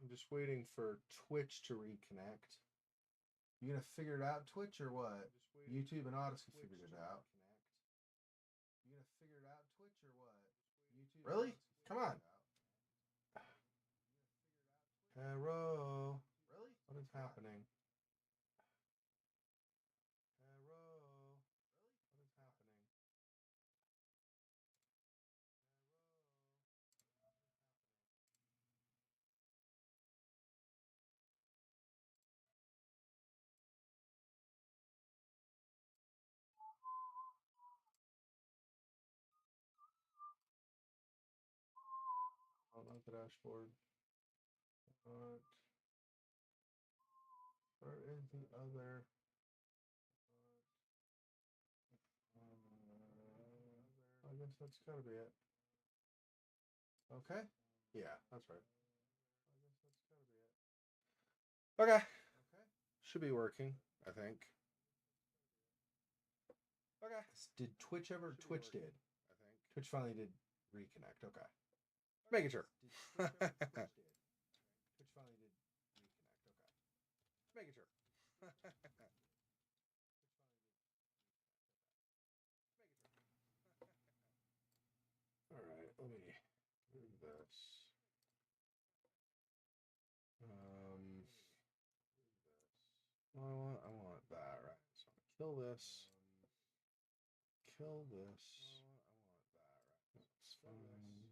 I'm just waiting for Twitch to reconnect. You gonna figure it out, Twitch, or what? YouTube and Odyssey figured it out. You gonna figure it out, Twitch, or what? YouTube. Really? Come on. Hello. Really? What is happening? Hello. What is happening? Oh, not the dashboard. What? Where is the other? I guess that's gotta be it. Okay. Yeah, that's right. I guess that's gotta be it. Okay. Okay. Should be working, I think. Okay. Did Twitch ever? Twitch did. I think. Twitch finally did reconnect. Okay. Making sure. Twitch finally did reconnect. Okay. Making sure. All right. Let me move this. I want that, right? So I'm gonna kill this. Kill this. That's fine.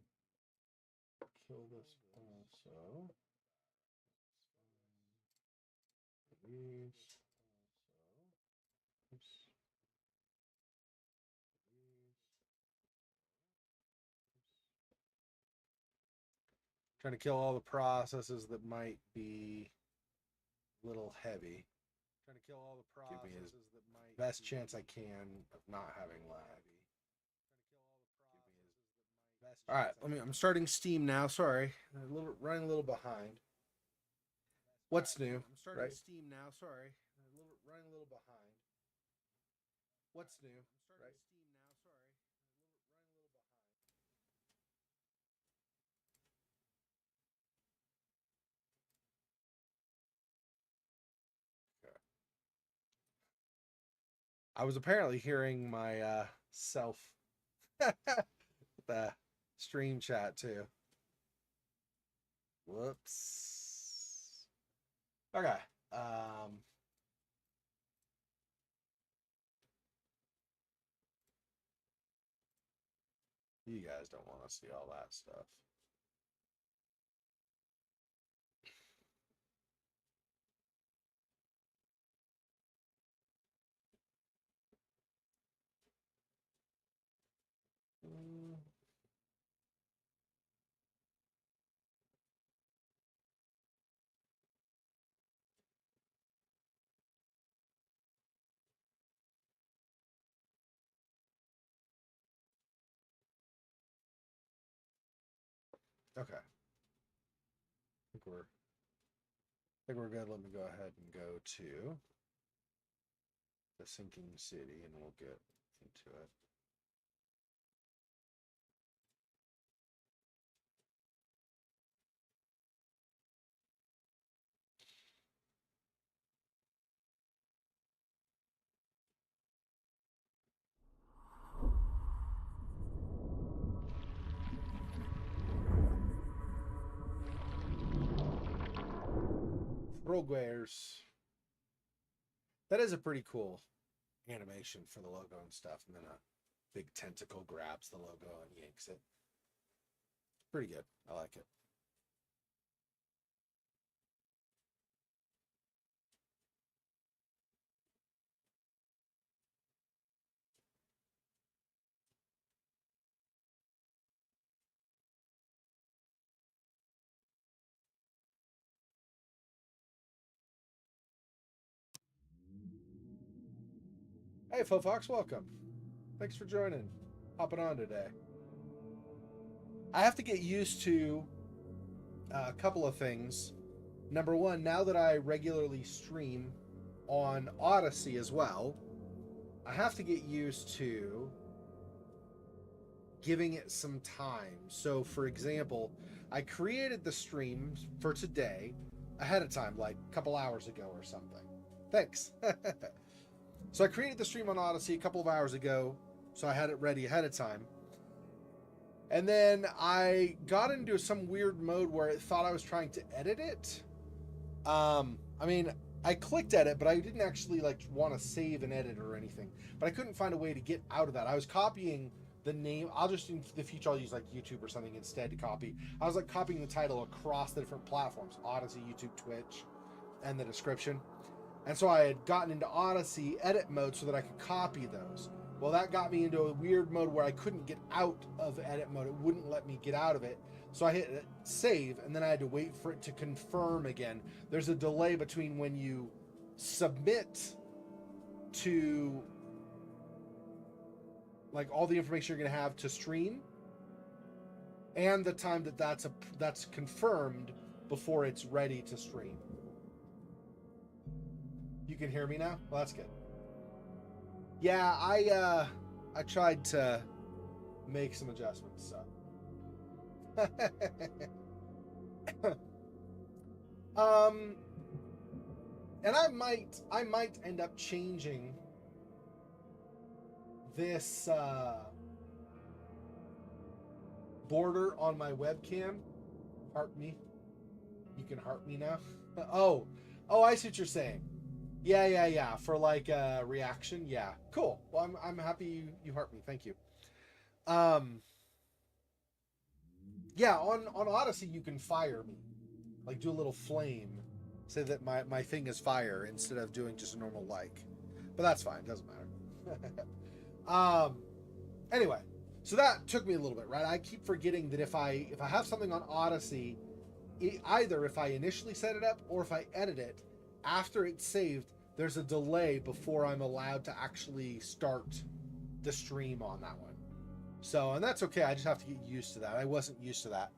Kill this also. These. Oops. Trying to kill all the processes that might be a little heavy. Trying to kill all the processes that might best chance I can of not having lag. All right, I'm starting Steam now. Sorry, running a little behind. What's new? I'm starting Steam now. Sorry, running a little behind. What's new? Right. Steam now. Sorry, running a little behind. Okay. I was apparently hearing my self the stream chat too. Whoops. Okay. You guys don't want to see all that stuff. Okay. I think we're good. Let me go ahead and go to the sinking city and we'll get into it. Roguewares. That is a pretty cool animation for the logo and stuff, and then a big tentacle grabs the logo and yanks it. Pretty good. I like it. Hey, Faux Fox, welcome. Thanks for joining. Hopping on today. I have to get used to a couple of things. Number one, now that I regularly stream on Odyssey as well, I have to get used to giving it some time. So, for example, I created the stream for today ahead of time, like a couple hours ago or something. Thanks. So I created the stream on Odyssey a couple of hours ago, so I had it ready ahead of time. And then I got into some weird mode where it thought I was trying to edit it. I mean, I clicked edit, but I didn't actually like want to save and edit or anything. But I couldn't find a way to get out of that. I was copying the name. I'll just, in the future, I'll use like YouTube or something instead to copy. I was like copying the title across the different platforms, Odyssey, YouTube, Twitch, and the description. And so I had gotten into Odyssey edit mode so that I could copy those. Well, that got me into a weird mode where I couldn't get out of edit mode. It wouldn't let me get out of it. So I hit save, and then I had to wait for it to confirm again. There's a delay between when you submit to like all the information you're going to have to stream and the time that that's confirmed before it's ready to stream. You can hear me now? Well, that's good. Yeah, I tried to make some adjustments, so. And I might end up changing this border on my webcam. Heart me. You can heart me now. Oh, I see what you're saying. Yeah. For like a reaction. Yeah. Cool. Well, I'm happy you heart me. Thank you. Yeah, on Odyssey you can fire me. Like do a little flame. Say that my thing is fire instead of doing just a normal like. But that's fine, it doesn't matter. Anyway, so that took me a little bit, right? I keep forgetting that if I have something on Odyssey, either if I initially set it up or if I edit it, after it's saved, there's a delay before I'm allowed to actually start the stream on that one. So, and that's okay. I just have to get used to that. I wasn't used to that.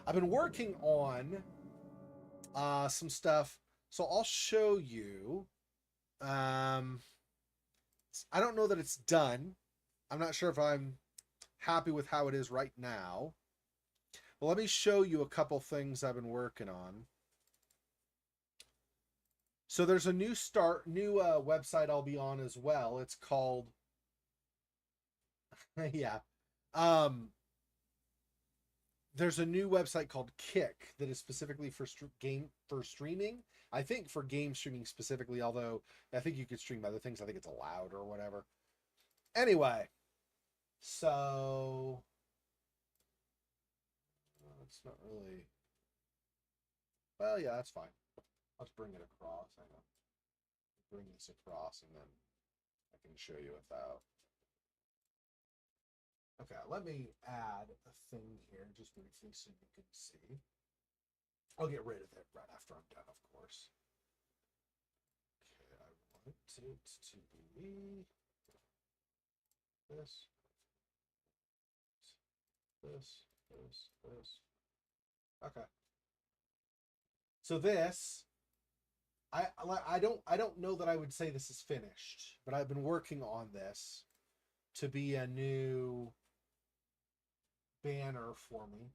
I've been working on some stuff. So I'll show you. I don't know that it's done. I'm not sure if I'm happy with how it is right now. Well, let me show you a couple things I've been working on. So there's a new website I'll be on as well. It's called, yeah. There's a new website called Kick that is specifically for streaming. I think for game streaming specifically, although I think you could stream other things. I think it's allowed or whatever. Anyway, so it's not really. Well, yeah, that's fine. Let's bring it across. Hang on. Bring this across, and then I can show you without. Okay, let me add a thing here just briefly so you can see. I'll get rid of it right after I'm done, of course. Okay, I want it to be this. Okay. So this, I don't know that I would say this is finished, but I've been working on this to be a new banner for me.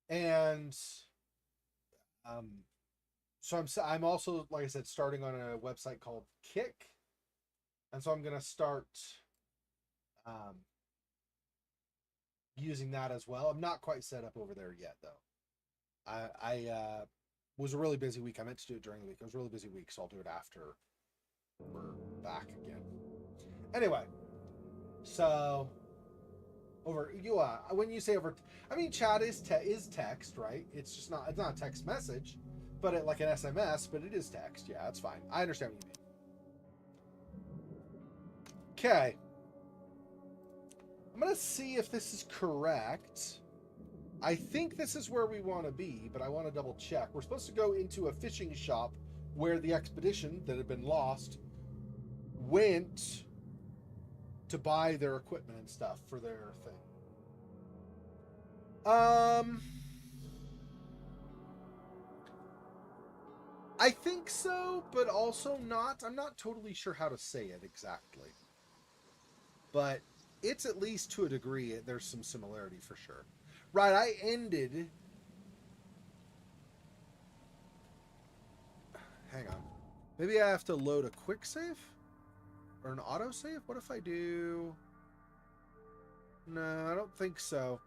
And so I'm also, like I said, starting on a website called Kick. And so I'm going to start using that as well. I'm not quite set up over there yet, though. I was a really busy week. I meant to do it during the week. It was a really busy week, so I'll do it after we're back again. Anyway, so when you say over, I mean, chat is text, right? It's not a text message, but it like an SMS, but it is text. Yeah, that's fine. I understand what you mean. Okay. I'm going to see if this is correct. I think this is where we want to be, but I want to double check. We're supposed to go into a fishing shop where the expedition that had been lost went to buy their equipment and stuff for their thing. I think so, but also not. I'm not totally sure how to say it exactly. But it's at least to a degree, there's some similarity for sure. Right, I ended... Hang on. Maybe I have to load a quick save? Or an auto save? What if I do... No, I don't think so.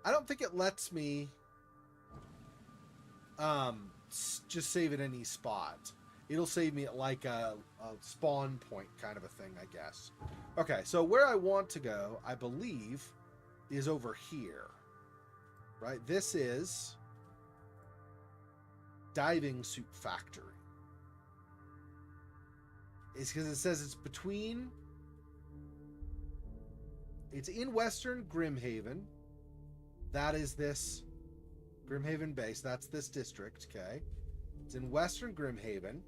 I don't think it lets me just save at any spot. It'll save me at like a spawn point kind of a thing, I guess. Okay, so where I want to go, I believe, is over here. Right? This is Diving Suit Factory. It's because it says it's between... It's in Western Grimhaven. That is this Grimhaven base. That's this district, okay? It's in Western Grimhaven.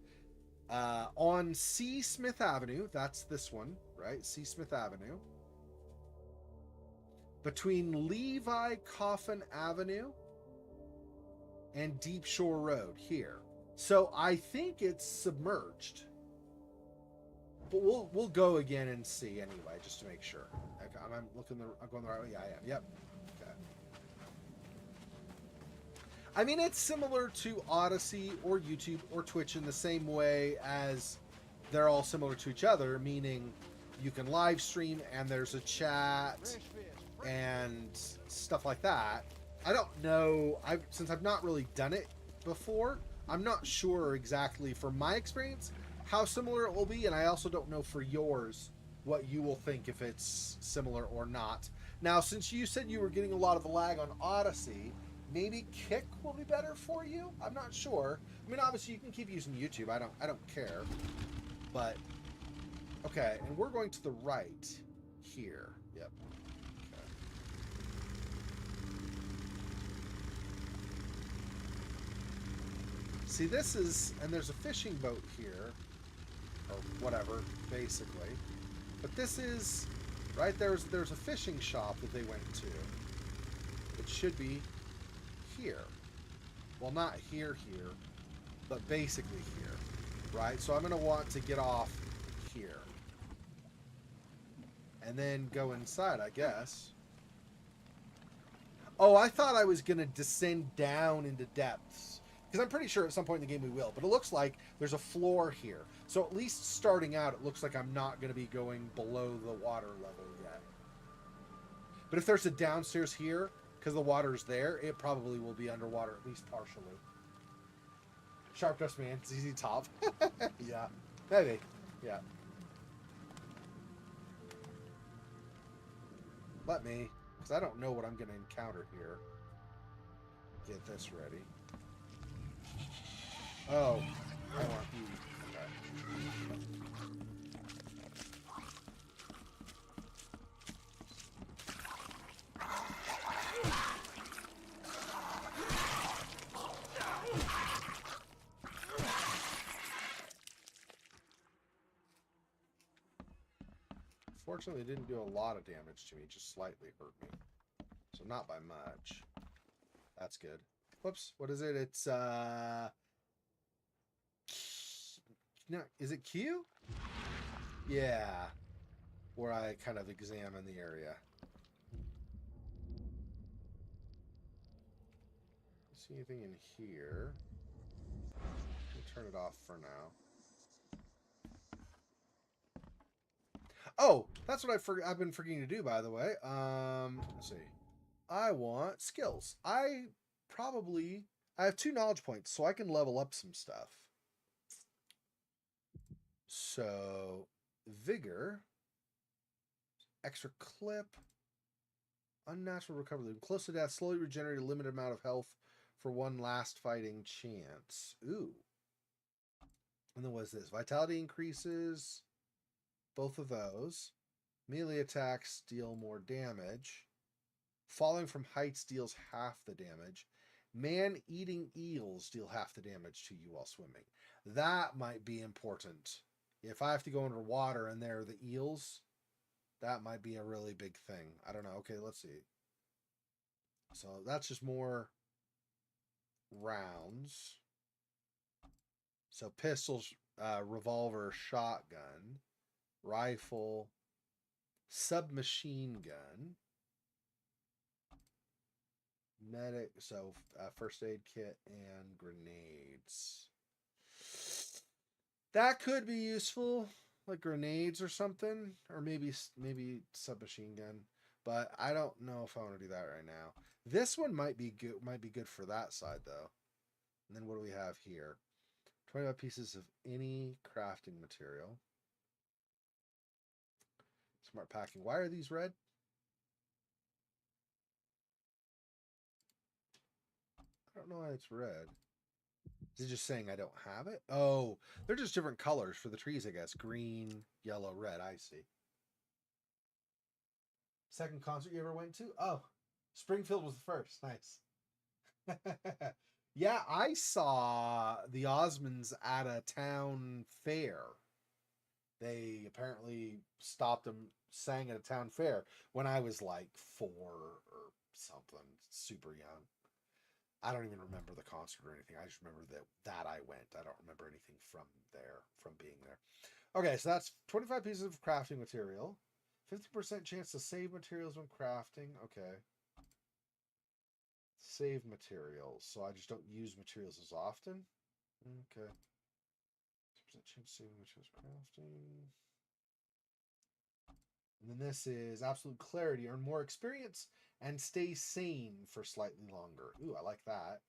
On C. Smith Avenue. That's this one, right? C. Smith Avenue. Between Levi Coffin Avenue and Deep Shore Road here. So I think it's submerged. But we'll go again and see anyway, just to make sure. Okay, I'm going the right way. Yeah, I am. Yep. Okay. I mean, it's similar to Odyssey or YouTube or Twitch in the same way as they're all similar to each other, meaning you can live stream and there's a chat and stuff like that. I don't know. Since I've not really done it before, I'm not sure exactly from my experience how similar it will be, and I also don't know for yours what you will think if it's similar or not. Now, since you said you were getting a lot of the lag on Odyssey, maybe Kick will be better for you? I'm not sure. I mean, obviously you can keep using YouTube. I don't care. But okay, and we're going to the right here. Yep. Okay. See, this is, and there's a fishing boat here. Or whatever, basically. But this is, right, there's a fishing shop that they went to. It should be here. Well, not here, but basically here, right? So I'm going to want to get off here. And then go inside, I guess. Oh, I thought I was going to descend down into depths. Because I'm pretty sure at some point in the game we will. But it looks like there's a floor here. So at least starting out, it looks like I'm not going to be going below the water level yet. But if there's a downstairs here, because the water's there, it probably will be underwater, at least partially. Sharp Dust Man, ZZ Top. Yeah, maybe. Yeah. Let me, because I don't know what I'm going to encounter here. Get this ready. Oh, I want you. Okay. Fortunately, it didn't do a lot of damage to me, just slightly hurt me. So not by much. That's good. Whoops, what is it? It's, no, is it Q? Yeah. Where I kind of examine the area. See anything in here? I'll turn it off for now. Oh, that's what I've been forgetting to do, by the way. Let's see. I want skills. I have 2 knowledge points, so I can level up some stuff. So, vigor, extra clip, unnatural recovery. Close to death, slowly regenerate a limited amount of health for one last fighting chance. Ooh. And then what's this? Vitality increases. Both of those. Melee attacks deal more damage. Falling from heights deals half the damage. Man-eating eels deal half the damage to you while swimming. That might be important. If I have to go underwater and there are the eels, that might be a really big thing. I don't know. Okay, let's see. So that's just more rounds. So pistols, revolver, shotgun, rifle, submachine gun. Medic, so first aid kit and grenades. That could be useful, like grenades or something, or maybe submachine gun. But I don't know if I want to do that right now. This one might be good. Might be good for that side though. And then what do we have here? 25 pieces of any crafting material. Smart packing. Why are these red? I don't know why it's red. Is it just saying I don't have it? Oh, they're just different colors for the trees, I guess. Green, yellow, red. I see. Second concert you ever went to? Oh, Springfield was the first. Nice. Yeah, I saw the Osmonds at a town fair. They apparently stopped them, sang at a town fair when I was like 4 or something, super young. I don't even remember the concert or anything. I just remember that I went. I don't remember anything from there, from being there. Okay, so that's 25 pieces of crafting material. 50% chance to save materials when crafting. Okay. Save materials. So I just don't use materials as often. Okay. 50% chance saving materials crafting. And then this is absolute clarity. Earn more experience and stay sane for slightly longer. Ooh, I like that.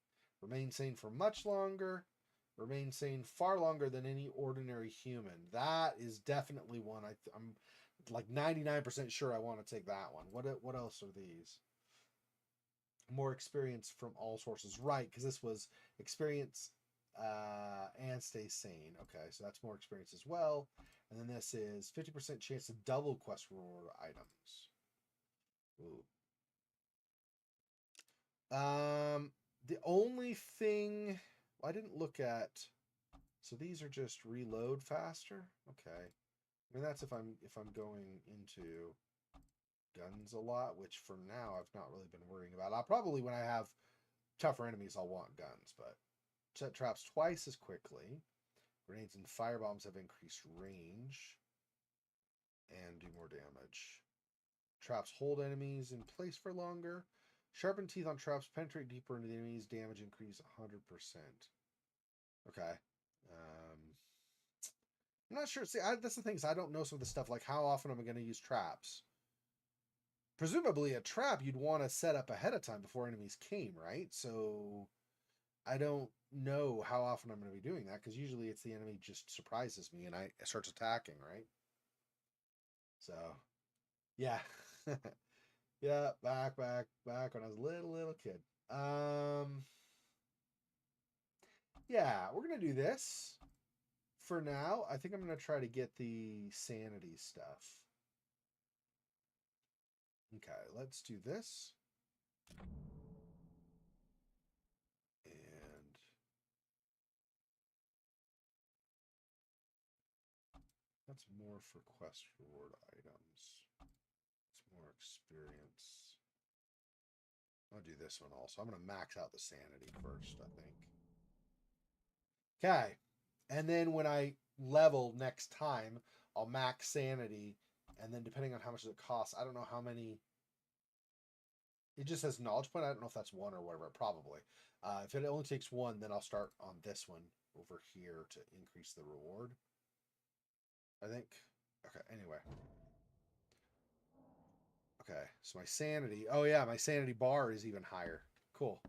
Remain sane for much longer. Remain sane far longer than any ordinary human. That is definitely one. I'm like 99% sure I want to take that one. What else are these? More experience from all sources. Right, because this was experience and stay sane. Okay, so that's more experience as well. And then this is 50% chance to double quest reward items. Ooh. The only thing I didn't look at. So these are just reload faster. Okay, I mean that's if I'm going into guns a lot, which for now I've not really been worrying about. I'll probably when I have tougher enemies I'll want guns, but set traps twice as quickly. Grenades and firebombs have increased range and do more damage. Traps hold enemies in place for longer. Sharpen teeth on traps, penetrate deeper into the enemy's damage increase 100%. Okay. I'm not sure. See, that's the thing is I don't know some of the stuff, like how often am I going to use traps? Presumably a trap you'd want to set up ahead of time before enemies came, right? So I don't know how often I'm going to be doing that because usually it's the enemy just surprises me and I starts attacking, right? So, yeah. Yeah, back when I was a little kid. Yeah, we're going to do this. For now, I think I'm going to try to get the sanity stuff. Okay, let's do this. And that's more for quest reward items. It's more experience. I'll do this one also. I'm going to max out the sanity first, I think. Okay. And then when I level next time, I'll max sanity. And then depending on how much it costs, I don't know how many. It just says knowledge point. I don't know if that's one or whatever. Probably. If it only takes one, then I'll start on this one over here to increase the reward. I think. Okay, anyway. Okay, so my sanity. Oh, yeah, my sanity bar is even higher. Cool.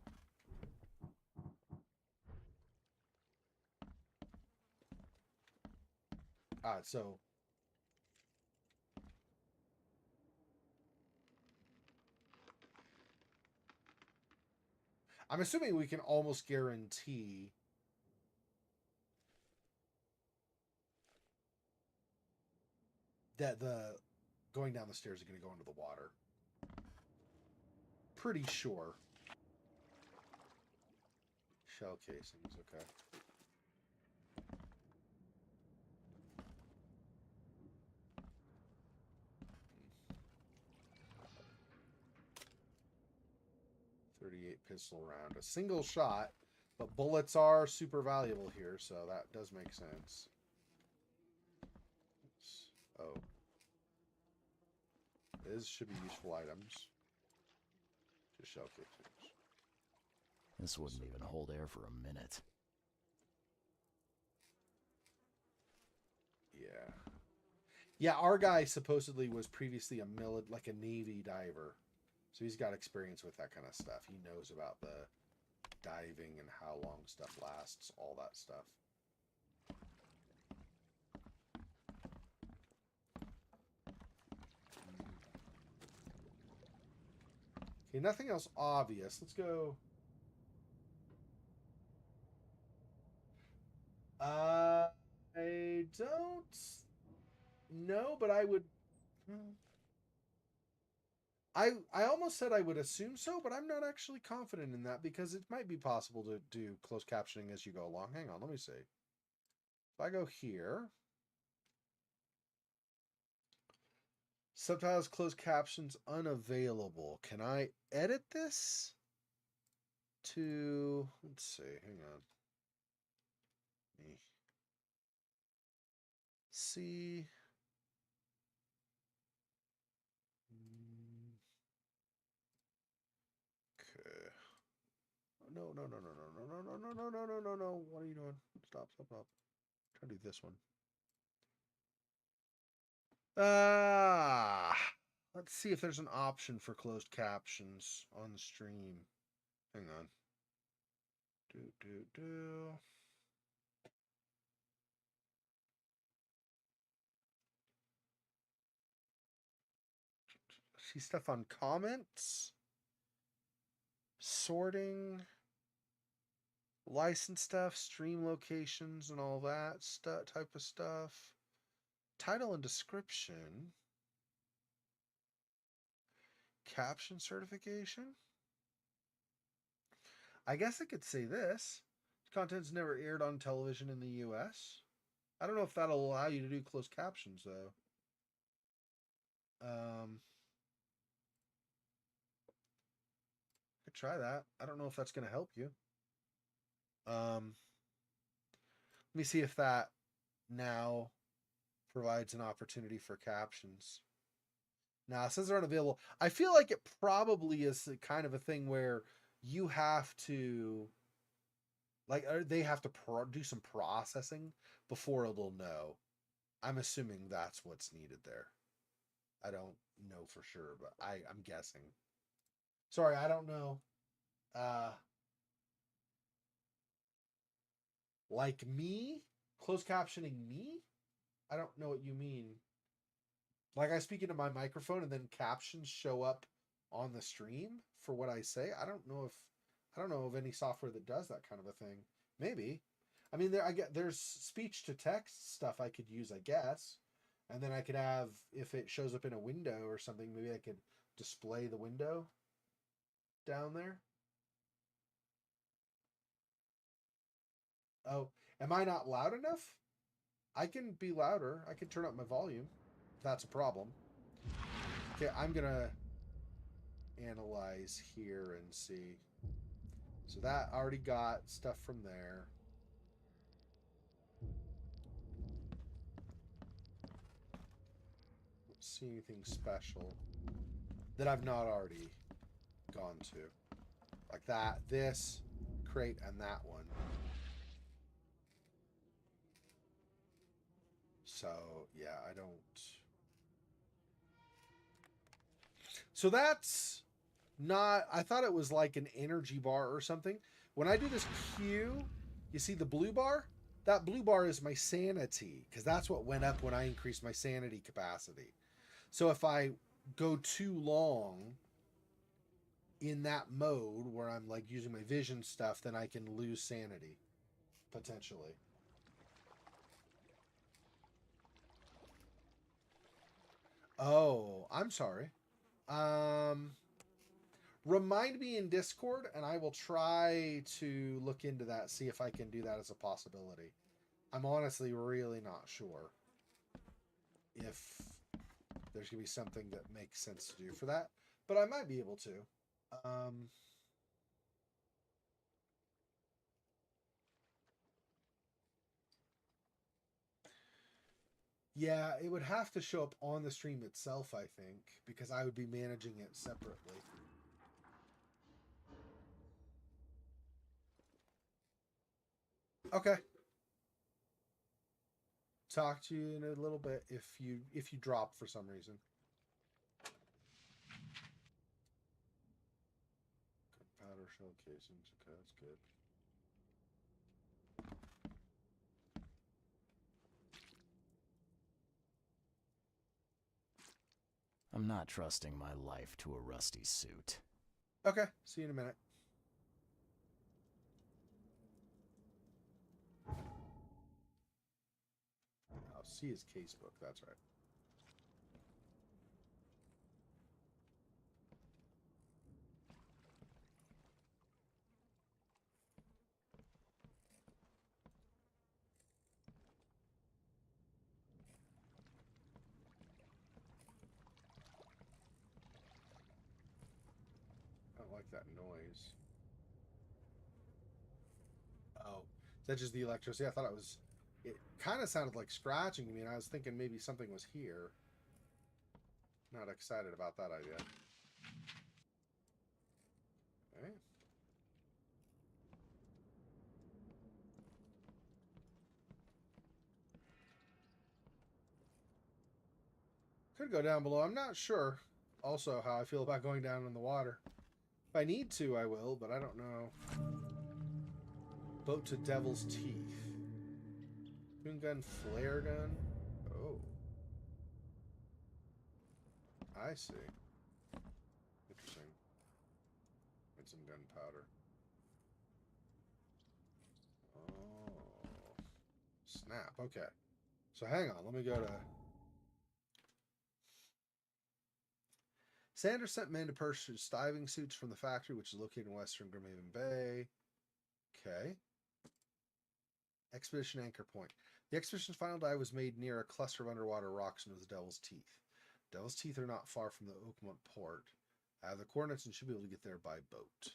So. I'm assuming we can almost guarantee that the going down the stairs is going to go into the water. Pretty sure. Shell casings, okay. .38 pistol round, a single shot, but bullets are super valuable here, so that does make sense. Oh. These should be useful items. Just shell casings. This wouldn't even hold air for a minute. Yeah. Yeah, our guy supposedly was previously a Navy diver. So he's got experience with that kind of stuff. He knows about the diving and how long stuff lasts, all that stuff. Okay, nothing else obvious. Let's go. I don't know, but I would. I almost said I would assume so, but I'm not actually confident in that because it might be possible to do closed captioning as you go along. Hang on, let me see. If I go here, subtitles, closed captions unavailable. Can I edit this to, let's see, hang on. See. Okay. No. What are you doing? Stop. Try to do this one. Let's see if there's an option for closed captions on the stream. Hang on. Do. See stuff on comments, sorting, license stuff, stream locations, and all that type of stuff. Title and description. Caption certification. I guess I could say this. Content's never aired on television in the U.S. I don't know if that'll allow you to do closed captions, though. Could try that. I don't know if that's going to help you. Let me see if that now provides an opportunity for captions. Now, it says they're unavailable. I feel like it probably is kind of a thing where you have to, like, they have to do some processing before it'll know. I'm assuming that's what's needed there. I don't know for sure, but I'm guessing. Sorry, I don't know. Like me? Closed captioning me? I don't know what you mean. Like I speak into my microphone and then captions show up on the stream for what I say. I don't know of any software that does that kind of a thing. Maybe. I mean, there's speech to text stuff I could use, I guess. And then I could have, if it shows up in a window or something, maybe I could display the window down there. Oh, am I not loud enough? I can be louder. I can turn up my volume. If that's a problem. Okay, I'm going to analyze here and see. So that already got stuff from there. Don't see anything special that I've not already gone to. Like that, this, crate, and that one. So, yeah, I don't... So that's not... I thought it was like an energy bar or something. When I do this Q, you see the blue bar? That blue bar is my sanity, because that's what went up when I increased my sanity capacity. So if I go too long in that mode where I'm like using my vision stuff, then I can lose sanity, potentially. Oh, I'm sorry. Remind me in Discord, and I will try to look into that, see if I can do that as a possibility. I'm honestly really not sure if there's going to be something that makes sense to do for that, but I might be able to. Yeah, it would have to show up on the stream itself, I think, because I would be managing it separately. Okay. Talk to you in a little bit if you drop for some reason. Powder shell casings. Okay, that's good. I'm not trusting my life to a rusty suit. Okay, see you in a minute. I'll see his casebook, that's right. I don't like that noise. Oh, is that just the electricity? I thought it was... It kind of sounded like scratching to me, and I was thinking maybe something was here. Not excited about that idea. Okay. Could go down below. I'm not sure also how I feel about going down in the water. If I need to, I will, but I don't know. Boat to Devil's Teeth. Moon gun, flare gun. Oh. I see. Interesting. And some gunpowder. Oh. Snap. Okay. So hang on. Let me go to... Sanders sent men to purchase diving suits from the factory, which is located in western Grimhaven Bay. Okay. Expedition Anchor Point. The expedition's final dive was made near a cluster of underwater rocks known as the Devil's Teeth. Devil's Teeth are not far from the Oakmont port. I have the coordinates and should be able to get there by boat.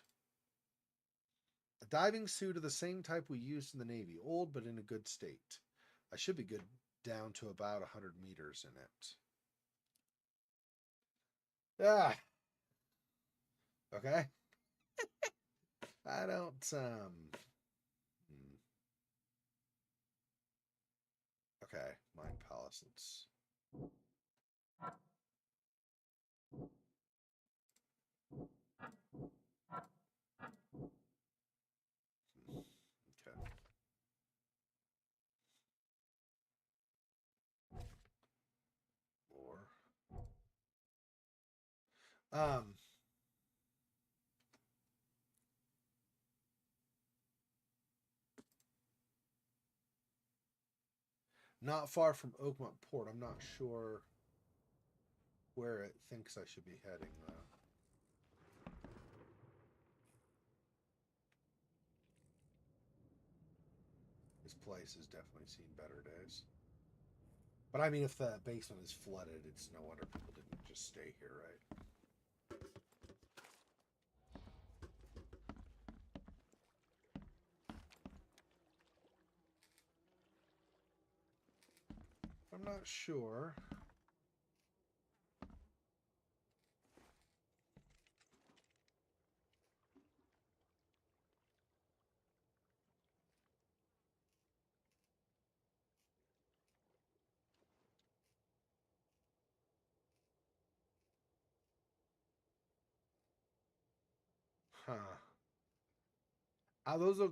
A diving suit of the same type we used in the Navy. Old, but in a good state. I should be good down to about 100 meters in it. Ah. Okay. I don't, Okay, Mind Palace. Let's... Okay. More. Not far from Oakmont Port. I'm not sure where it thinks I should be heading, though. This place has definitely seen better days. But I mean, if the basement is flooded, it's no wonder people didn't just stay here, right? I'm not sure. Huh.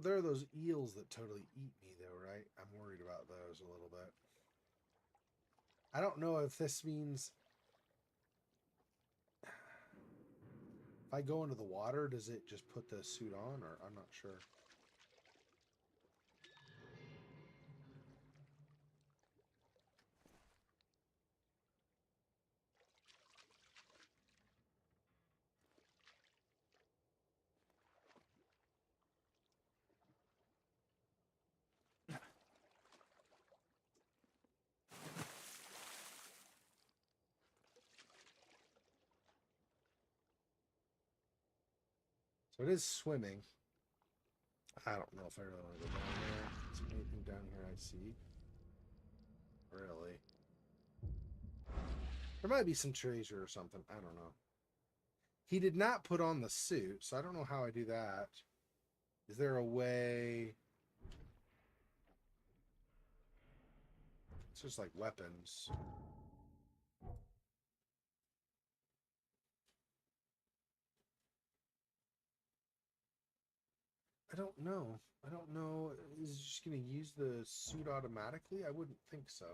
There are those eels that totally eat me, though, right? I'm worried about those a little bit. I don't know if this means... If I go into the water, does it just put the suit on? Or I'm not sure. So it is swimming. I don't know if I really want to go down there. Is there anything down here I see? Really? There might be some treasure or something. I don't know. He did not put on the suit, so I don't know how I do that. Is there a way? It's just like weapons. I don't know. I don't know. Is it just going to use the suit automatically? I wouldn't think so.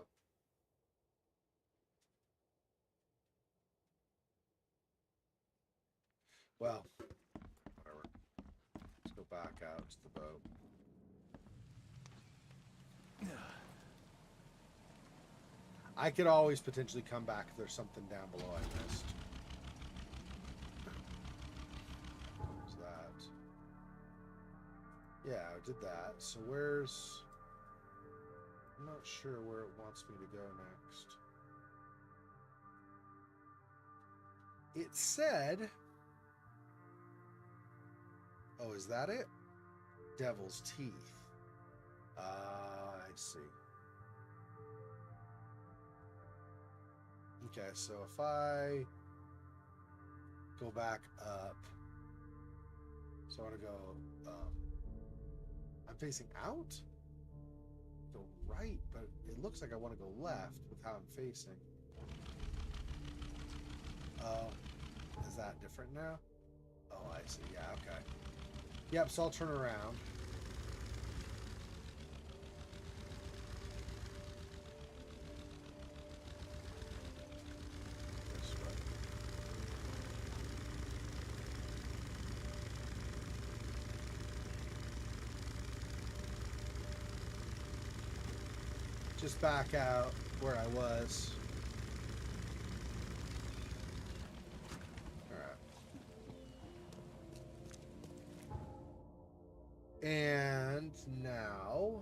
Well, whatever. Let's go back out to the boat. I could always potentially come back if there's something down below I missed. What's that? Yeah, I did that. So where's... I'm not sure where it wants me to go next. It said... Oh, is that it? Devil's Teeth. I see. Okay, so if I go back up, so I want to go, I'm facing out? Go right, but it looks like I want to go left with how I'm facing. Is that different now? Oh, I see. Yeah, okay. Yep, so I'll turn around. This way. Just back out where I was. And now,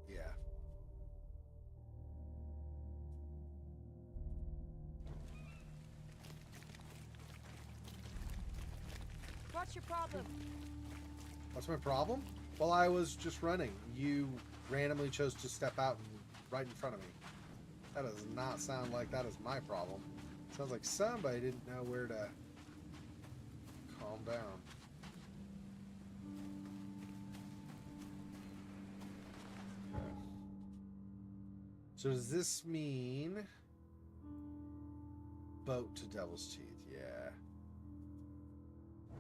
yeah. What's your problem? What's my problem? Well, I was just running. You randomly chose to step out and right in front of me. That does not sound like that is my problem. Sounds like somebody didn't know where to calm down. Okay. So does this mean boat to Devil's Teeth? Yeah.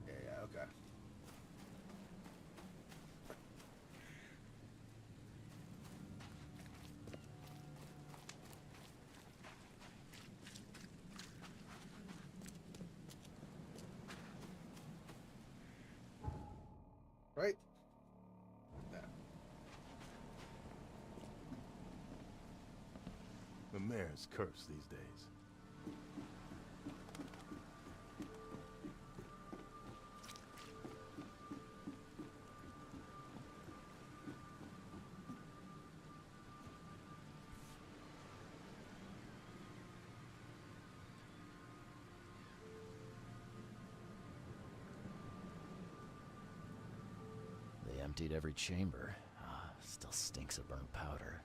Yeah, okay. Right? Yeah. The mayor's cursed these days. They emptied every chamber. Still stinks of burnt powder.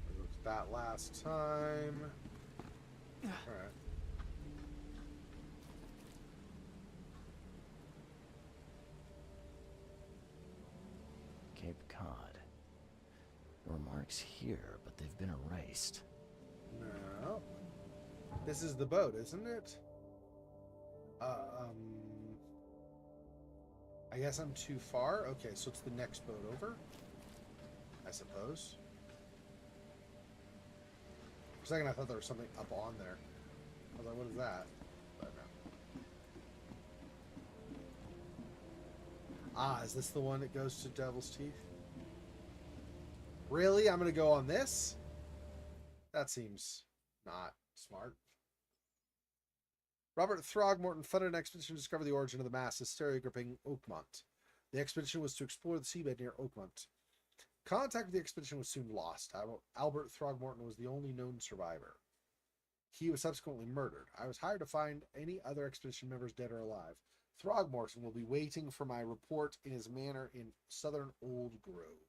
I looked at that last time. Alright. Cape Cod. There were marks here, but they've been erased. No. This is the boat, isn't it? I guess I'm too far. Okay, so it's the next boat over, I suppose. For a second, I thought there was something up on there. I was like, what is that? But no. Ah, is this the one that goes to Devil's Teeth? Really? I'm going to go on this? That seems not smart. Robert Throgmorton funded an expedition to discover the origin of the mass hysteria gripping Oakmont. The expedition was to explore the seabed near Oakmont. Contact with the expedition was soon lost. Albert Throgmorton was the only known survivor. He was subsequently murdered. I was hired to find any other expedition members dead or alive. Throgmorton will be waiting for my report in his manor in southern Old Grove.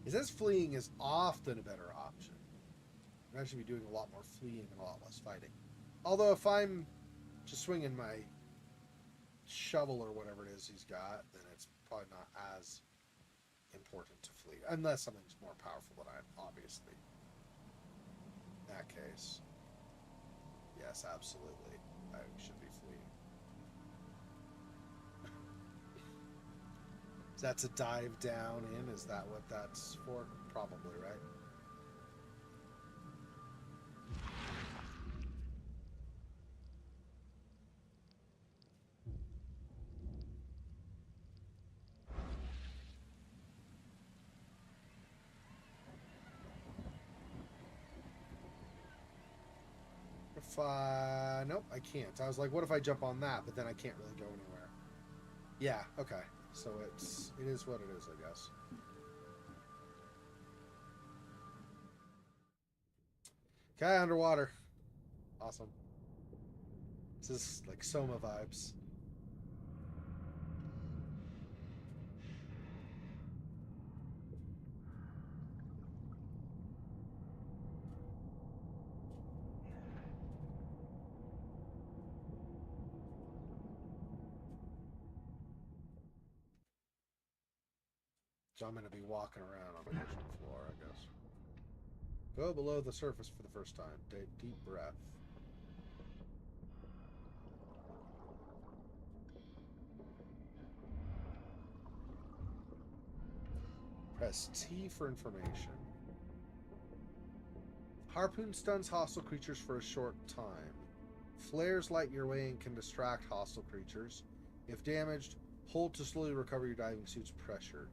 He says fleeing is often a better option. I should be doing a lot more fleeing and a lot less fighting. Although if I'm just swinging my shovel or whatever it is he's got, then it's probably not as important to flee. Unless something's more powerful than I am, obviously. In that case, yes, absolutely. I should be fleeing. That's a dive down in? Is that what that's for? Probably, right? If nope, I can't. I was like, what if I jump on that? But then I can't really go anywhere. Yeah, okay. So it is what it is, I guess. Okay, underwater. Awesome. This is like Soma vibes. So I'm going to be walking around on the ocean floor, I guess. Go below the surface for the first time. Take deep breath. Press T for information. Harpoon stuns hostile creatures for a short time. Flares light your way and can distract hostile creatures. If damaged, hold to slowly recover your diving suit's pressure.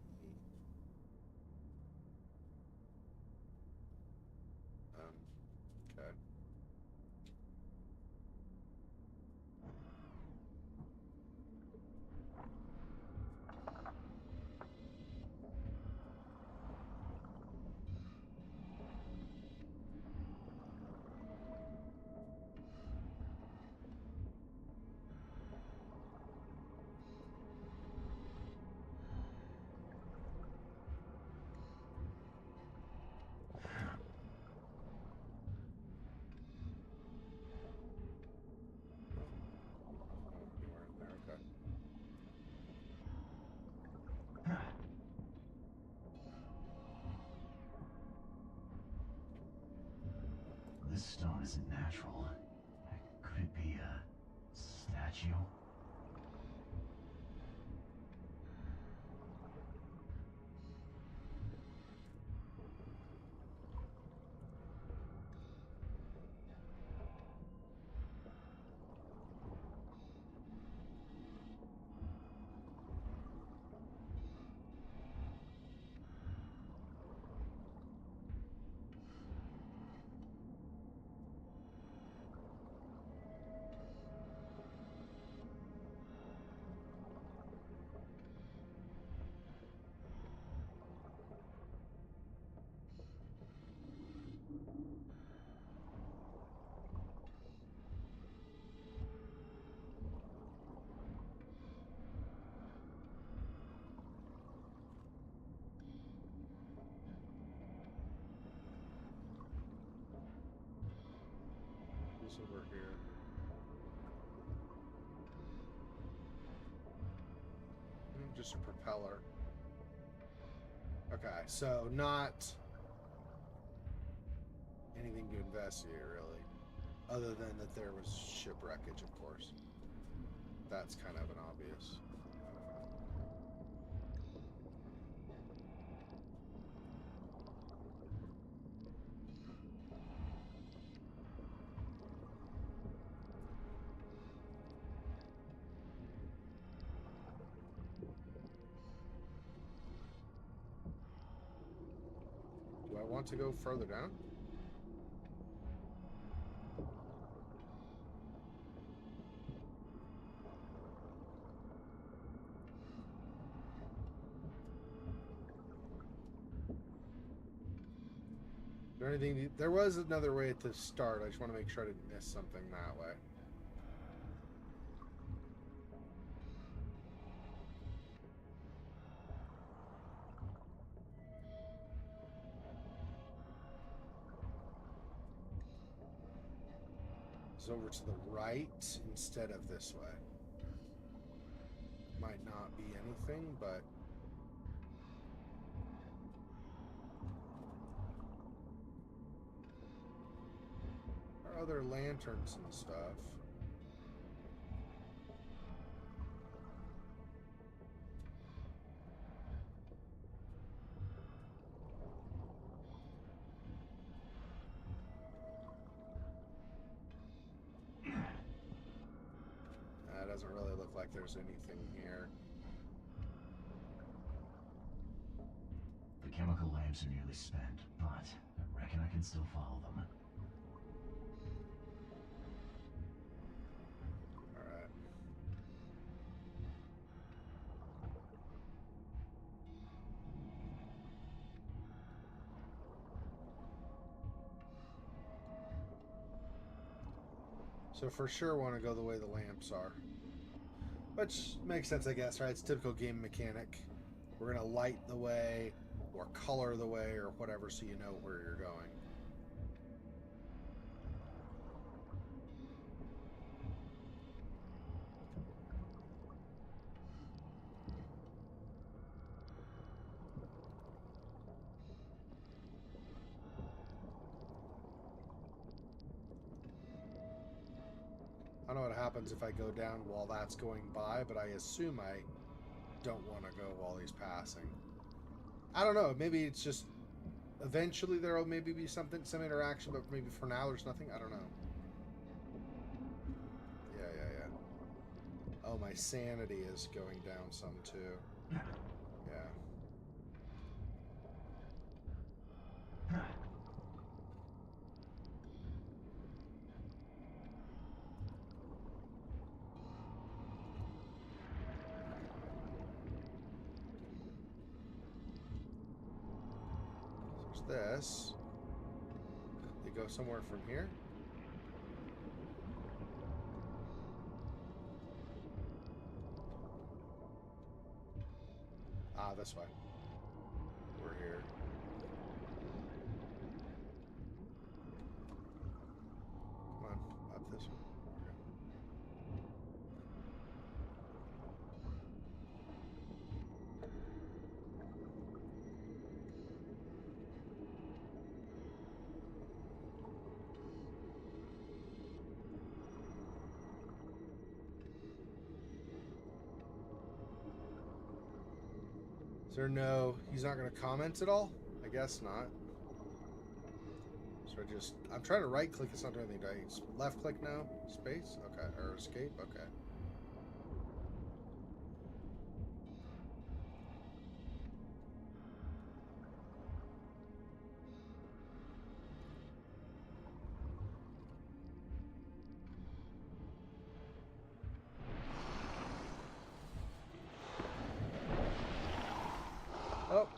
Okay. This stone isn't natural. Could it be a statue? Who's over here? Just a propeller. Okay, so not anything to investigate, really. Other than that there was shipwreckage, of course. That's kind of an obvious. Do I want to go further down? there anything? There was another way to start. I just want to make sure I didn't miss something that way. It's over to the right instead of this way. Might not be anything, but there are other lanterns and stuff. Doesn't really look like there's anything here. The chemical lamps are nearly spent, but I reckon I can still follow them. Alright. So for sure want to go the way the lamps are. Which makes sense, I guess, right? It's typical game mechanic. We're going to light the way, or color the way, or whatever, so you know where you're going. I don't know what happens if I go down while that's going by, but I assume I don't want to go while he's passing. I don't know. Maybe it's just eventually there will maybe be some interaction, but maybe for now there's nothing. I don't know. Yeah. Oh, my sanity is going down some too. Yeah. This. They go somewhere from here. Ah, this way. We're here. Come on, up this way. Is there no... He's not going to comment at all? I guess not. So I'm trying to right click. It's not doing anything. Do I left click now? Space? Okay. Or escape? Okay. Oh.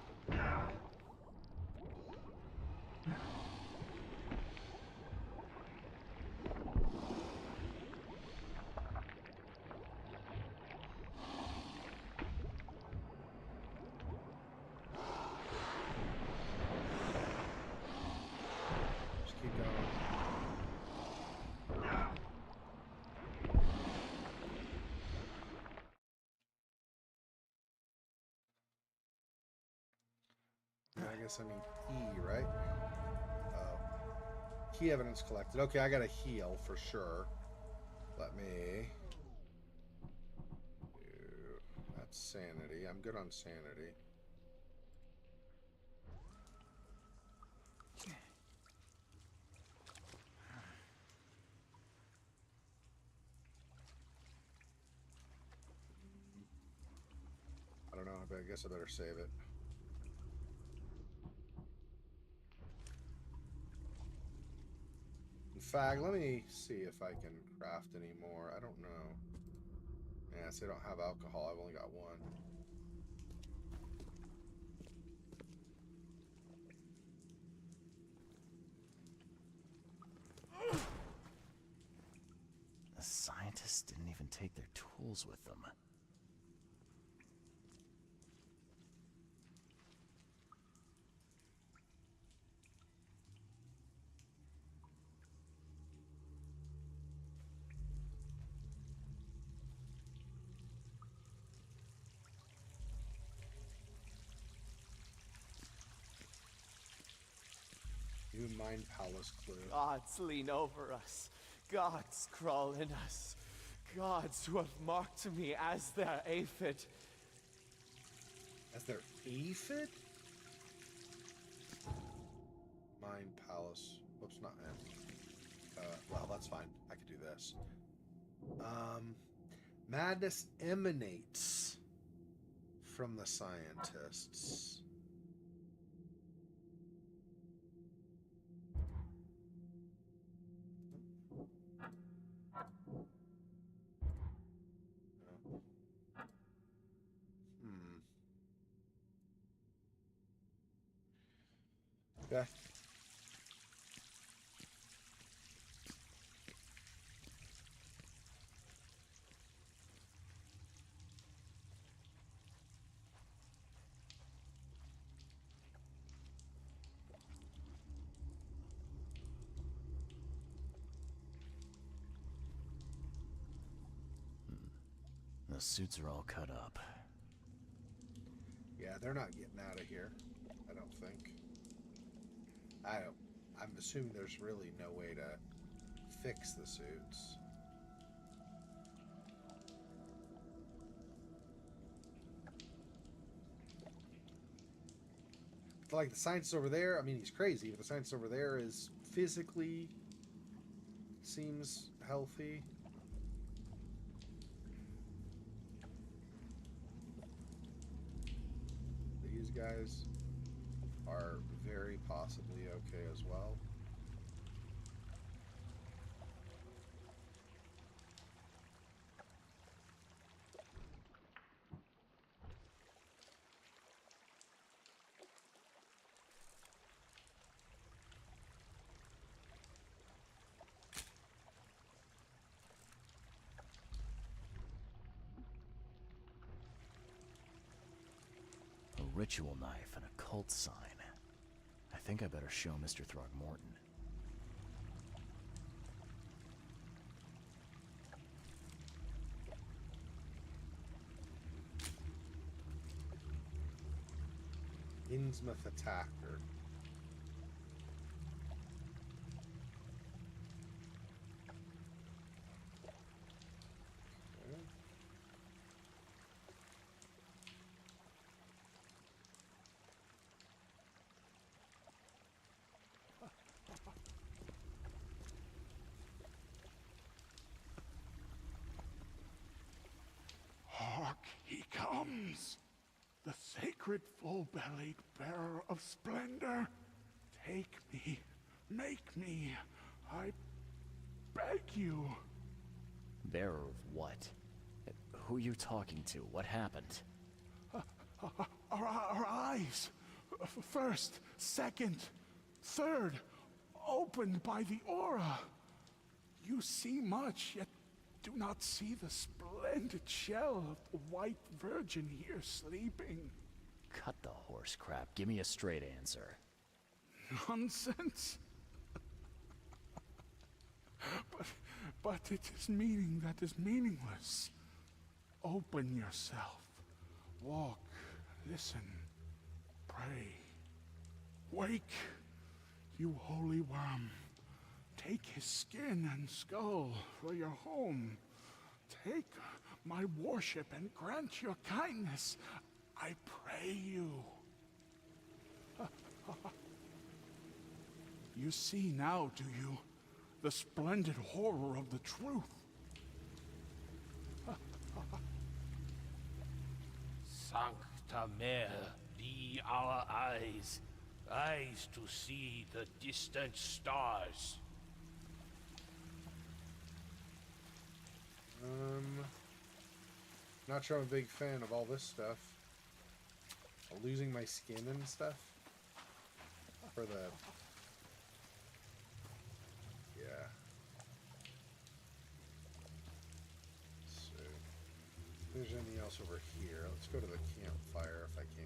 Just keep going. I guess I need E, right? Oh. Key evidence collected. Okay, I gotta heal for sure. Let me... That's sanity. I'm good on sanity. I don't know, but I guess I better save it. In fact, let me see if I can craft any more. I don't know. Yeah, so I don't have alcohol. I've only got one. even take their tools with them. New Mind Palace clue. Gods lean over us. Gods crawl in us. Gods who have marked me as their aphid. As their aphid? Mind Palace. Whoops, not M. Well, that's fine. I could do this. Madness emanates from the scientists. Okay. The suits are all cut up. Yeah, they're not getting out of here. I don't think. I'm assuming there's really no way to fix the suits. But like the scientist over there, I mean, he's crazy, but the scientist over there is physically seems healthy. These guys are very possibly okay as well. A ritual knife and a cult sign. I think I better show Mr. Throgmorton. Innsmouth attacker. Okay. Hark, he comes! The sacred full-bellied bearer of splendor. Take me, make me, I beg you. Bearer of what? Who are you talking to? What happened? Our eyes, first, second, third, opened by the aura. You see much, yet do not see the splendid shell of the white virgin here sleeping. Cut the horse crap. Give me a straight answer. Nonsense. But it is meaning that is meaningless. Open yourself. Walk, listen, pray. Wake, you holy worm. Take his skin and skull for your home. Take my worship and grant your kindness. I pray you. You see now, do you, the splendid horror of the truth? Sancta Mare, be our eyes, eyes to see the distant stars. Not sure I'm a big fan of all this stuff. Losing my skin and stuff. For the... Yeah. else over here. Let's go to the campfire if I can.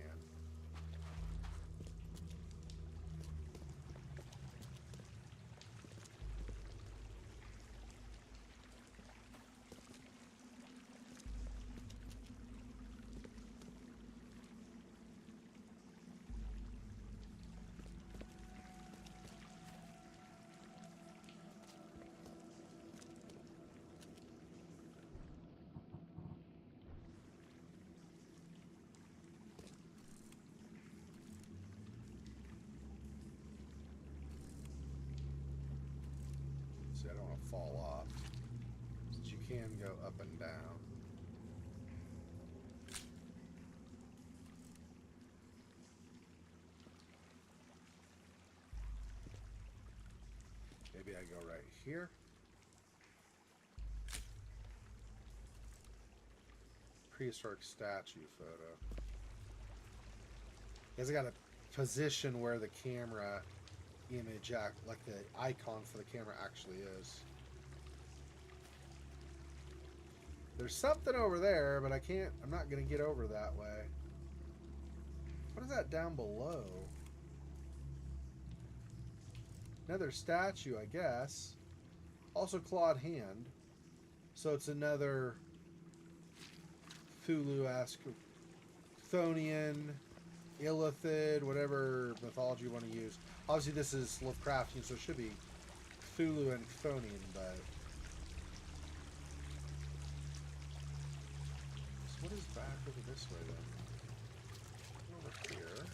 See, I don't want to fall off. Since you can go up and down. Maybe I go right here. Prehistoric statue photo. Because I got to position where the camera image like the icon for the camera actually is. There's something over there, but I'm not gonna get over that way. What is that down below? Another statue, I guess. Also clawed hand. So it's another Cthulhu-esque, Chthonian, Illithid, whatever mythology you want to use. Obviously, this is Lovecraftian, so it should be Cthulhu and Chthonian, but... So what is back over this way, then? Over here.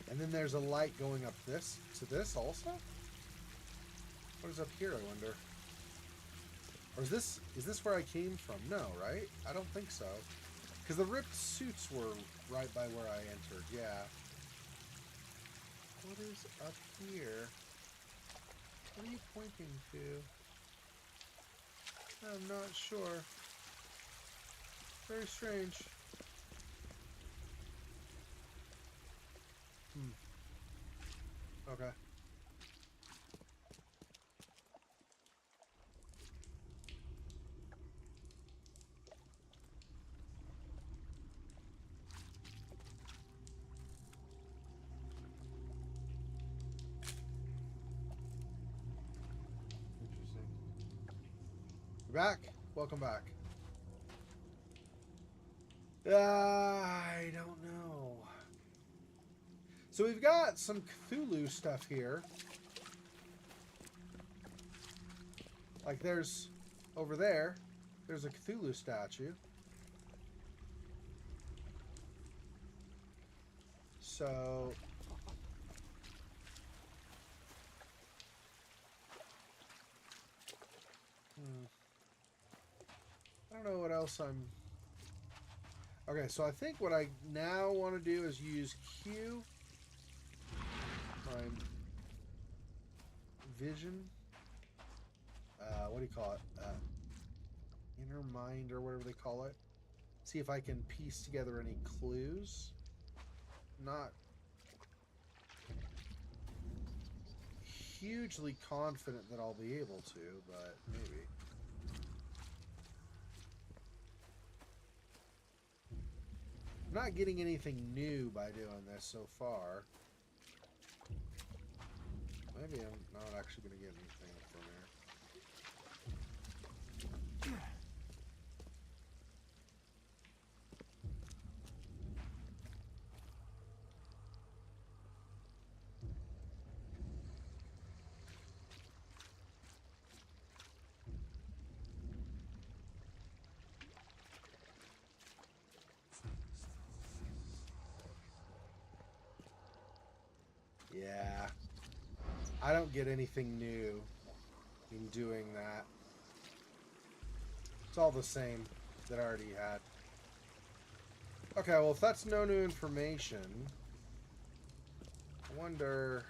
And then there's a light going up this to this also? What is up here, I wonder? Or is this where I came from? No, right? I don't think so. Because the ripped suits were right by where I entered, yeah. What is up here? What are you pointing to? I'm not sure. Very strange. Okay. Interesting. You're back? Welcome back. I don't know. So we've got some Cthulhu stuff here. Like there's, over there's a Cthulhu statue. So... I don't know what else I'm... Okay, so I think what I now want to do is use Q... vision, what do you call it, inner mind or whatever they call it, see if I can piece together any clues. Not hugely confident that I'll be able to, but maybe. I'm not getting anything new by doing this so far. Maybe I'm not actually going to get anything from here. Yeah. I don't get anything new in doing that. It's all the same that I already had. Okay, well, if that's no new information, I wonder...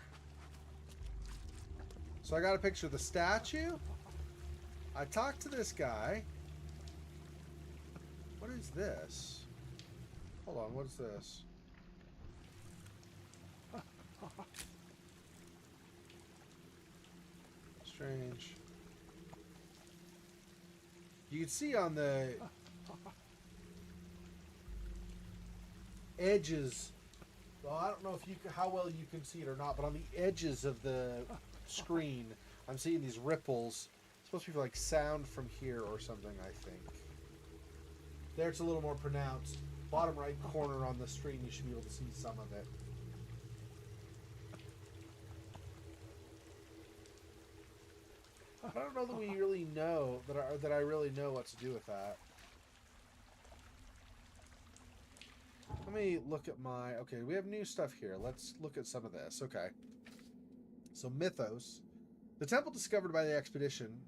So I got a picture of the statue. I talked to this guy. What is this? Hold on, what is this? Strange. You can see on the edges. Well, I don't know if you how well you can see it or not, but on the edges of the screen, I'm seeing these ripples. It's supposed to be like sound from here or something, I think. There it's a little more pronounced. Bottom right corner on the screen, you should be able to see some of it. I don't know that we really know that I really know what to do with that. Let me look at my... Okay, we have new stuff here. Let's look at some of this. Okay. So, Mythos. The temple discovered by the expedition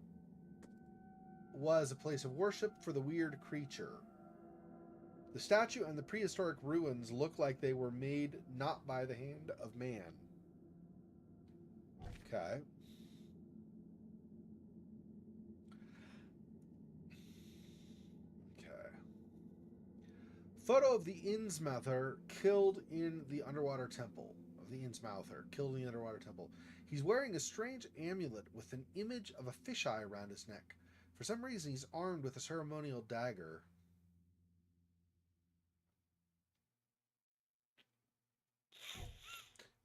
was a place of worship for the weird creature. The statue and the prehistoric ruins look like they were made not by the hand of man. Okay. Photo of the Innsmouther killed in the underwater temple. He's wearing a strange amulet with an image of a fisheye around his neck. For some reason, he's armed with a ceremonial dagger.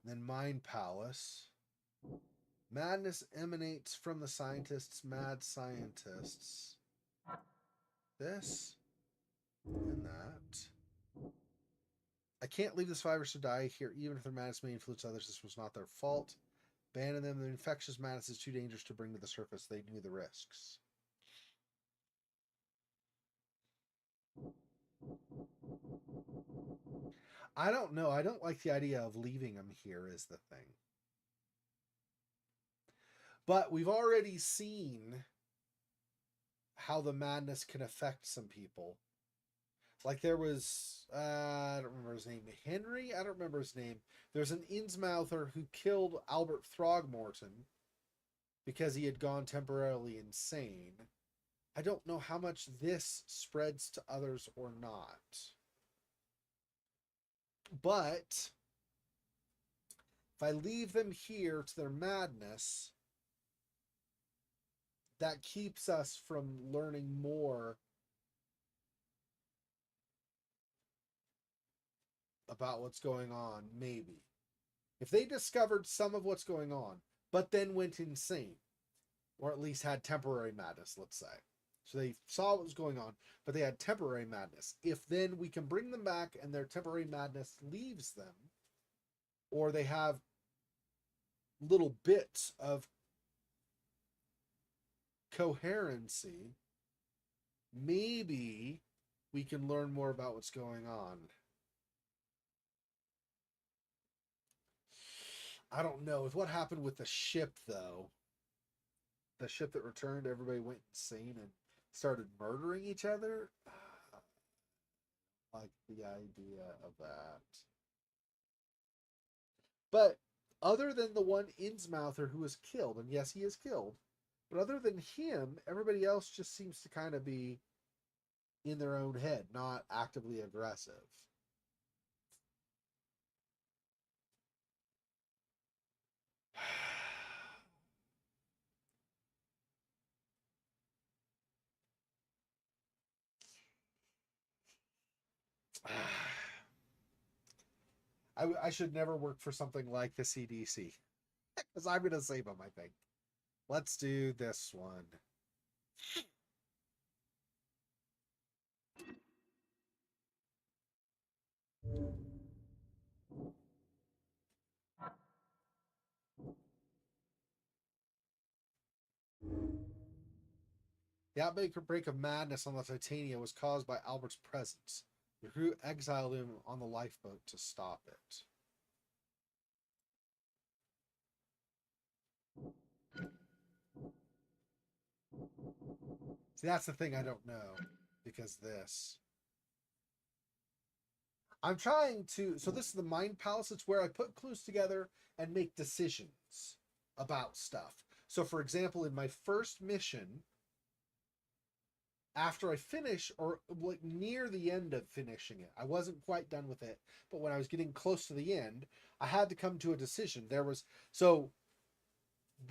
And then Mind Palace. Madness emanates from the scientists, mad scientists. This and that. I can't leave the survivors to die here, even if their madness may influence others. This was not their fault. Abandon them. The infectious madness is too dangerous to bring to the surface. They knew the risks. I don't know. I don't like the idea of leaving them here is the thing. But we've already seen how the madness can affect some people. Like there was, I don't remember his name, Henry? I don't remember his name. There's an Innsmouther who killed Albert Throgmorton because he had gone temporarily insane. I don't know how much this spreads to others or not. But if I leave them here to their madness, that keeps us from learning more about what's going on, maybe. If they discovered some of what's going on, but then went insane, or at least had temporary madness, let's say. So they saw what was going on, but they had temporary madness. If then we can bring them back and their temporary madness leaves them, or they have little bits of coherency, maybe we can learn more about what's going on. I don't know. With what happened with the ship, though, the ship that returned, everybody went insane and started murdering each other. I like the idea of that. But other than the one Innsmouther who was killed, and yes, he is killed, but other than him, everybody else just seems to kind of be in their own head, not actively aggressive. I should never work for something like the CDC. Because I'm going to save them, I think. Let's do this one. The outbreak of madness on the Titania was caused by Albert's presence. The crew exiled him on the lifeboat to stop it. See, that's the thing I don't know. Because this. I'm trying to... So this is the Mind Palace. It's where I put clues together and make decisions about stuff. So, for example, in my first mission, after I finish, or like near the end of finishing it, I wasn't quite done with it, but when I was getting close to the end, I had to come to a decision. So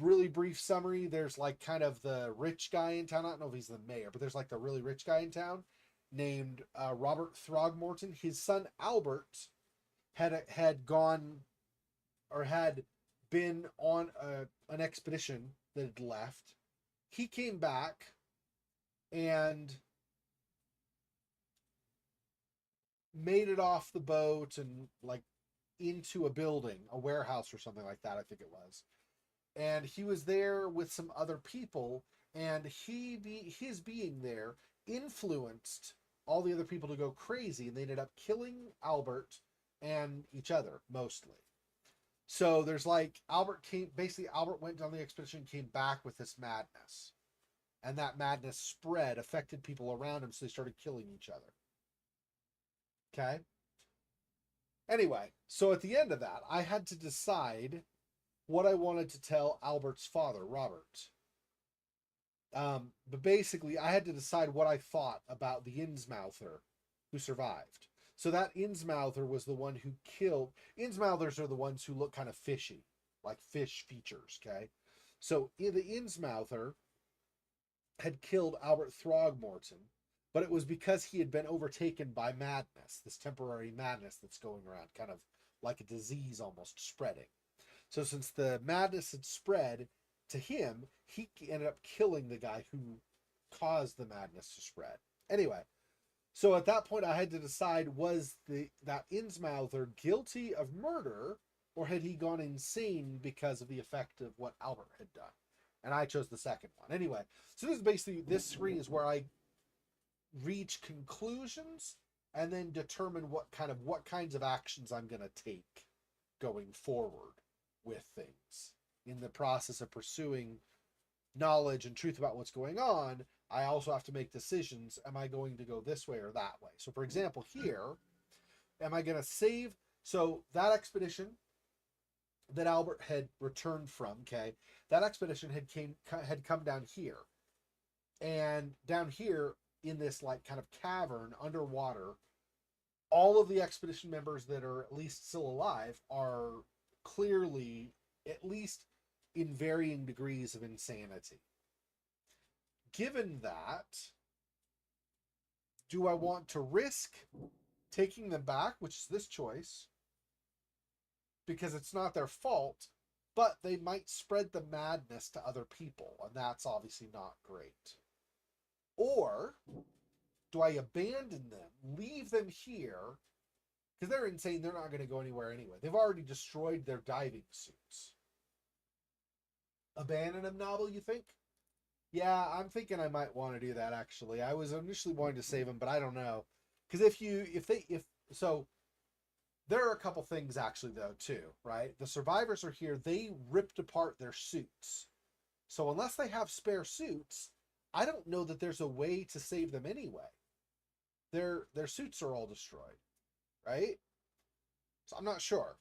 really brief summary, there's like kind of the rich guy in town. I don't know if he's the mayor, but there's like the really rich guy in town named Robert Throgmorton. His son Albert had gone, or had been on an expedition that had left. He came back and made it off the boat and like into a building, a warehouse or something like that, I think it was. And he was there with some other people, and his being there influenced all the other people to go crazy, and they ended up killing Albert and each other mostly. So there's like Albert went on the expedition, came back with this madness. And that madness spread, affected people around him, so they started killing each other. Okay? Anyway, so at the end of that, I had to decide what I wanted to tell Albert's father, Robert. But basically, I had to decide what I thought about the Innsmouther who survived. So that Innsmouther was the one who killed... Innsmouthers are the ones who look kind of fishy, like fish features, okay? So the Innsmouther had killed Albert Throgmorton, but it was because he had been overtaken by madness, this temporary madness that's going around, kind of like a disease almost spreading. So since the madness had spread to him, he ended up killing the guy who caused the madness to spread. Anyway, so at that point I had to decide, was that Innsmouther guilty of murder, or had he gone insane because of the effect of what Albert had done? And I chose the second one. Anyway, so this screen is where I reach conclusions and then determine what kinds of actions I'm going to take going forward with things. In the process of pursuing knowledge and truth about what's going on, I also have to make decisions. Am I going to go this way or that way? So for example, here, am I going to save? So that expedition that Albert had returned from, okay, that expedition had come down here, and down here in this like kind of cavern underwater, all of the expedition members that are at least still alive are clearly, at least in varying degrees of insanity. Given that, do I want to risk taking them back, which is this choice, because it's not their fault, but they might spread the madness to other people, and that's obviously not great? Or do I abandon them, leave them here, because they're insane, they're not going to go anywhere anyway. They've already destroyed their diving suits. Abandon them, Novel, you think? Yeah, I'm thinking I might want to do that, actually. I was initially wanting to save them, but I don't know. Because so there are a couple things actually though too, right? The survivors are here. They ripped apart their suits. So unless they have spare suits, I don't know that there's a way to save them anyway. Their suits are all destroyed, right? So I'm not sure.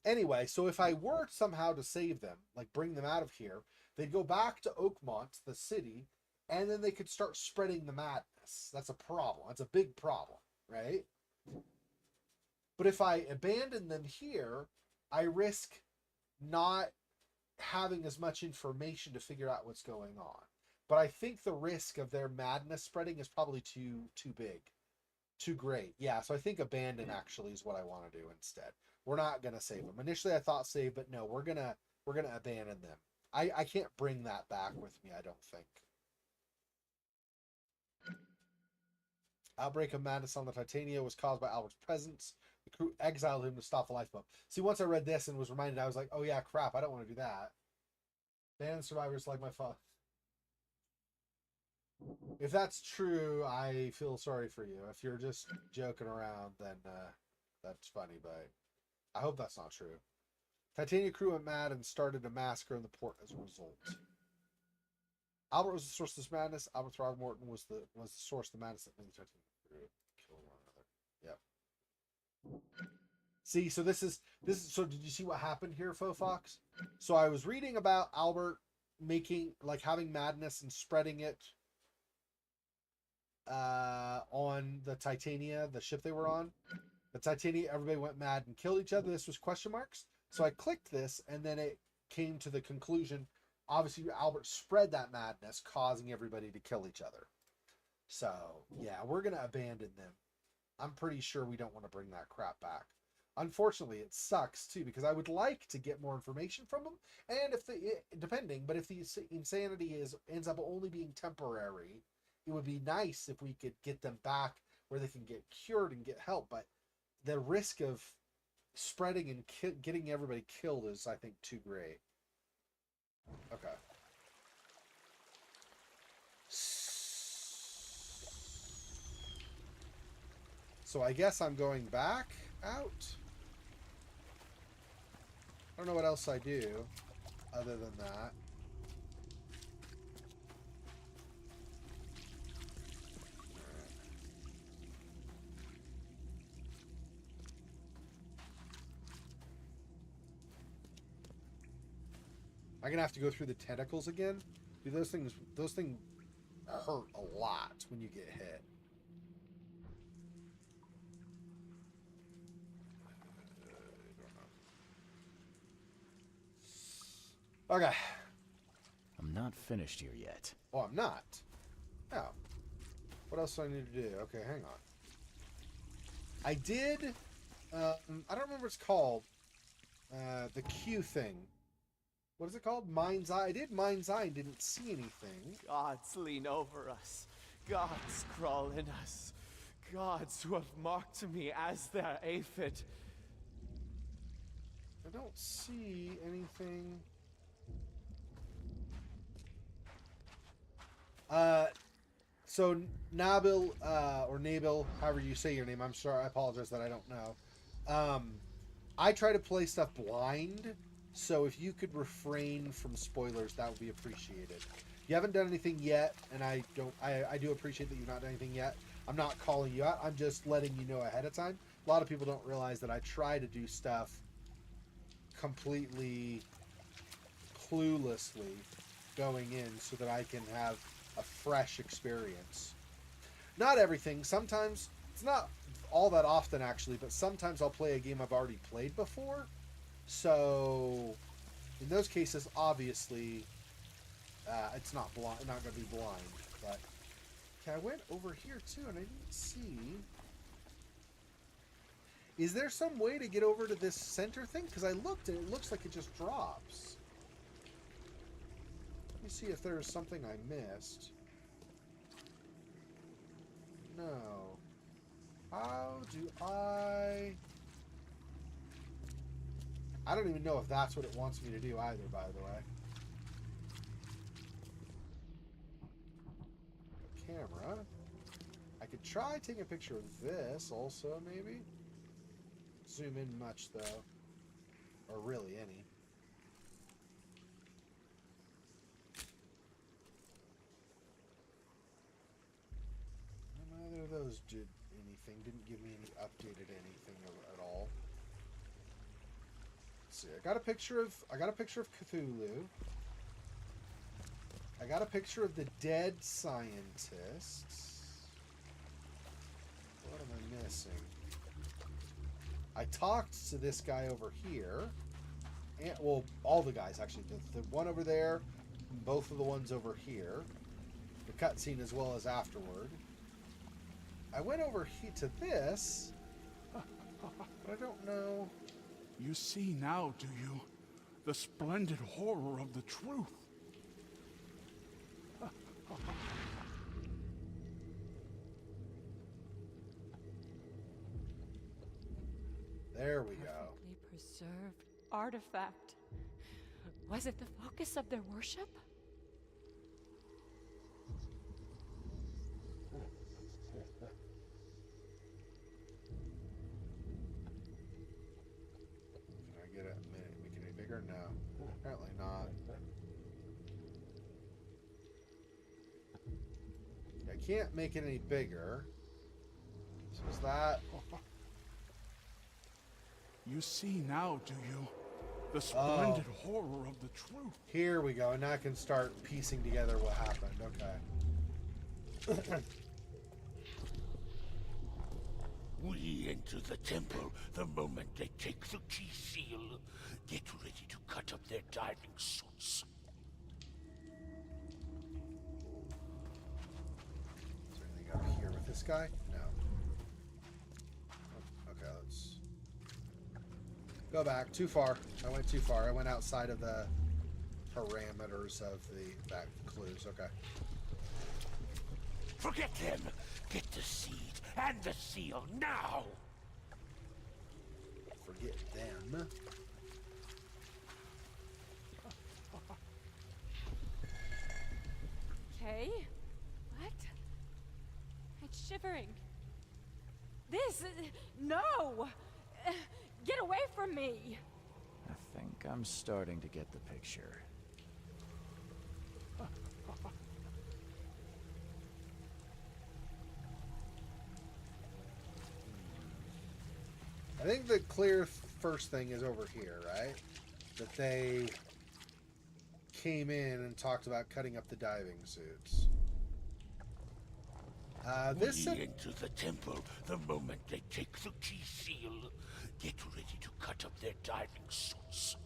Anyway, so if I were somehow to save them, like bring them out of here, they'd go back to Oakmont, the city, and then they could start spreading the madness. That's a problem. That's a big problem, right? But if I abandon them here, I risk not having as much information to figure out what's going on. But I think the risk of their madness spreading is probably too big, too great. Yeah, so I think abandon actually is what I want to do instead. We're not gonna save them. Initially, I thought save, but no, we're gonna abandon them. I can't bring that back with me, I don't think. Outbreak of madness on the Titania was caused by Albert's presence. The crew exiled him to stop the lifeboat. See, once I read this and was reminded, I was like, oh yeah, crap, I don't want to do that. Band survivors like my father. If that's true, I feel sorry for you. If you're just joking around, then that's funny, but I hope that's not true. Titania crew went mad and started a massacre in the port as a result. Albert was the source of this madness. Albert Throgmorton was the source of the madness that made the Titania crew kill one another. Yep. See, so this is so did you see what happened here, Faux Fox? So I was reading about Albert making, like, having madness and spreading it on the Titania, the ship they were on. The Titania, everybody went mad and killed each other. This was question marks. So I clicked this, and then it came to the conclusion. Obviously, Albert spread that madness, causing everybody to kill each other. So, yeah, we're going to abandon them. I'm pretty sure we don't want to bring that crap back. Unfortunately, it sucks, too, because I would like to get more information from them. And if depending, but if the insanity ends up only being temporary, it would be nice if we could get them back where they can get cured and get help. But the risk of spreading and getting everybody killed is, I think, too great. Okay. So I guess I'm going back out. I don't know what else I do other than that. I'm gonna have to go through the tentacles again. Dude, those things hurt a lot when you get hit. Okay. I'm not finished here yet. Oh, I'm not. Oh. What else do I need to do? Okay, hang on. I did. I don't remember what it's called. The Q thing. What is it called? Mind's Eye. I did Mind's Eye and didn't see anything. Gods lean over us. Gods crawl in us. Gods who have marked me as their aphid. I don't see anything. So Nabil, or Nabil, however you say your name, I'm sorry, I apologize that I don't know. I try to play stuff blind, so if you could refrain from spoilers, that would be appreciated. You haven't done anything yet, and I do appreciate that you've not done anything yet. I'm not calling you out, I'm just letting you know ahead of time. A lot of people don't realize that I try to do stuff completely cluelessly going in so that I can have a fresh experience. Not everything. Sometimes, it's not all that often actually, but sometimes I'll play a game I've already played before. So, in those cases, obviously, it's not going to be blind. But, okay, I went over here too, and I didn't see. Is there some way to get over to this center thing? Because I looked, and it looks like it just drops. Let me see if there's something I missed. No. How do I don't even know if that's what it wants me to do either, by the way. Camera. I could try taking a picture of this also, maybe. Zoom in much, though. Or really any. Neither of those did anything. Didn't give me any updated anything at all. Let's see. I got a picture of Cthulhu. I got a picture of the dead scientists. What am I missing? I talked to this guy over here. And, well, all the guys, actually. The one over there, both of the ones over here. The cutscene as well as afterward. I went over here to this, but I don't know. You see now, do you? The splendid horror of the truth. There we go. Perfectly preserved artifact. Was it the focus of their worship? Can I get it? Make it any bigger? No. Apparently not. I can't make it any bigger. So is that... You see now, do you? the splendid horror of the truth. Here we go. And now I can start piecing together what happened. Okay. We enter the temple the moment they take the key seal. Get ready to cut up their diving suits. Is there anything up here with this guy? No. Oh, okay, let's go back. Too far. I went too far. I went outside of the parameters of that clues. Okay. Forget them. Get the seed and the seal now. Forget them. Okay. What? It's shivering. This... no! Get away from me! I think I'm starting to get the picture. I think the clear first thing is over here, right? That they came in and talked about cutting up the diving suits. This We enter the temple the moment they take the key seal. Get ready to cut up their diving suits.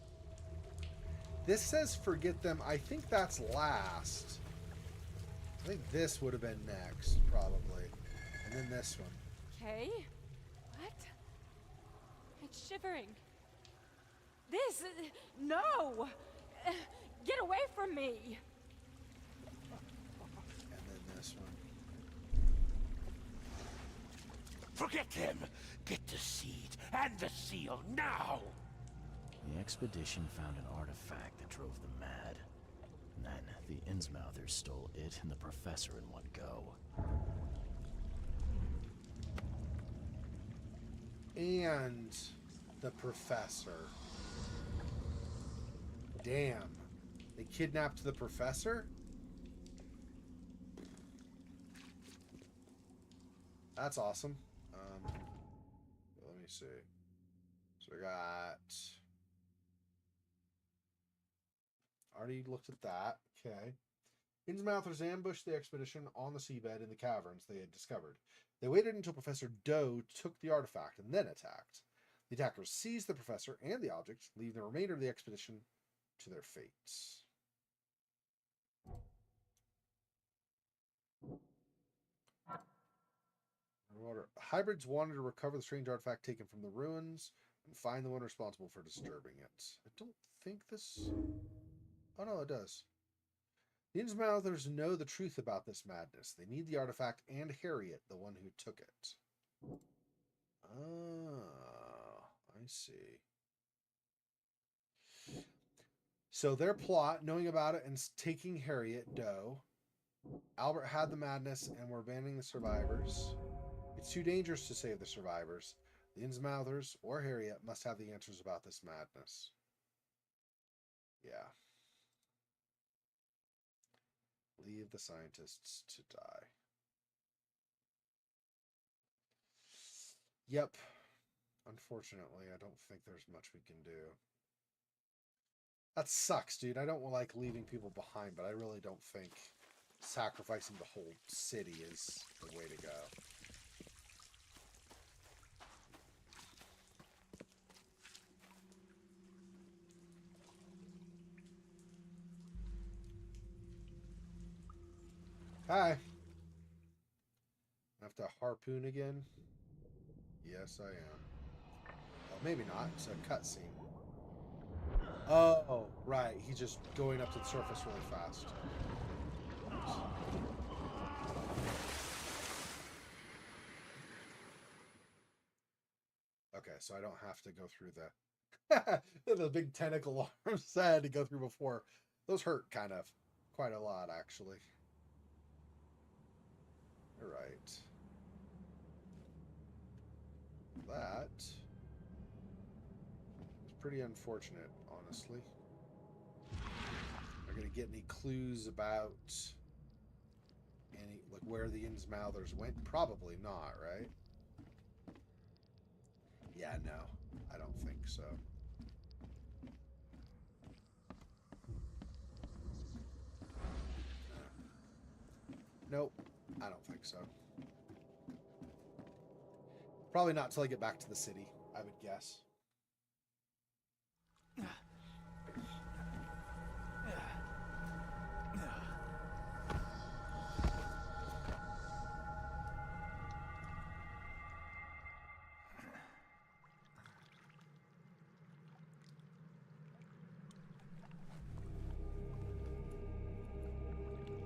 this says forget them. I think that's last. I think this would have been next, probably. And then this one. Okay. What? It's shivering. This... no! Get away from me! And then this one. Forget them. Get the seed and the seal now. The expedition found an artifact that drove them mad. And then the Innsmouthers stole it and the professor in one go. And the professor. Damn. They kidnapped the professor? That's awesome. Let me see. So we got... Already looked at that. Okay. Innsmouthers ambushed the expedition on the seabed in the caverns they had discovered. They waited until Professor Doe took the artifact and then attacked. The attackers seized the professor and the object, leaving the remainder of the expedition to their fates. Hybrids wanted to recover the strange artifact taken from the ruins and find the one responsible for disturbing it. I don't think this... Oh no, it does. The Innsmouthers know the truth about this madness. They need the artifact and Harriet, the one who took it. Ah, I see. So their plot, knowing about it and taking Harriet, Doe. Albert had the madness and were abandoning the survivors. It's too dangerous to save the survivors. The Innsmouthers or Harriet must have the answers about this madness. Yeah. Leave the scientists to die. Yep. Unfortunately, I don't think there's much we can do. That sucks, dude. I don't like leaving people behind, but I really don't think sacrificing the whole city is the way to go. Hi. I have to harpoon again? Yes, I am. Well, maybe not. It's a cutscene. Oh, right. He's just going up to the surface really fast. Okay, so I don't have to go through the big tentacle arms I had to go through before. Those hurt kind of. Quite a lot, actually. All right. That is pretty unfortunate, honestly. Are going to get any clues about any, like, where the Innsmouthers went? Probably not, right? Yeah, no. I don't think so. think so. Probably not till I get back to the city, I would guess.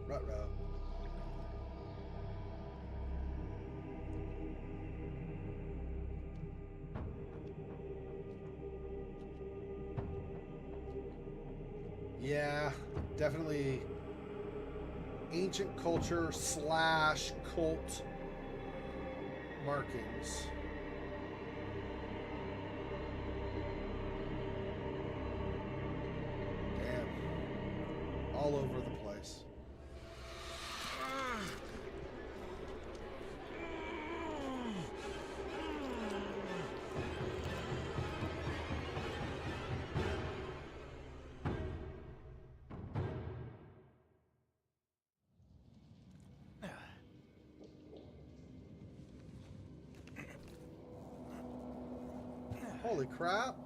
Ruh-roh. Yeah, definitely ancient culture / cult markings. Damn. All over the place. Holy crap.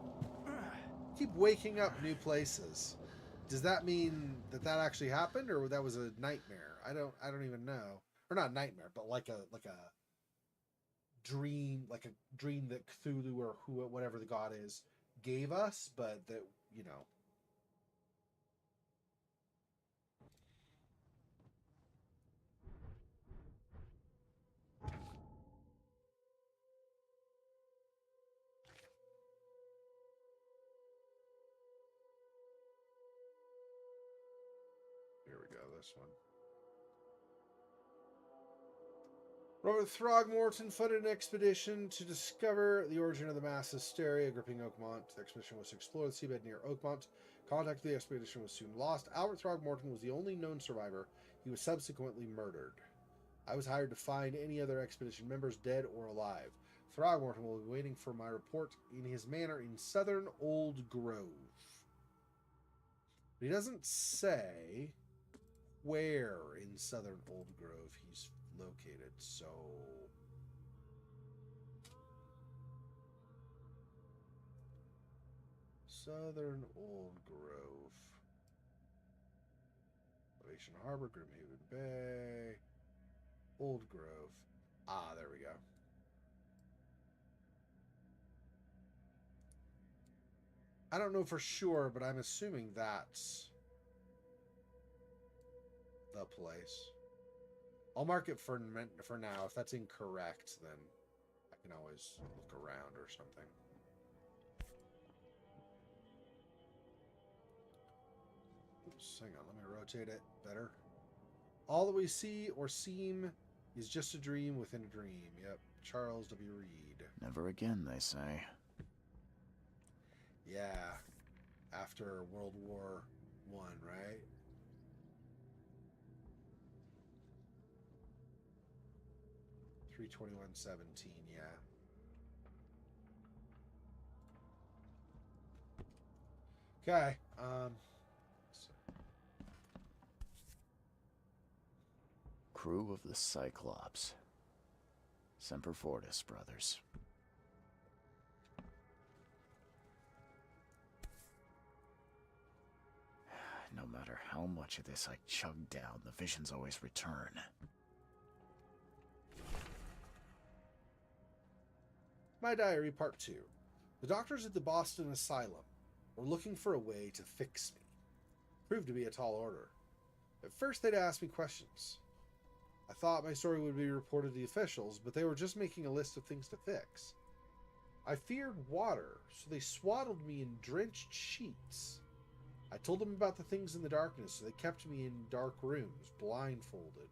Keep waking up new places. Does that mean that that actually happened, or that was a nightmare? I don't even know. Or not nightmare, but like a dream, like a dream that Cthulhu or whatever the god is gave us, but that, you know. Here we go, this one. Robert Throgmorton funded an expedition to discover the origin of the mass hysteria gripping Oakmont. The expedition was to explore the seabed near Oakmont. Contact with the expedition was soon lost. Albert Throgmorton was the only known survivor. He was subsequently murdered. I was hired to find any other expedition members, dead or alive. Throgmorton will be waiting for my report in his manor in southern Old Grove. But he doesn't say where in southern Old Grove he's located, so southern Old Grove, Ovation Harbor, Grimhaven Bay, Old Grove. Ah, there we go. I don't know for sure, but I'm assuming that's the place. I'll mark it for now. If that's incorrect, then I can always look around or something. Oops, hang on. Let me rotate it better. All that we see or seem is just a dream within a dream. Yep. Charles W. Reed. Never again, they say. Yeah. After World War I, right? $321.17, yeah. Okay. Crew of the Cyclops. Semper Fortis, brothers. No matter how much of this I chug down, the visions always return. My diary, part 2. The doctors at the Boston Asylum were looking for a way to fix me. Proved to be a tall order. At first, they'd ask me questions. I thought my story would be reported to the officials, but they were just making a list of things to fix. I feared water, so they swaddled me in drenched sheets. I told them about the things in the darkness, so they kept me in dark rooms, blindfolded.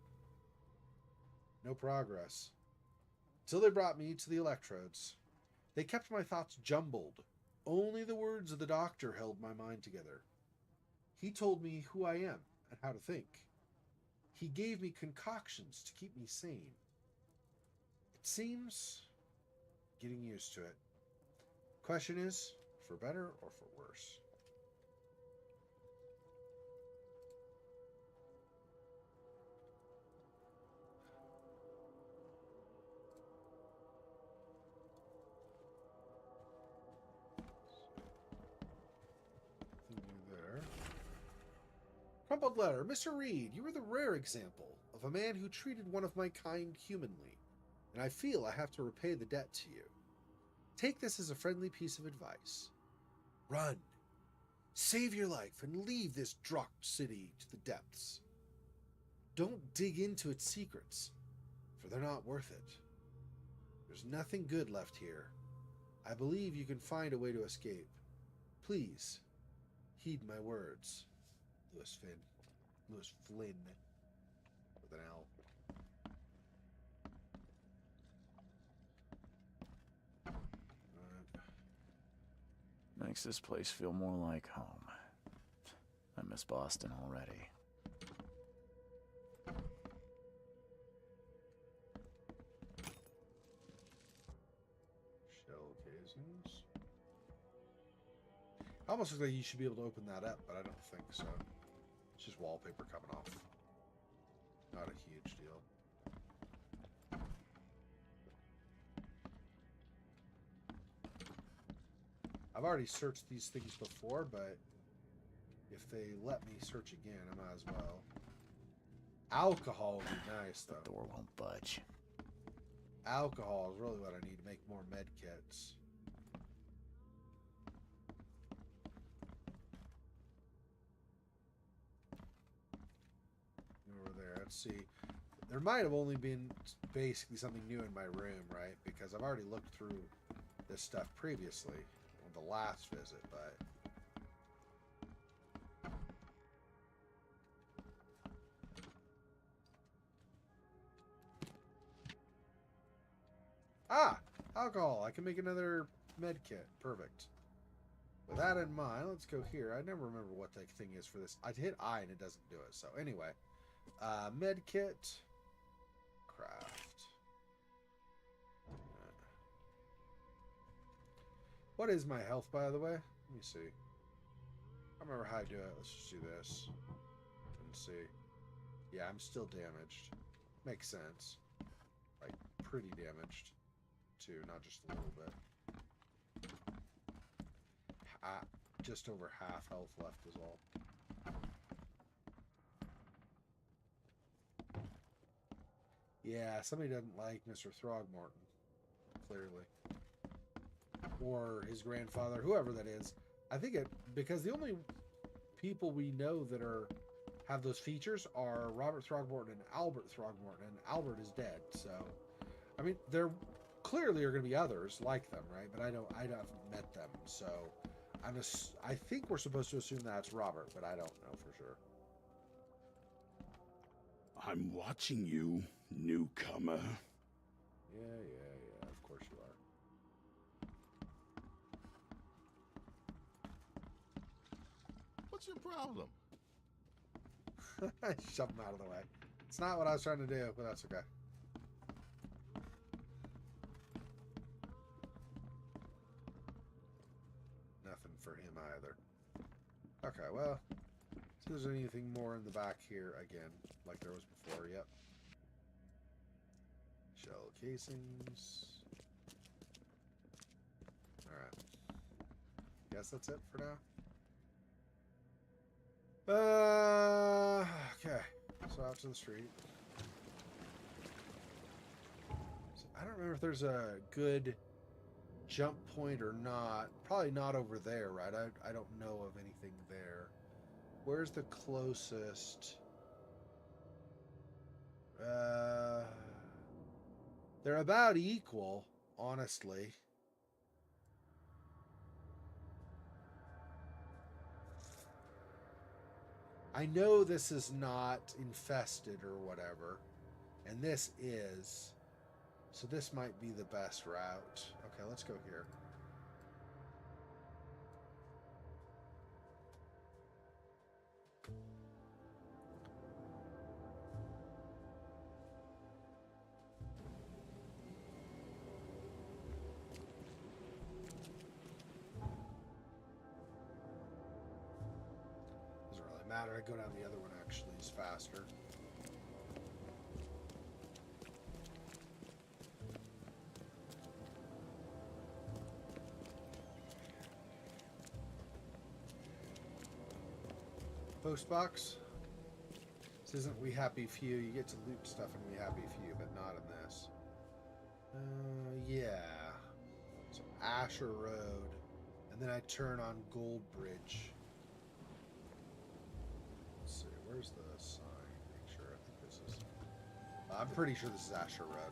No progress. Until they brought me to the electrodes. They kept my thoughts jumbled. Only the words of the doctor held my mind together. He told me who I am and how to think. He gave me concoctions to keep me sane. It seems getting used to it. Question is, for better or for worse? Crumpled letter. Mr. Reed, you are the rare example of a man who treated one of my kind humanly, and I feel I have to repay the debt to you. Take this as a friendly piece of advice. Run. Save your life and leave this dropped city to the depths. Don't dig into its secrets, for they're not worth it. There's nothing good left here. I believe you can find a way to escape. Please, heed my words. Lewis Flynn. With an L. Makes this place feel more like home. I miss Boston already. Shell casings. Almost looks like you should be able to open that up, but I don't think so. It's just wallpaper coming off. Not a huge deal. I've already searched these things before, but if they let me search again, I might as well. Alcohol would be nice, though. The door won't budge. Alcohol is really what I need to make more med kits. Over there, let's see. There might have only been basically something new in my room, right? Because I've already looked through this stuff previously on the last visit, but... Ah! Alcohol! I can make another med kit. Perfect. With that in mind, let's go here. I never remember what the thing is for this. I hit I and it doesn't do it. So anyway. Med kit. Craft. What is my health, by the way? Let me see. I don't remember how I do it. Let's just do this. And see. Yeah, I'm still damaged. Makes sense. Like, pretty damaged. Too, not just a little bit. Just over half health left is all. Yeah, somebody doesn't like Mr. Throgmorton. Clearly. Or his grandfather, whoever that is. I think it, because the only people we know that have those features are Robert Throgmorton and Albert Throgmorton, and Albert is dead, so... I mean, there clearly are going to be others like them, right? But I haven't met them, so... I think we're supposed to assume that's Robert, but I don't know for sure. I'm watching you, newcomer. Yeah, of course you are. What's your problem? Shove him out of the way. It's not what I was trying to do, but that's okay. Nothing for him either. Okay, well, see if there's anything more in the back here again, like there was before. Yep. Shell casings. Alright. Guess that's it for now. Okay. So out to the street. So I don't remember if there's a good jump point or not. Probably not over there, right? I don't know of anything there. Where's the closest? They're about equal, honestly. I know this is not infested or whatever, and this is. So this might be the best route. Okay, let's go here. Doesn't really matter. I go down the other one actually is faster. Post box. This isn't We Happy Few. You get to loot stuff in We Happy Few, but not in this. Yeah. So Asher Road. And then I turn on Gold Bridge. Let's see, where's the sign? Make sure, I think this is... I'm pretty sure this is Asher Road.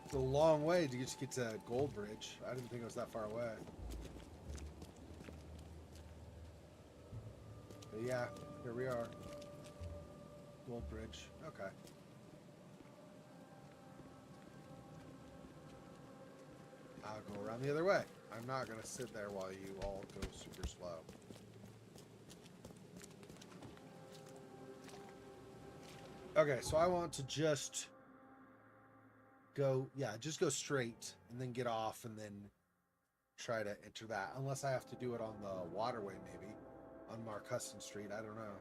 It's a long way to just get to Gold Bridge. I didn't think it was that far away. But yeah, here we are. Gold Bridge. Okay. I'll go around the other way. I'm not going to sit there while you all go super slow. Okay, so I want to just go, yeah, just go straight and then get off and then try to enter that. Unless I have to do it on the waterway, maybe. On Mark Hudson Street, I don't know.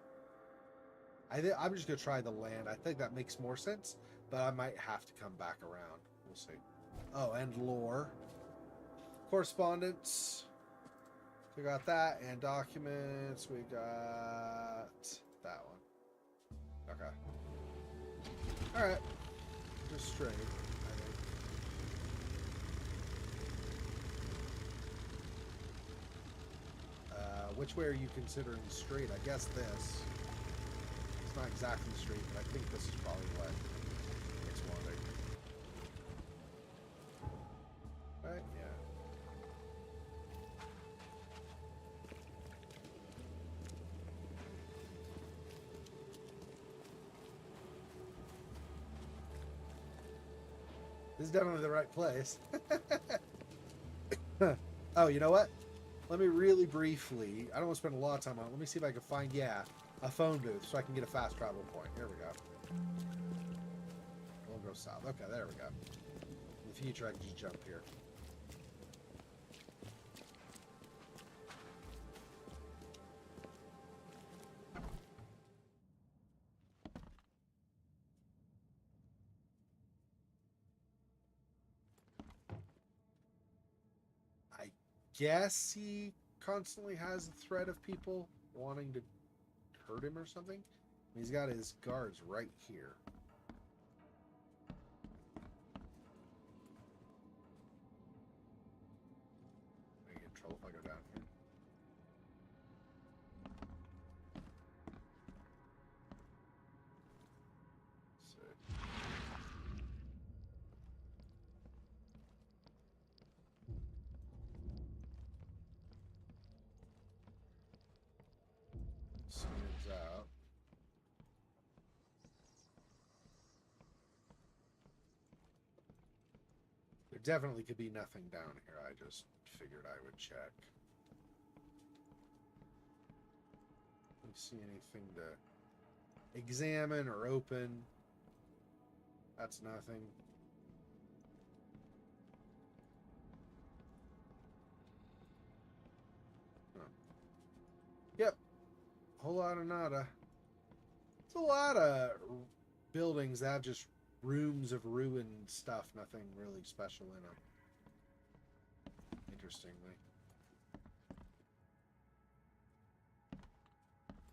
I'm just going to try the land. I think that makes more sense, but I might have to come back around. We'll see. Oh, and lore. Correspondence. We got that. And documents. We got that one. Okay. Alright. Just straight, I think. Which way are you considering straight? I guess this. It's not exactly straight, but I think this is probably what it's wanting. Right? Yeah. This is definitely the right place. Oh, you know what? Let me really briefly, I don't want to spend a lot of time on it. Let me see if I can find, yeah, a phone booth so I can get a fast travel point. Here we go. We'll go south. Okay, there we go. In the future, I can just jump here. I guess he constantly has a threat of people wanting to hurt him or something. He's got his guards right here. I get in trouble if I go down here. Smooths out. There definitely could be nothing down here. I just figured I would check. Don't see anything to examine or open. That's nothing. Huh. Yep. Whole lot of nada. It's a lot of buildings that have just rooms of ruined stuff. Nothing really special in them. Interestingly.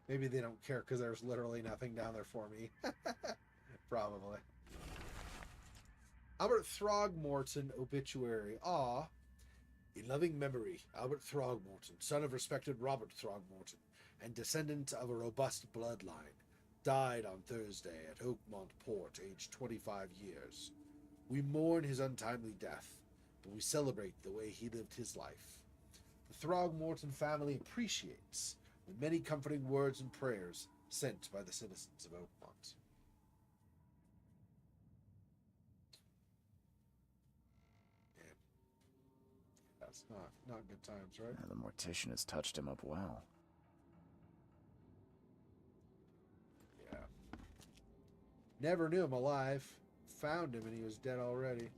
Maybe they don't care because there's literally nothing down there for me. Probably. Albert Throgmorton obituary. Aw. In loving memory, Albert Throgmorton, son of respected Robert Throgmorton, and descendant of a robust bloodline, died on Thursday at Oakmont Port, aged 25 years. We mourn his untimely death, but we celebrate the way he lived his life. The Throgmorton family appreciates the many comforting words and prayers sent by the citizens of Oakmont. Yeah. That's not good times, right? The mortician has touched him up well. Yeah. Never knew him alive. Found him and he was dead already.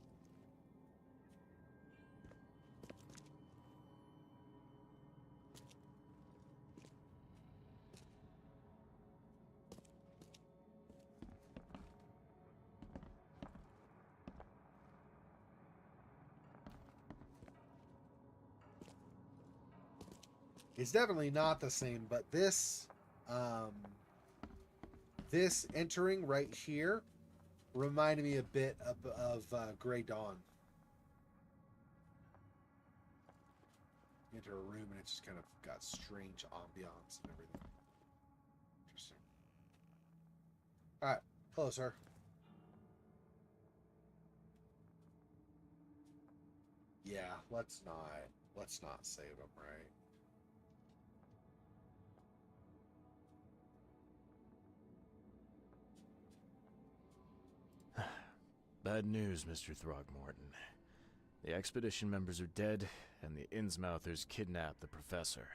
It's definitely not the same, but this this entering right here reminded me a bit of Grey Dawn. You enter a room and it just kind of got strange ambiance and everything. Interesting. Alright. Hello, sir. Yeah, let's not save him, right? Bad news, Mr. Throgmorton. The expedition members are dead, and the Innsmouthers kidnapped the professor.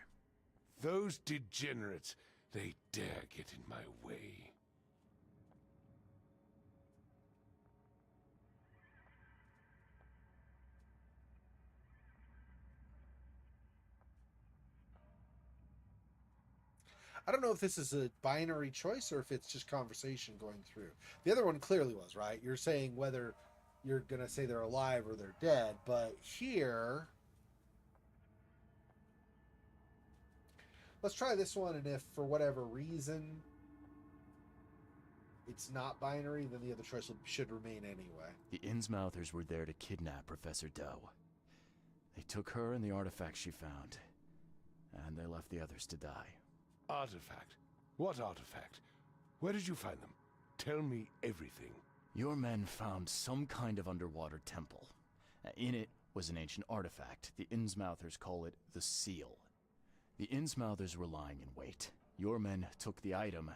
Those degenerates, they dare get in my way. I don't know if this is a binary choice or if it's just conversation going through. The other one clearly was, right? You're saying whether you're going to say they're alive or they're dead, but here... Let's try this one, and if for whatever reason it's not binary, then the other choice should remain anyway. The Innsmouthers were there to kidnap Professor Doe. They took her and the artifact she found, and they left the others to die. Artifact? What artifact? Where did you find them? Tell me everything. Your men found some kind of underwater temple. In it was an ancient artifact. The Innsmouthers call it the Seal. The Innsmouthers were lying in wait. Your men took the item,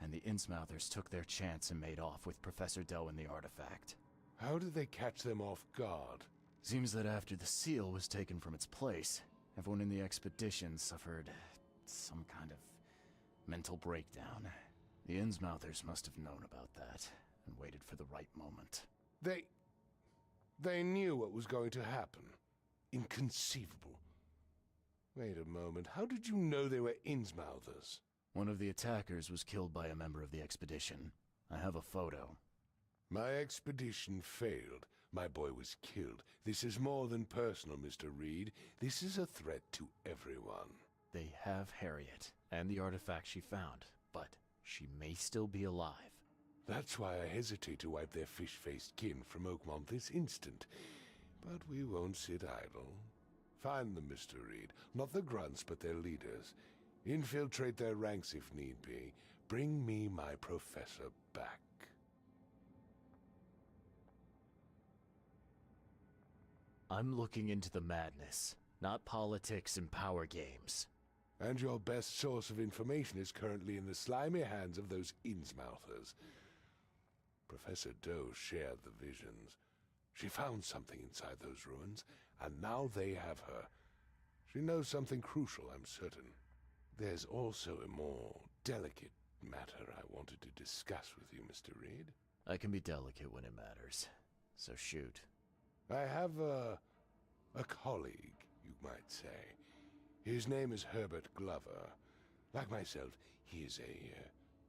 and the Innsmouthers took their chance and made off with Professor Doe and the artifact. How did they catch them off guard? Seems that after the seal was taken from its place, everyone in the expedition suffered some kind of mental breakdown. The Innsmouthers must have known about that and waited for the right moment. They knew what was going to happen. Inconceivable. Wait a moment, how did you know they were Innsmouthers? One of the attackers was killed by a member of the expedition. I have a photo. My expedition failed. My boy was killed. This is more than personal, Mr. Reed. This is a threat to everyone. They have Harriet and the artifact she found, but she may still be alive. That's why I hesitate to wipe their fish-faced kin from Oakmont this instant. But we won't sit idle. Find them, Mr. Reed. Not the grunts, but their leaders. Infiltrate their ranks if need be. Bring me my professor back. I'm looking into the madness, not politics and power games. And your best source of information is currently in the slimy hands of those Innsmouthers. Professor Doe shared the visions. She found something inside those ruins, and now they have her. She knows something crucial, I'm certain. There's also a more delicate matter I wanted to discuss with you, Mr. Reed. I can be delicate when it matters, so shoot. I have a colleague, you might say. His name is Herbert Glover. Like myself, he is a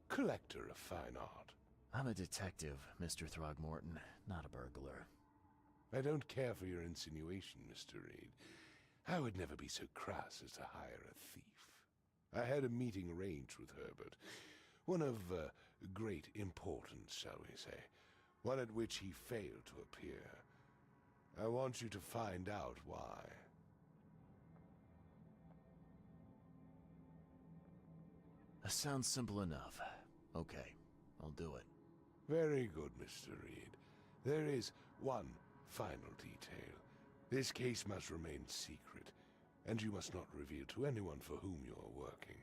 collector of fine art. I'm a detective, Mr. Throgmorton, not a burglar. I don't care for your insinuation, Mr. Reed. I would never be so crass as to hire a thief. I had a meeting arranged with Herbert. One of great importance, shall we say. One at which he failed to appear. I want you to find out why. That sounds simple enough. Okay, I'll do it. Very good, Mr. Reed. There is one final detail. This case must remain secret, and you must not reveal to anyone for whom you are working.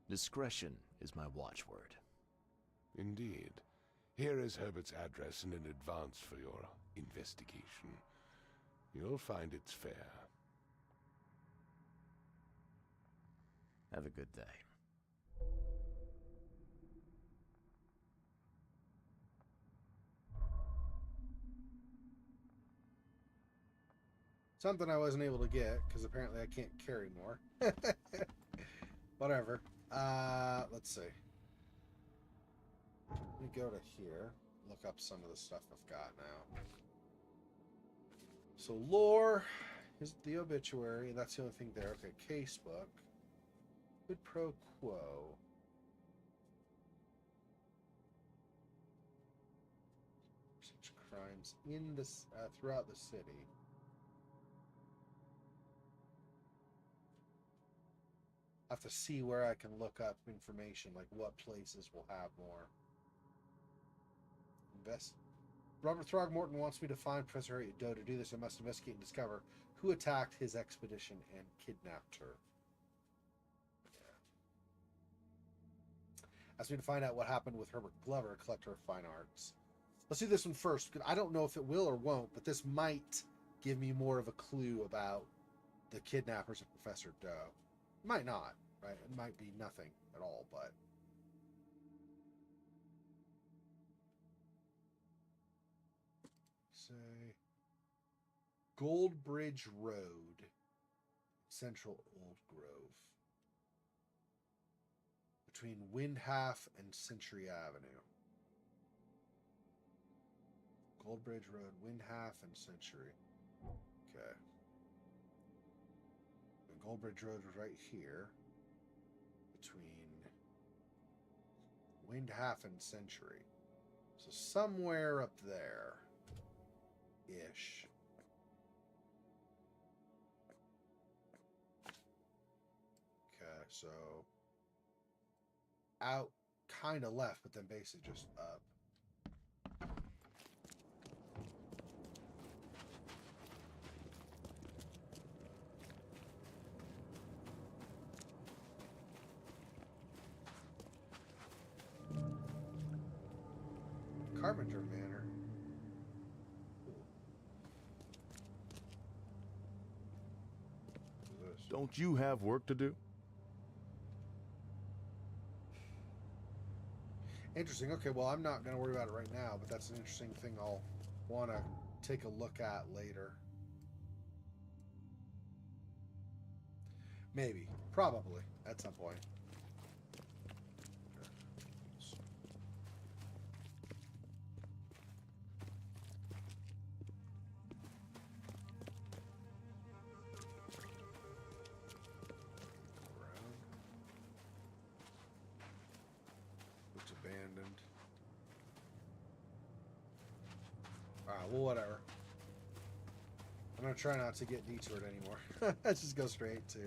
Discretion is my watchword. Indeed. Here is Herbert's address and an advance for your investigation. You'll find it's fair. Have a good day. Something I wasn't able to get, because apparently I can't carry more. Whatever. Let's see. Let me go to here. Look up some of the stuff I've got now. So lore is the obituary. That's the only thing there. Okay, casebook. Quid pro quo. Such crimes in this throughout the city. I have to see where I can look up information, like what places will have more. Robert Throgmorton wants me to find Professor Harriet Doe. To do this, I must investigate and discover who attacked his expedition and kidnapped her. Asked me to find out what happened with Herbert Glover, collector of fine arts. Let's do this one first, because I don't know if it will or won't, but this might give me more of a clue about the kidnappers of Professor Doe. Might not, right? It might be nothing at all, but... Say... Goldbridge Road, Central Old Grove. Between Windhalf and Century Avenue. Goldbridge Road, Windhalf and Century. Okay. The Goldbridge Road was right here. Between Windhalf and Century. So somewhere up there. Ish. Okay, so out kind of left, but then basically just up. Carpenter Manor. What is this? Don't you have work to do? Interesting. Okay, well, I'm not going to worry about it right now, but that's an interesting thing I'll want to take a look at later. Maybe. Probably. At some point. Abandoned. Alright, well, whatever. I'm gonna try not to get detoured anymore. Let's just go straight to...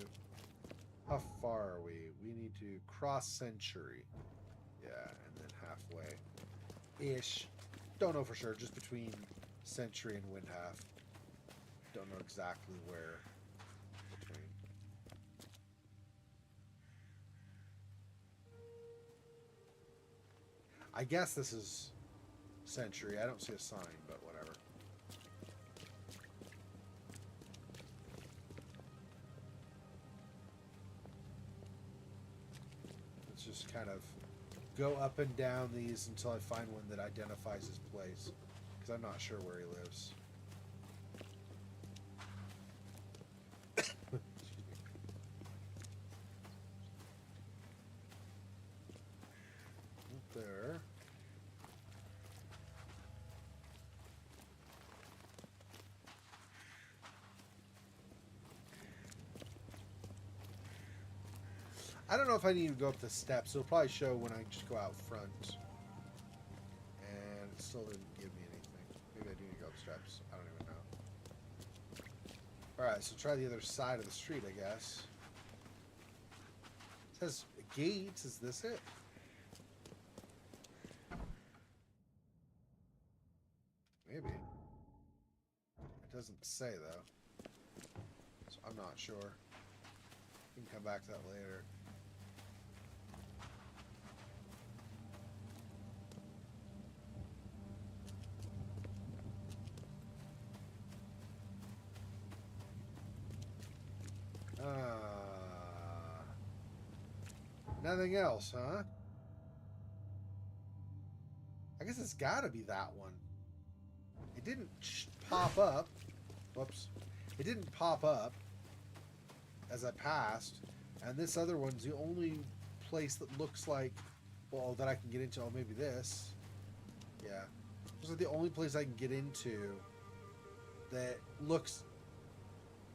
How far are we? We need to cross Century. Yeah, and then halfway-ish. Don't know for sure, just between Century and Windhalf. Don't know exactly where between. I guess this is Century. I don't see a sign, but whatever. Let's just kind of go up and down these until I find one that identifies his place. Because I'm not sure where he lives. There. I don't know if I need to go up the steps. It'll probably show when I just go out front. And it still didn't give me anything. Maybe I do need to go up steps. I don't even know. Alright, so try the other side of the street, I guess. It says gates. Is this it? Maybe. It doesn't say, though. So I'm not sure. We can come back to that later. Nothing else, huh? I guess it's gotta be that one. It didn't pop up. Whoops. It didn't pop up as I passed. And this other one's the only place that looks like, well, that I can get into. Oh, maybe this. Yeah. This is the only place I can get into that looks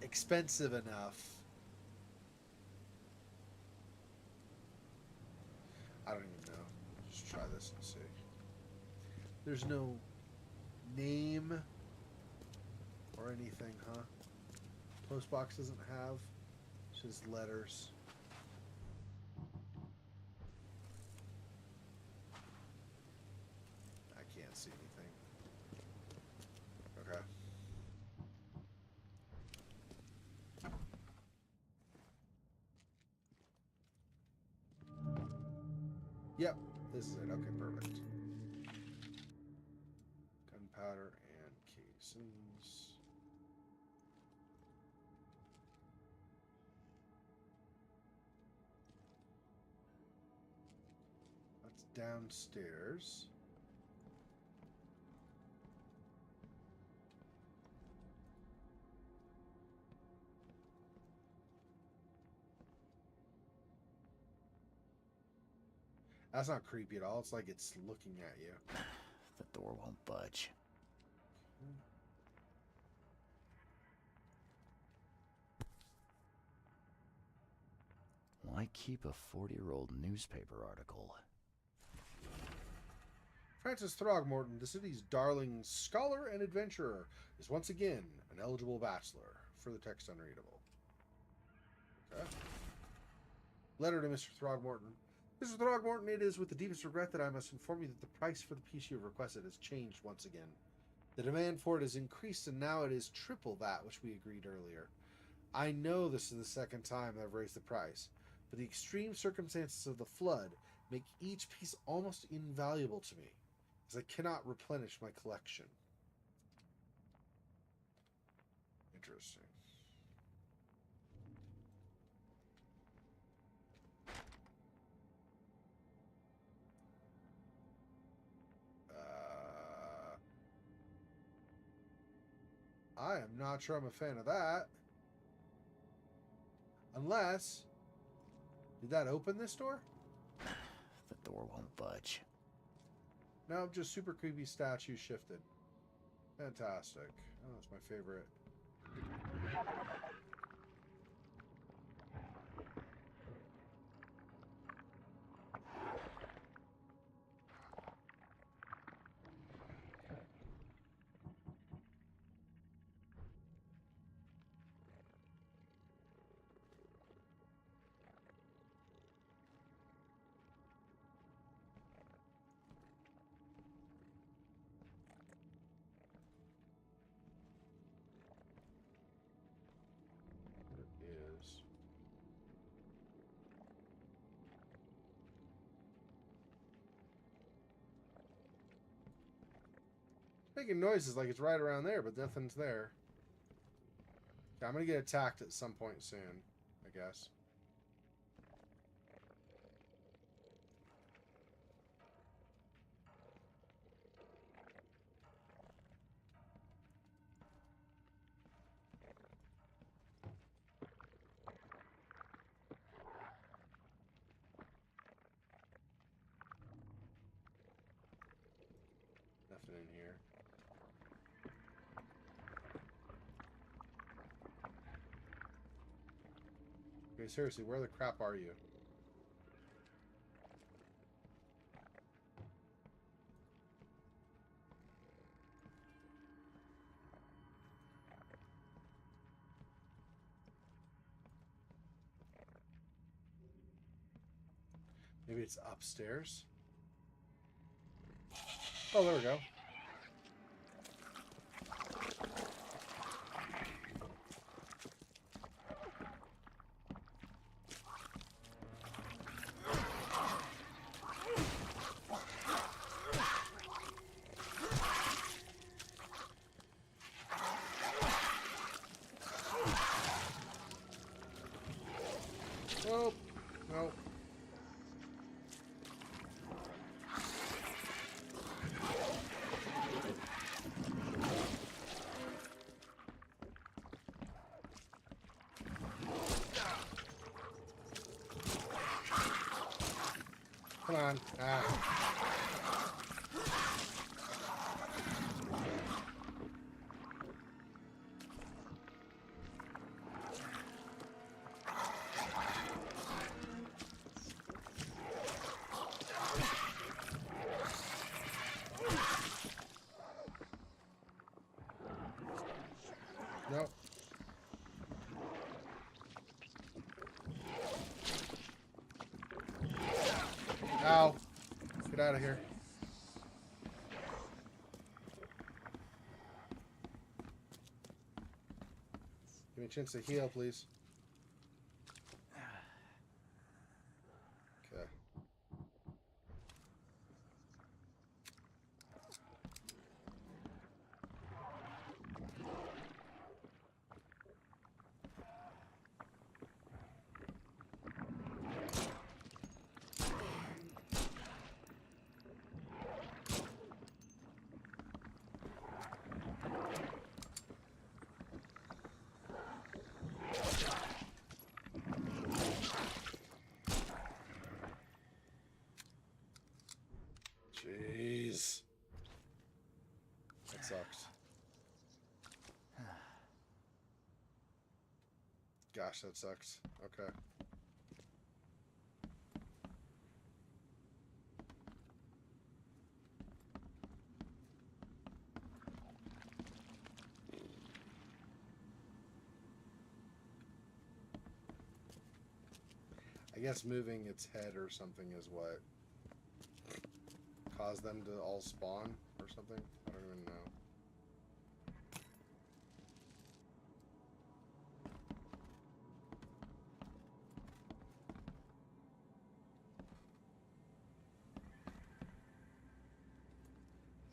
expensive enough try this and see. There's no name or anything, huh? Postbox doesn't have. It's just letters. I can't see anything. Okay. Yep, this is it. Okay, perfect. Gunpowder and casings. That's downstairs. That's not creepy at all. It's like it's looking at you. The door won't budge. Why keep a 40-year-old newspaper article? Francis Throgmorton, the city's darling scholar and adventurer, is once again an eligible bachelor. Further text unreadable. Okay. Letter to Mr. Throgmorton. Mr. Throgmorton, it is with the deepest regret that I must inform you that the price for the piece you have requested has changed once again. The demand for it has increased, and now it is triple that which we agreed earlier. I know this is the second time I've raised the price, but the extreme circumstances of the flood make each piece almost invaluable to me, as I cannot replenish my collection. Interesting. I am not sure I'm a fan of that. Unless... Did that open this door? The door won't budge. No, just super creepy statue shifted. Fantastic. Oh, that's my favorite. Is making noises like it's right around there, but nothing's there. Okay, I'm gonna get attacked at some point soon, I guess. Nothing in here. Okay, seriously, where the crap are you? Maybe it's upstairs? Oh, there we go. Nope. Nope. Come on. Ah. Nope. Ow. Get out of here. Give me a chance to heal, please. Okay. Jeez. That sucks. Gosh, that sucks. Okay. I guess moving its head or something is what caused them to all spawn or something. I don't even know.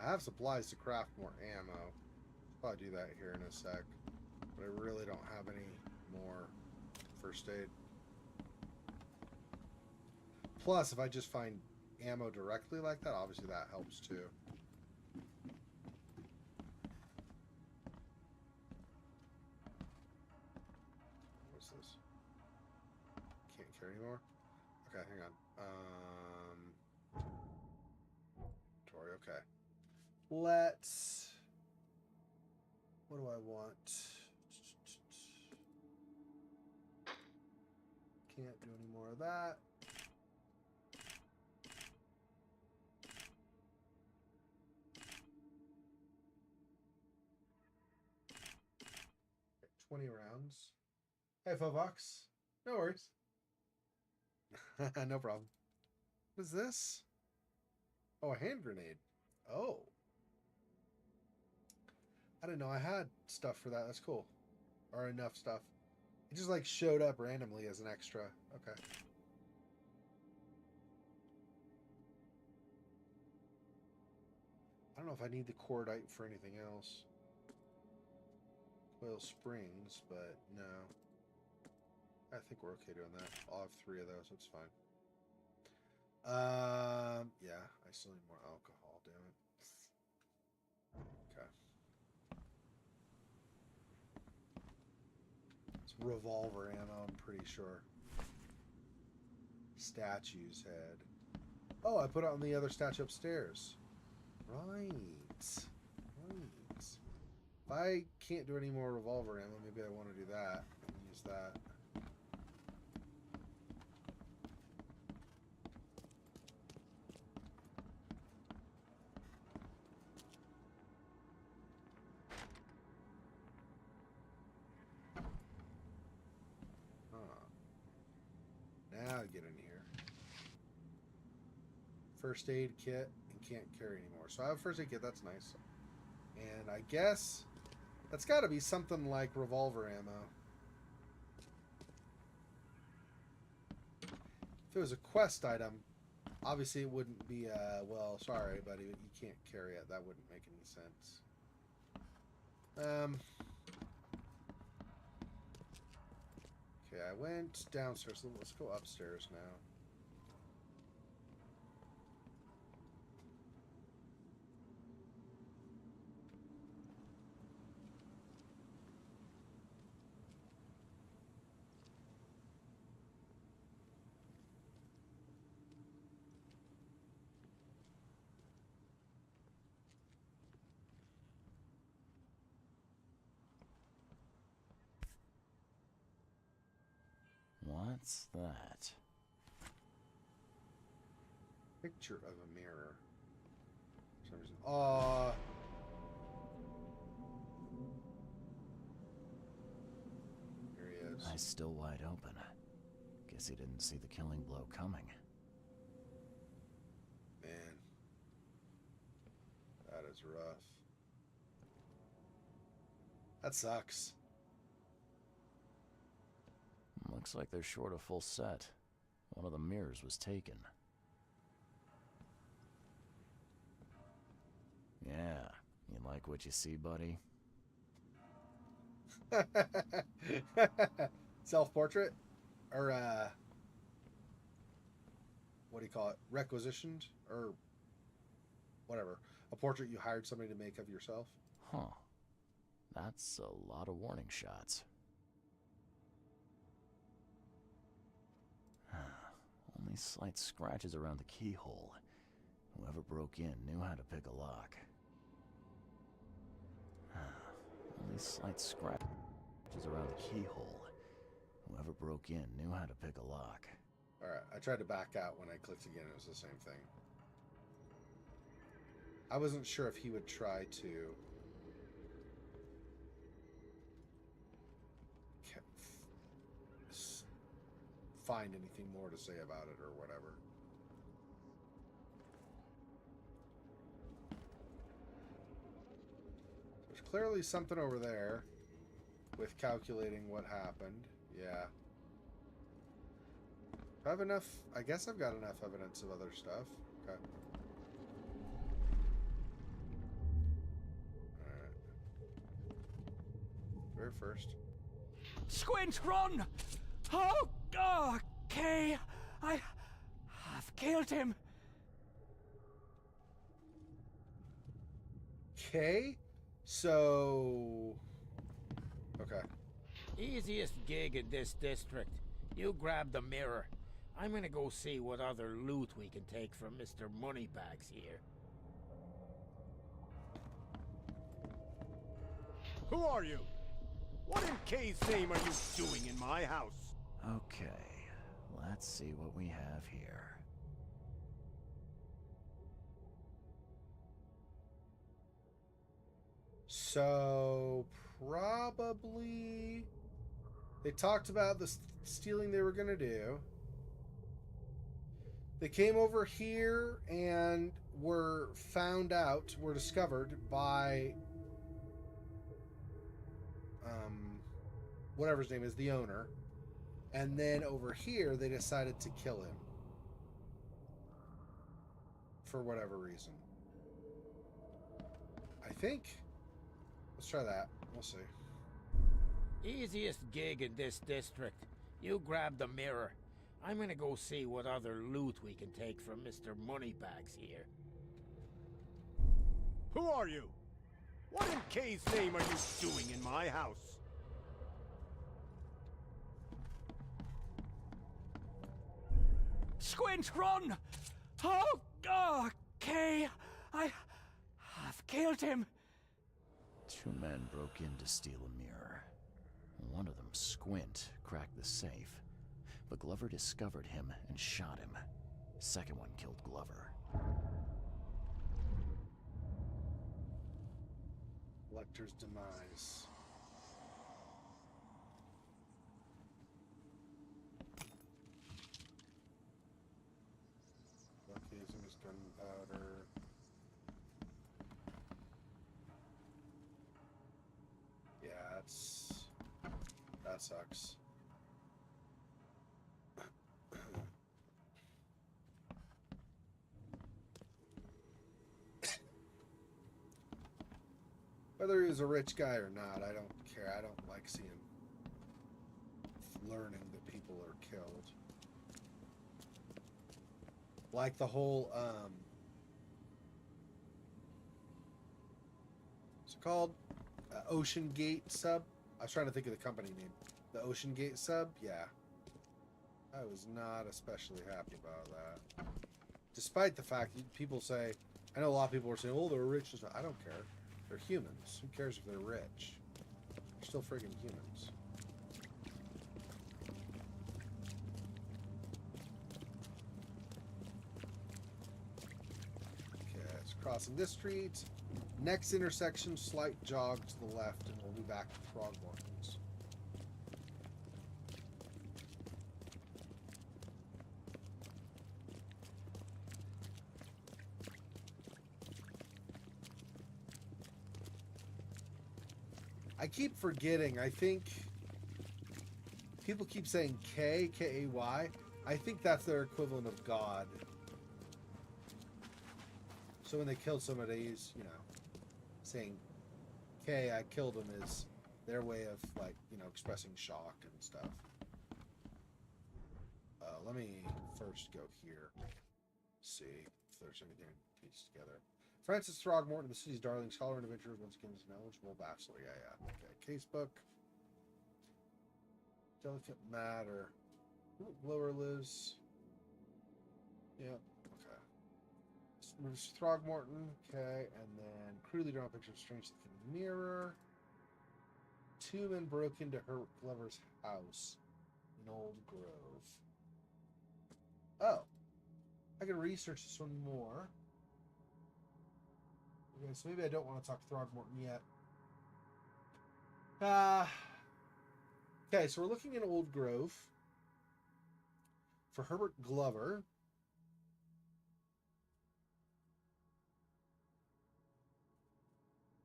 I have supplies to craft more ammo. I'll probably do that here in a sec. But I really don't have any more first aid. Plus, if I just find ammo directly like that, obviously that helps too. What's this? Can't carry anymore? Okay, hang on. Tori, okay. Let's... What do I want? Can't do any more of that. Okay, 20 rounds. Hey, $5. No worries. No problem. What is this? Oh, a hand grenade. Oh. I didn't know I had stuff for that. That's cool. Or enough stuff. It just like showed up randomly as an extra. Okay. I don't know if I need the cordite for anything else. Coil springs, but no. I think we're okay doing that. I'll have 3 of those. That's fine. Yeah, I still need more alcohol, damn it. Okay. It's revolver ammo, I'm pretty sure. Statue's head. Oh, I put it on the other statue upstairs. Right. Right. If I can't do any more revolver ammo, maybe I want to do that and use that. Now get in here. First aid kit and can't carry anymore. So I have a first aid kit, that's nice. And I guess that's got to be something like revolver ammo. If it was a quest item, obviously it wouldn't be, well, sorry, buddy, but you can't carry it. That wouldn't make any sense. Okay, I went downstairs. Let's go upstairs now. What's that? Picture of a mirror. For some reason. eyes still wide open. Guess he didn't see the killing blow coming. Man. That is rough. That sucks. Looks like they're short a full set. One of the mirrors was taken. Yeah, you like what you see, buddy? Self-portrait? Or, what do you call it? Requisitioned? Or whatever. A portrait you hired somebody to make of yourself? Huh. That's a lot of warning shots. Only slight scratches around the keyhole. Whoever broke in knew how to pick a lock. Only slight scratches around the keyhole. Whoever broke in knew how to pick a lock. Alright, I tried to back out when I clicked again. It was the same thing. I wasn't sure if he would try to find anything more to say about it or whatever. There's clearly something over there with calculating what happened. Yeah. I have enough. I guess I've got enough evidence of other stuff. Okay. Alright. Very first. Squint, run! Oh, okay. I've killed him. Okay. So. Okay. Easiest gig in this district. You grab the mirror. I'm gonna go see what other loot we can take from Mr. Moneybags here. Who are you? What in K's name are you doing in my house? Okay, let's see what we have here. So, probably. They talked about the stealing they were going to do. They came over here and were found out, were discovered by whatever his name is, the owner. And then over here, they decided to kill him. For whatever reason. I think. Let's try that. We'll see. Easiest gig in this district. You grab the mirror. I'm gonna go see what other loot we can take from Mr. Moneybags here. Who are you? What in K's name are you doing in my house? Squint, run! Oh, okay. I've killed him. Two men broke in to steal a mirror. One of them, Squint, cracked the safe, but Glover discovered him and shot him. The second one killed Glover. Lecter's demise. Casing his gunpowder. Yeah, that sucks. Whether he was a rich guy or not, I don't care. I don't like seeing, learning that people are killed. Like the whole, what's it called? Ocean Gate sub? I was trying to think of the company name. The Ocean Gate sub? Yeah. I was not especially happy about that. Despite the fact that people say, I know a lot of people are saying, oh, they're rich. I don't care. They're humans. Who cares if they're rich? They're still friggin' humans. Okay, it's crossing this street. Next intersection, slight jog to the left, and we'll be back to Throgmorton's. I keep forgetting. I think people keep saying K, K-A-Y. I think that's their equivalent of God. So when they killed somebody's, you know, saying K, I killed him is their way of, like, you know, expressing shock and stuff. Let me first go here. See if there's anything pieced together. Francis Throgmorton, the city's darling scholar and adventurer, once again is an eligible bachelor. Yeah. Okay, casebook. Delicate matter. Lower lives. Yeah, okay. Mr. Throgmorton, okay, and then crudely drawn picture of strange looking mirror. 2 men broke into Herbert Glover's house in Old Grove. Oh. I can research this one more. Okay, so maybe I don't want to talk to Throgmorton yet. Okay, so we're looking in Old Grove for Herbert Glover.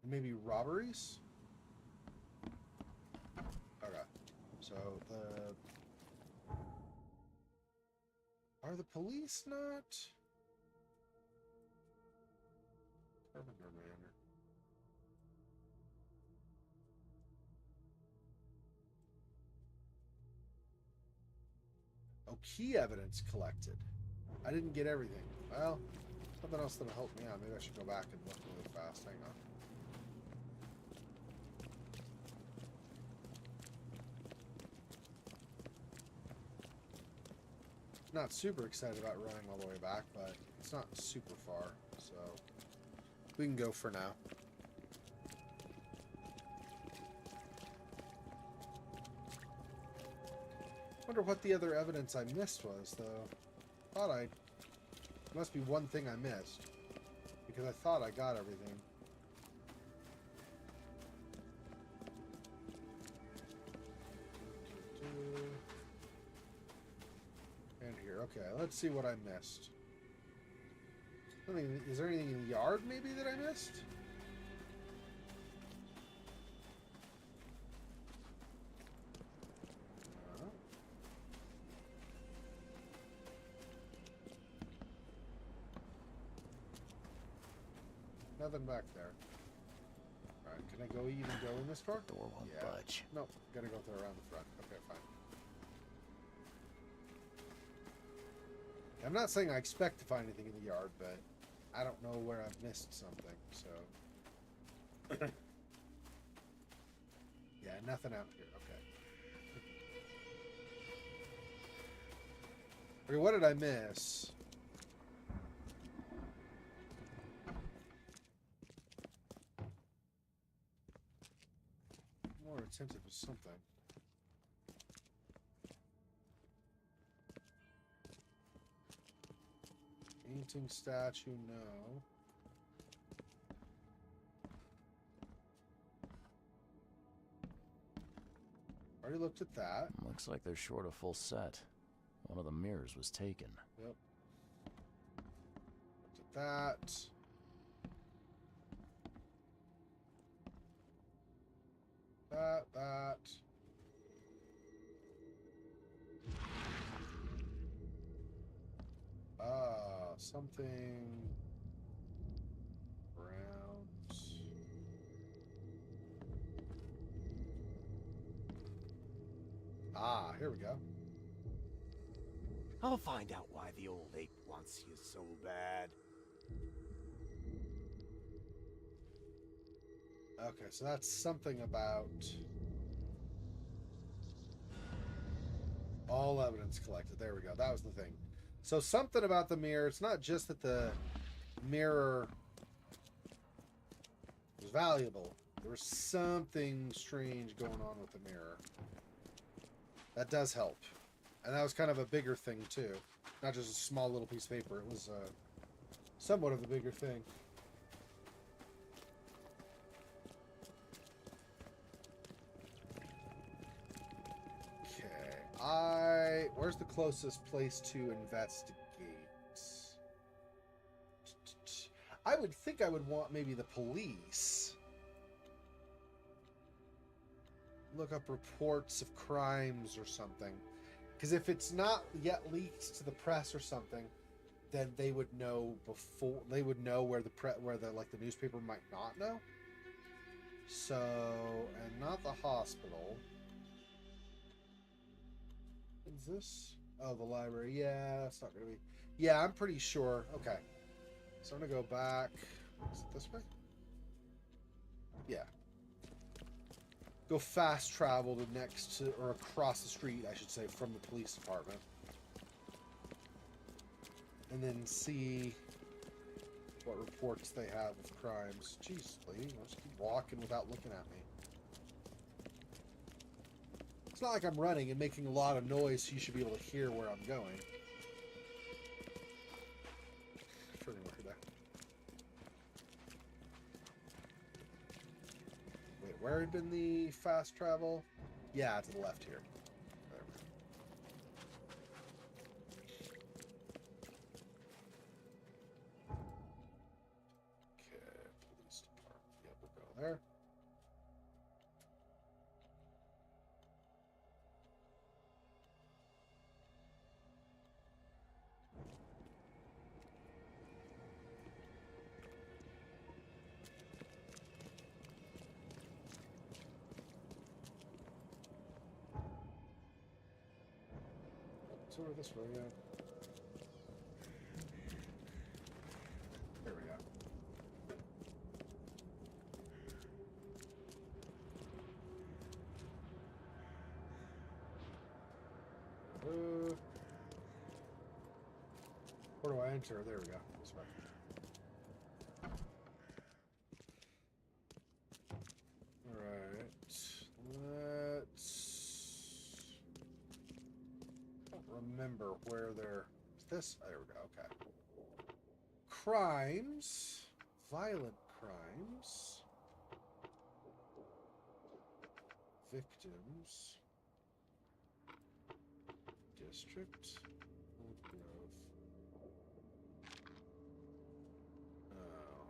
And maybe robberies? Okay. So are the police not? Carpenter Manor. Oh, key evidence collected. I didn't get everything. Well, something else that'll help me out. Maybe I should go back and look really fast. Hang on. Not super excited about running all the way back, but it's not super far, so we can go for now. Wonder what the other evidence I missed was, though. Must be one thing I missed, because I thought I got everything. And here, okay, let's see what I missed. I mean, is there anything in the yard, maybe, that I missed? Nothing back there. Alright, can I even go in this door? Door won't budge. Nope, gotta go through around the front. Okay, fine. I'm not saying I expect to find anything in the yard, but I don't know where I've missed something, so... yeah, nothing out here. Okay. Okay, what did I miss? More attentive to something. Painting statue, no. Already looked at that. Looks like they're short a full set. One of the mirrors was taken. Yep. Looked at that. That. Something. Browns. Here we go. I'll find out why the old ape wants you so bad. Okay, so that's something about all evidence collected. There we go. That was the thing. So something about the mirror. It's not just that the mirror was valuable. There was something strange going on with the mirror. That does help. And that was kind of a bigger thing, too. Not just a small little piece of paper. It was somewhat of a bigger thing. Okay. Where's the closest place to investigate? I would think I would want maybe the police. look up reports of crimes or something. Because if it's not yet leaked to the press or something, then they would know before. They would know where the newspaper might not know. So, and not the hospital. Is this? Oh, the library. Yeah, it's not gonna be. Yeah, I'm pretty sure. Okay, so I'm gonna go back. Is it this way? Yeah. Go fast travel to next to, or across the street, I should say, from the police department. And then see what reports they have of crimes. Jeez, lady, I'll just keep walking without looking at me. It's not like I'm running and making a lot of noise, so you should be able to hear where I'm going. Turning where that. Wait, where had been the fast travel? Yeah, to the left here. There we go. Okay, police department. Yep, we'll go there. It's over this way, yeah. There we go. Where do I enter? There we go. This way. Alright. Let's... I don't remember where they're... Is this? Oh, there we go. Okay. Crimes. Violent crimes. Victims. District. Old Grove. Oh.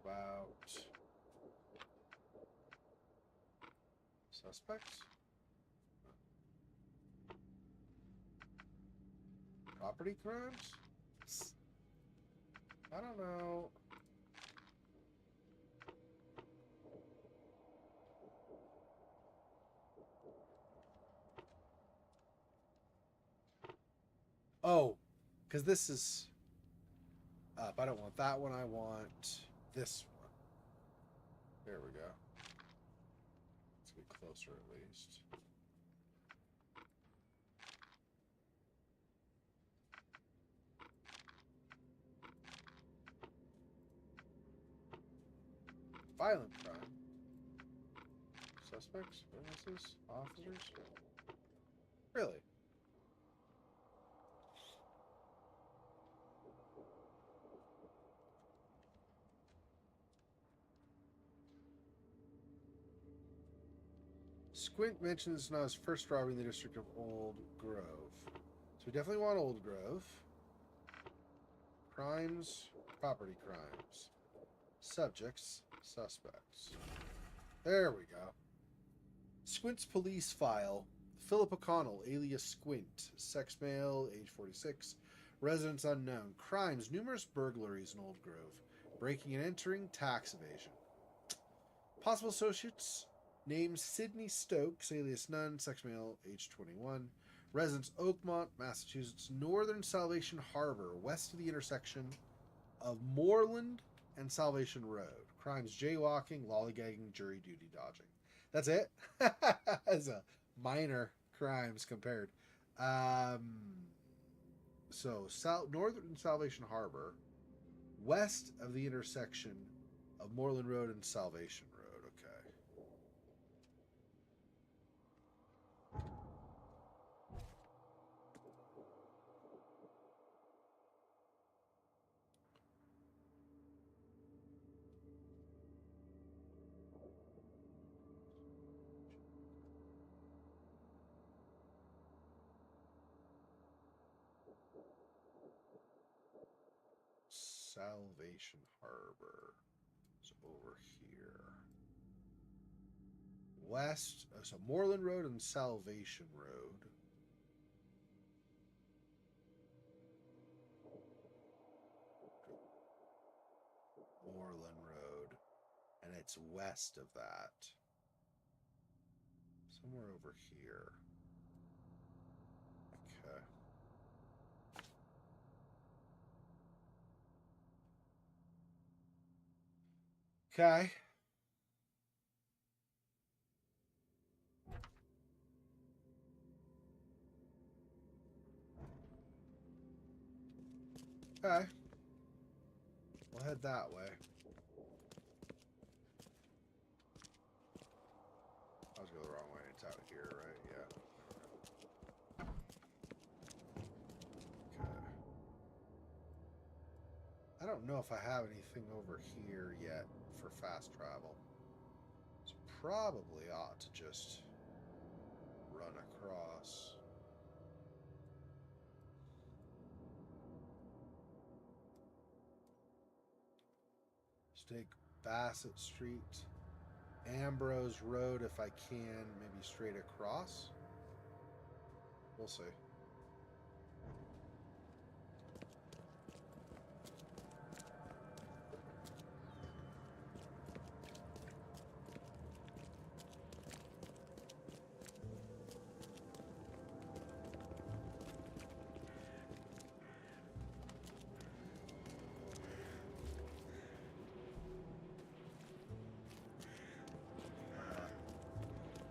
About suspects? Property crimes? I don't know. Oh, because this is up. I don't want that one. I want this one. There we go. Let's get closer at least. Violent crime. Suspects? Witnesses? Officers? Really? Squint mentions now his first robbery in the district of Old Grove. So we definitely want Old Grove. Crimes, property crimes. Subjects, suspects. There we go. Squint's police file. Philip O'Connell, alias Squint. Sex male, age 46. Residence unknown. Crimes, numerous burglaries in Old Grove. Breaking and entering, tax evasion. Possible associates. Names Sidney Stokes, alias Nunn, sex male, age 21. Residence Oakmont, Massachusetts. Northern Salvation Harbor, west of the intersection of Moreland and Salvation Road. Crimes, jaywalking, lollygagging, jury duty dodging. That's it? As a minor crimes compared. So, Northern Salvation Harbor, west of the intersection of Moreland Road and Salvation Road. Okay. Salvation Harbor is over here. west. So Moreland Road and Salvation Road. Moreland Road. And it's west of that. Somewhere over here. Okay. Okay. Okay. We'll head that way. I was going the wrong way. It's out here, right? Yeah. Okay. I don't know if I have anything over here yet for fast travel. So probably ought to just run across. Take Bassett Street, Ambrose Road if I can, maybe straight across. We'll see.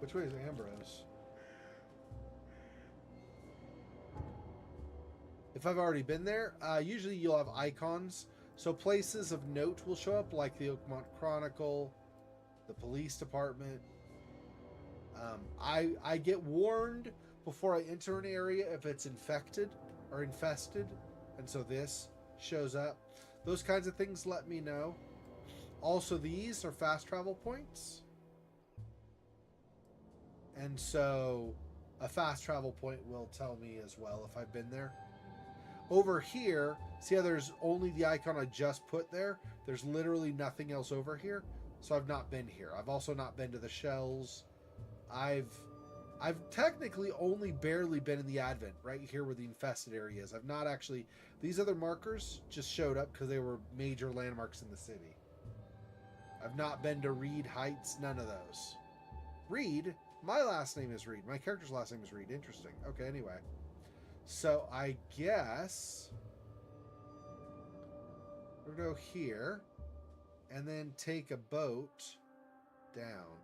Which way is Ambrose? If I've already been there, usually you'll have icons. So places of note will show up, like the Oakmont Chronicle, the police department. I get warned before I enter an area if it's infected or infested. And so this shows up. Those kinds of things let me know. Also, these are fast travel points. And so a fast travel point will tell me as well if I've been there. Over here, see how there's only the icon I just put there? There's literally nothing else over here. So I've not been here. I've also not been to the shells. I've technically only barely been in the Advent, right here where the infested area is. I've not actually... These other markers just showed up because they were major landmarks in the city. I've not been to Reed Heights, none of those. Reed? My last name is Reed. My character's last name is Reed. Interesting. Okay, anyway. So I guess we'll go here and then take a boat down.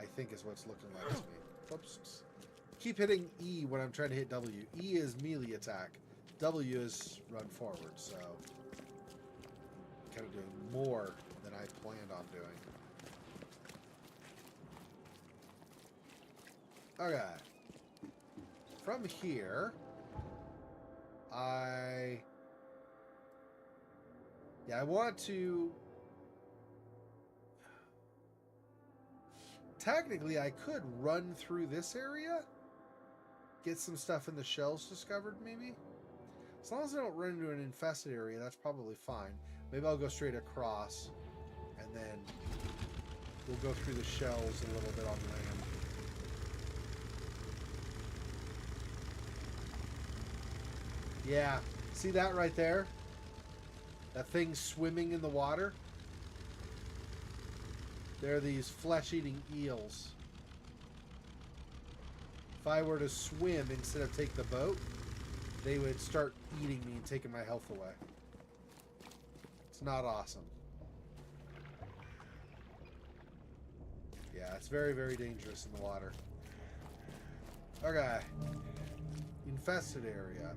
I think is what's looking like to me. Whoops. Keep hitting E when I'm trying to hit W. E is melee attack. W is run forward, so I'm kind of doing more than I planned on doing. Okay. From here, I want to... Technically, I could run through this area, get some stuff in the shells discovered, maybe. As long as I don't run into an infested area, that's probably fine. Maybe I'll go straight across, and then we'll go through the shells a little bit on land. Yeah, see that right there? That thing swimming in the water? They're these flesh-eating eels. If I were to swim instead of take the boat, they would start eating me and taking my health away. It's not awesome. Yeah, it's very, very dangerous in the water. Okay. Infested area.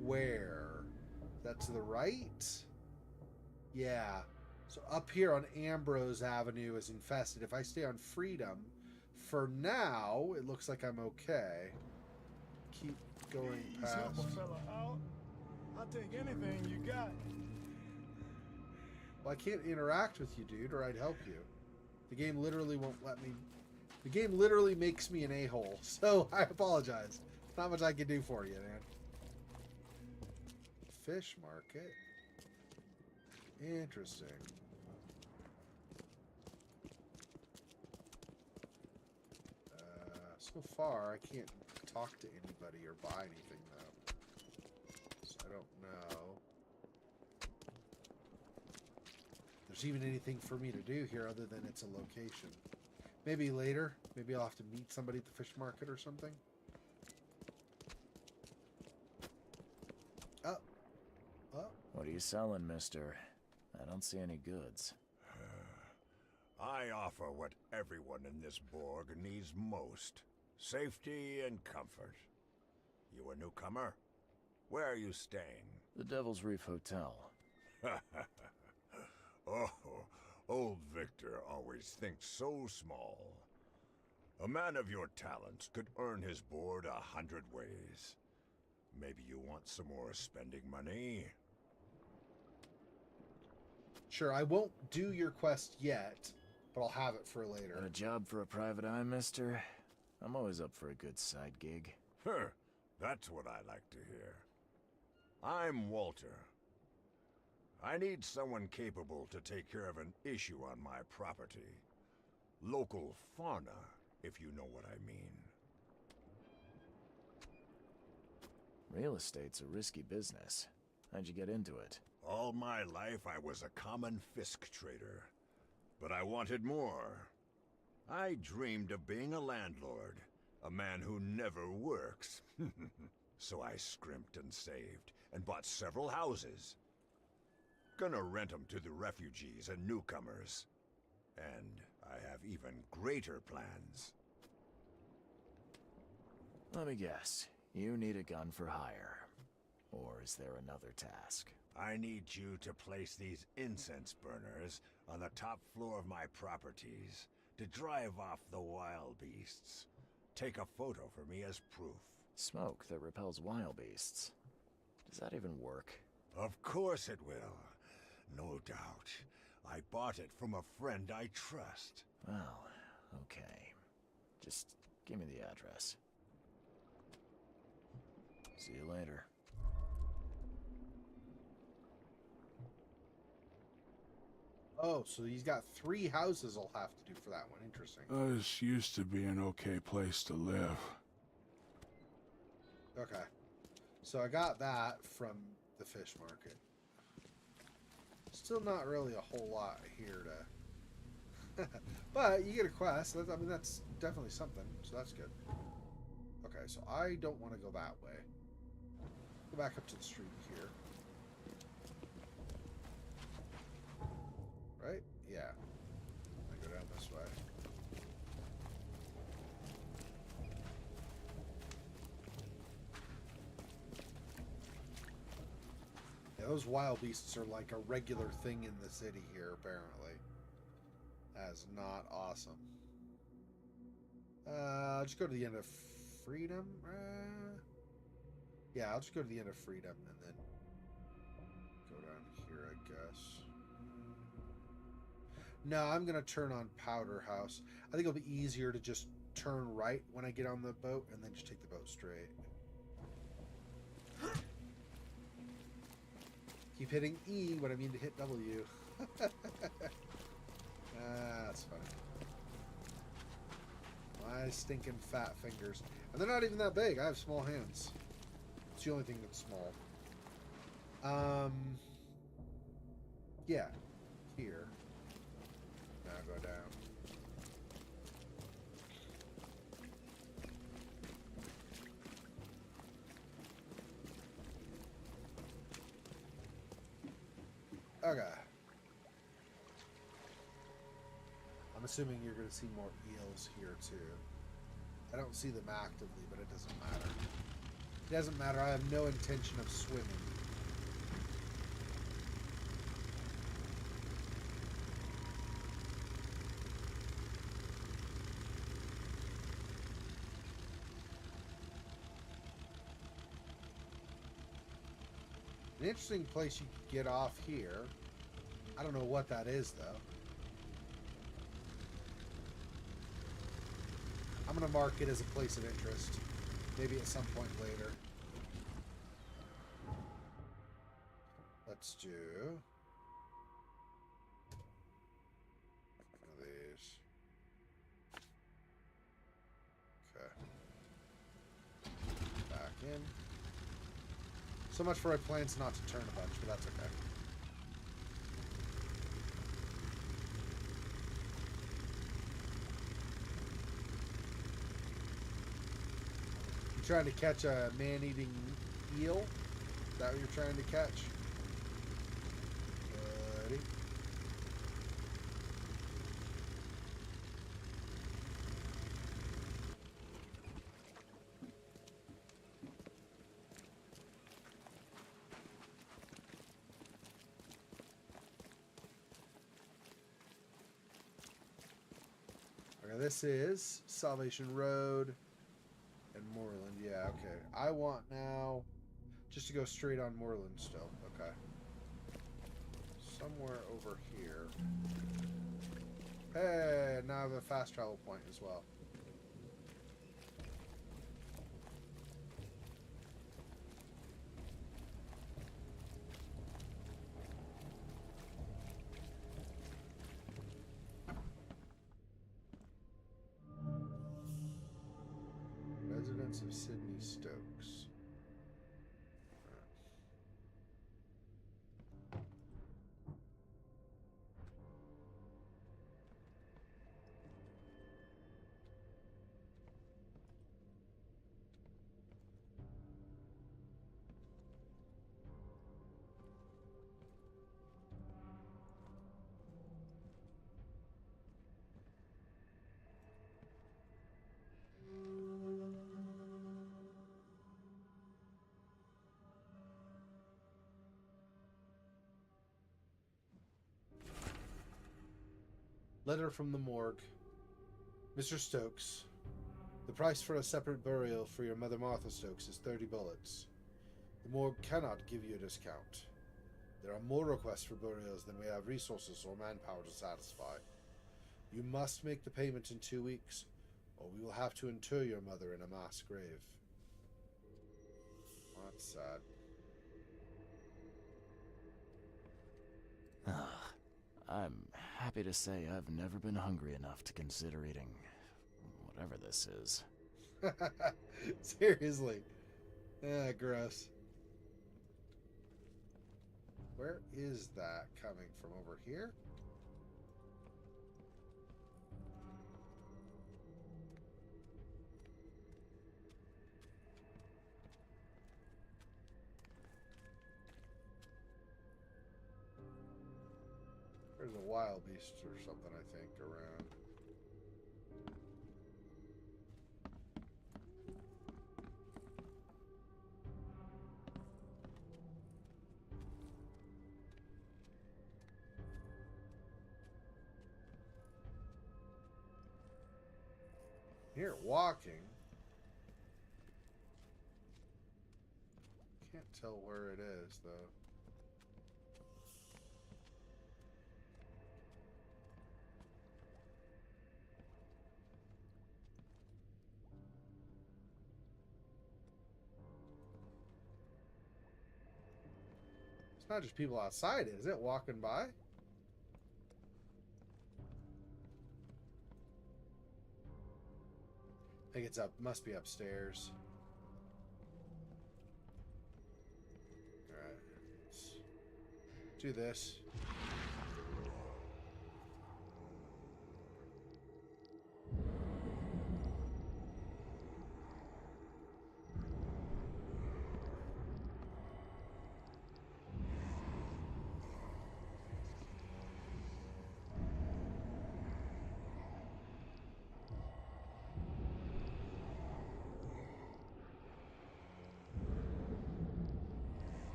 Where? That's to the right? Yeah. So up here on Ambrose Avenue is infested. If I stay on Freedom, for now, it looks like I'm okay. Keep going past. Help a fella out. I'll take anything you got. Well, I can't interact with you, dude, or I'd help you. The game literally won't let me... The game literally makes me an a-hole, so I apologize. Not much I can do for you, man. Fish market. Interesting. So far, I can't talk to anybody or buy anything, though. So I don't know if there's even anything for me to do here other than it's a location. Maybe later. Maybe I'll have to meet somebody at the fish market or something. Oh. Oh. What are you selling, mister? I don't see any goods. I offer what everyone in this Borg needs most. Safety and comfort. You a newcomer? Where are you staying? The Devil's Reef Hotel. Oh, old Victor always thinks so small. A man of your talents could earn his board 100 ways. Maybe you want some more spending money? Sure, I won't do your quest yet, but I'll have it for later. Got a job for a private eye, mister? I'm always up for a good side gig. That's what I like to hear. I'm Walter. I need someone capable to take care of an issue on my property. Local fauna, if you know what I mean. Real estate's a risky business. How'd you get into it? All my life I was a common fisk trader. But I wanted more. I dreamed of being a landlord. A man who never works. So I scrimped and saved, and bought several houses. Gonna rent them to the refugees and newcomers. And I have even greater plans. Let me guess. You need a gun for hire. Or is there another task? I need you to place these incense burners on the top floor of my properties to drive off the wild beasts. Take a photo for me as proof. Smoke that repels wild beasts. Does that even work? Of course it will. No doubt. I bought it from a friend I trust. Well, okay. Just give me the address. See you later. Oh, so he's got 3 houses I'll have to do for that one. Interesting. This used to be an okay place to live. Okay. So I got that from the fish market. Still not really a whole lot here to... But you get a quest. I mean, that's definitely something. So that's good. Okay, so I don't want to go that way. Go back up to the street here. Right? Yeah. I go down this way. Yeah, those wild beasts are like a regular thing in the city here, apparently. That is not awesome. I'll just go to the end of Freedom. Yeah, I'll just go to the end of Freedom and then go down here, I guess. No, I'm going to turn on Powder House. I think it'll be easier to just turn right when I get on the boat and then just take the boat straight. Keep hitting E when I mean to hit W. That's funny. My stinking fat fingers. And they're not even that big. I have small hands. It's the only thing that's small. Yeah. Here. Now go down. Okay. I'm assuming you're going to see more eels here too. I don't see them actively, but it doesn't matter. It doesn't matter. I have no intention of swimming. An interesting place you could get off here. I don't know what that is, though. I'm going to mark it as a place of interest. Maybe at some point later. Let's do one of these. Okay. So much for my plans not to turn a bunch, but that's okay. You trying to catch a man-eating eel? Is that what you're trying to catch? Buddy. Okay, this is Salvation Road and Moorland. Yeah, okay. I want now just to go straight on Moorland still. Okay. Somewhere over here. Hey, now I have a fast travel point as well. Residence of Sydney Stokes. Letter from the morgue. Mr. Stokes, the price for a separate burial for your mother Martha Stokes is 30 bullets. The morgue cannot give you a discount. There are more requests for burials than we have resources or manpower to satisfy. You must make the payment in 2 weeks, or we will have to inter your mother in a mass grave. Oh, that's sad. I'm happy to say I've never been hungry enough to consider eating whatever this is. Seriously. Ah, gross. Where is that coming from? Over here? There's a wild beast or something, I think, around. Here, walking. Can't tell where it is, though. It's not just people outside, is it? Walking by? I think it's up. Must be upstairs. Alright. Let's do this.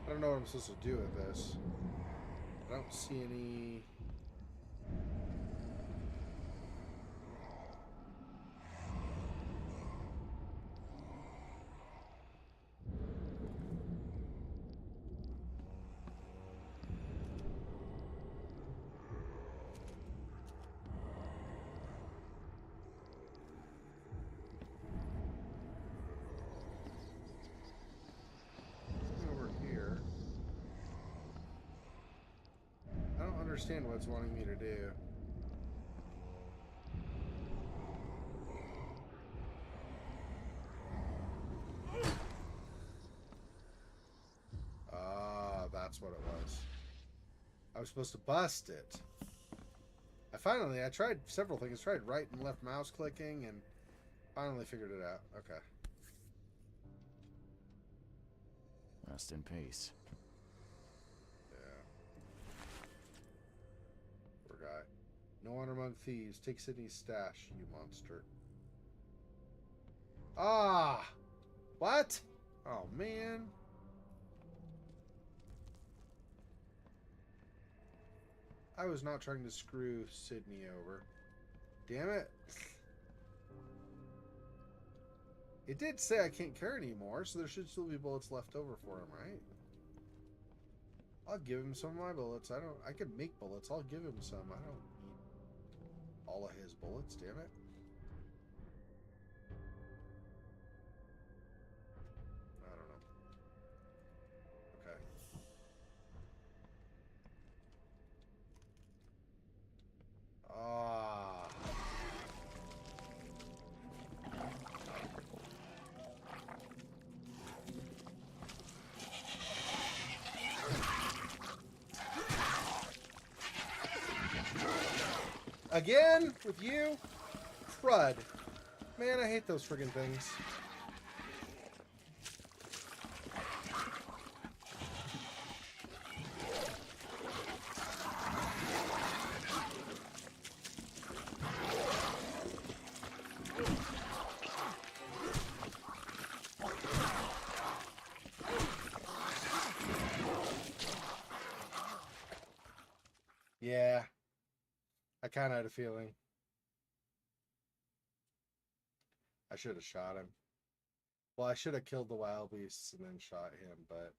I don't know what I'm supposed to do with this. I don't see any... over here. I don't understand what it's wanting me to do. was supposed to bust it. I tried several things. Tried right and left mouse clicking and finally figured it out. Okay. Rest in peace. Yeah. Poor guy. No honor among thieves. Take Sydney's stash, you monster. Ah! What? Oh, man. I was not trying to screw Sydney over. Damn it. It did say I can't carry anymore, so there should still be bullets left over for him, right? I'll give him some of my bullets. I could make bullets. I'll give him some. I don't need all of his bullets, damn it. I don't know. Okay. Ah. Again? With you? Crud. Man, I hate those friggin' things. Yeah. I kind of had a feeling. I should have shot him. Well, I should have killed the wild beasts and then shot him, but...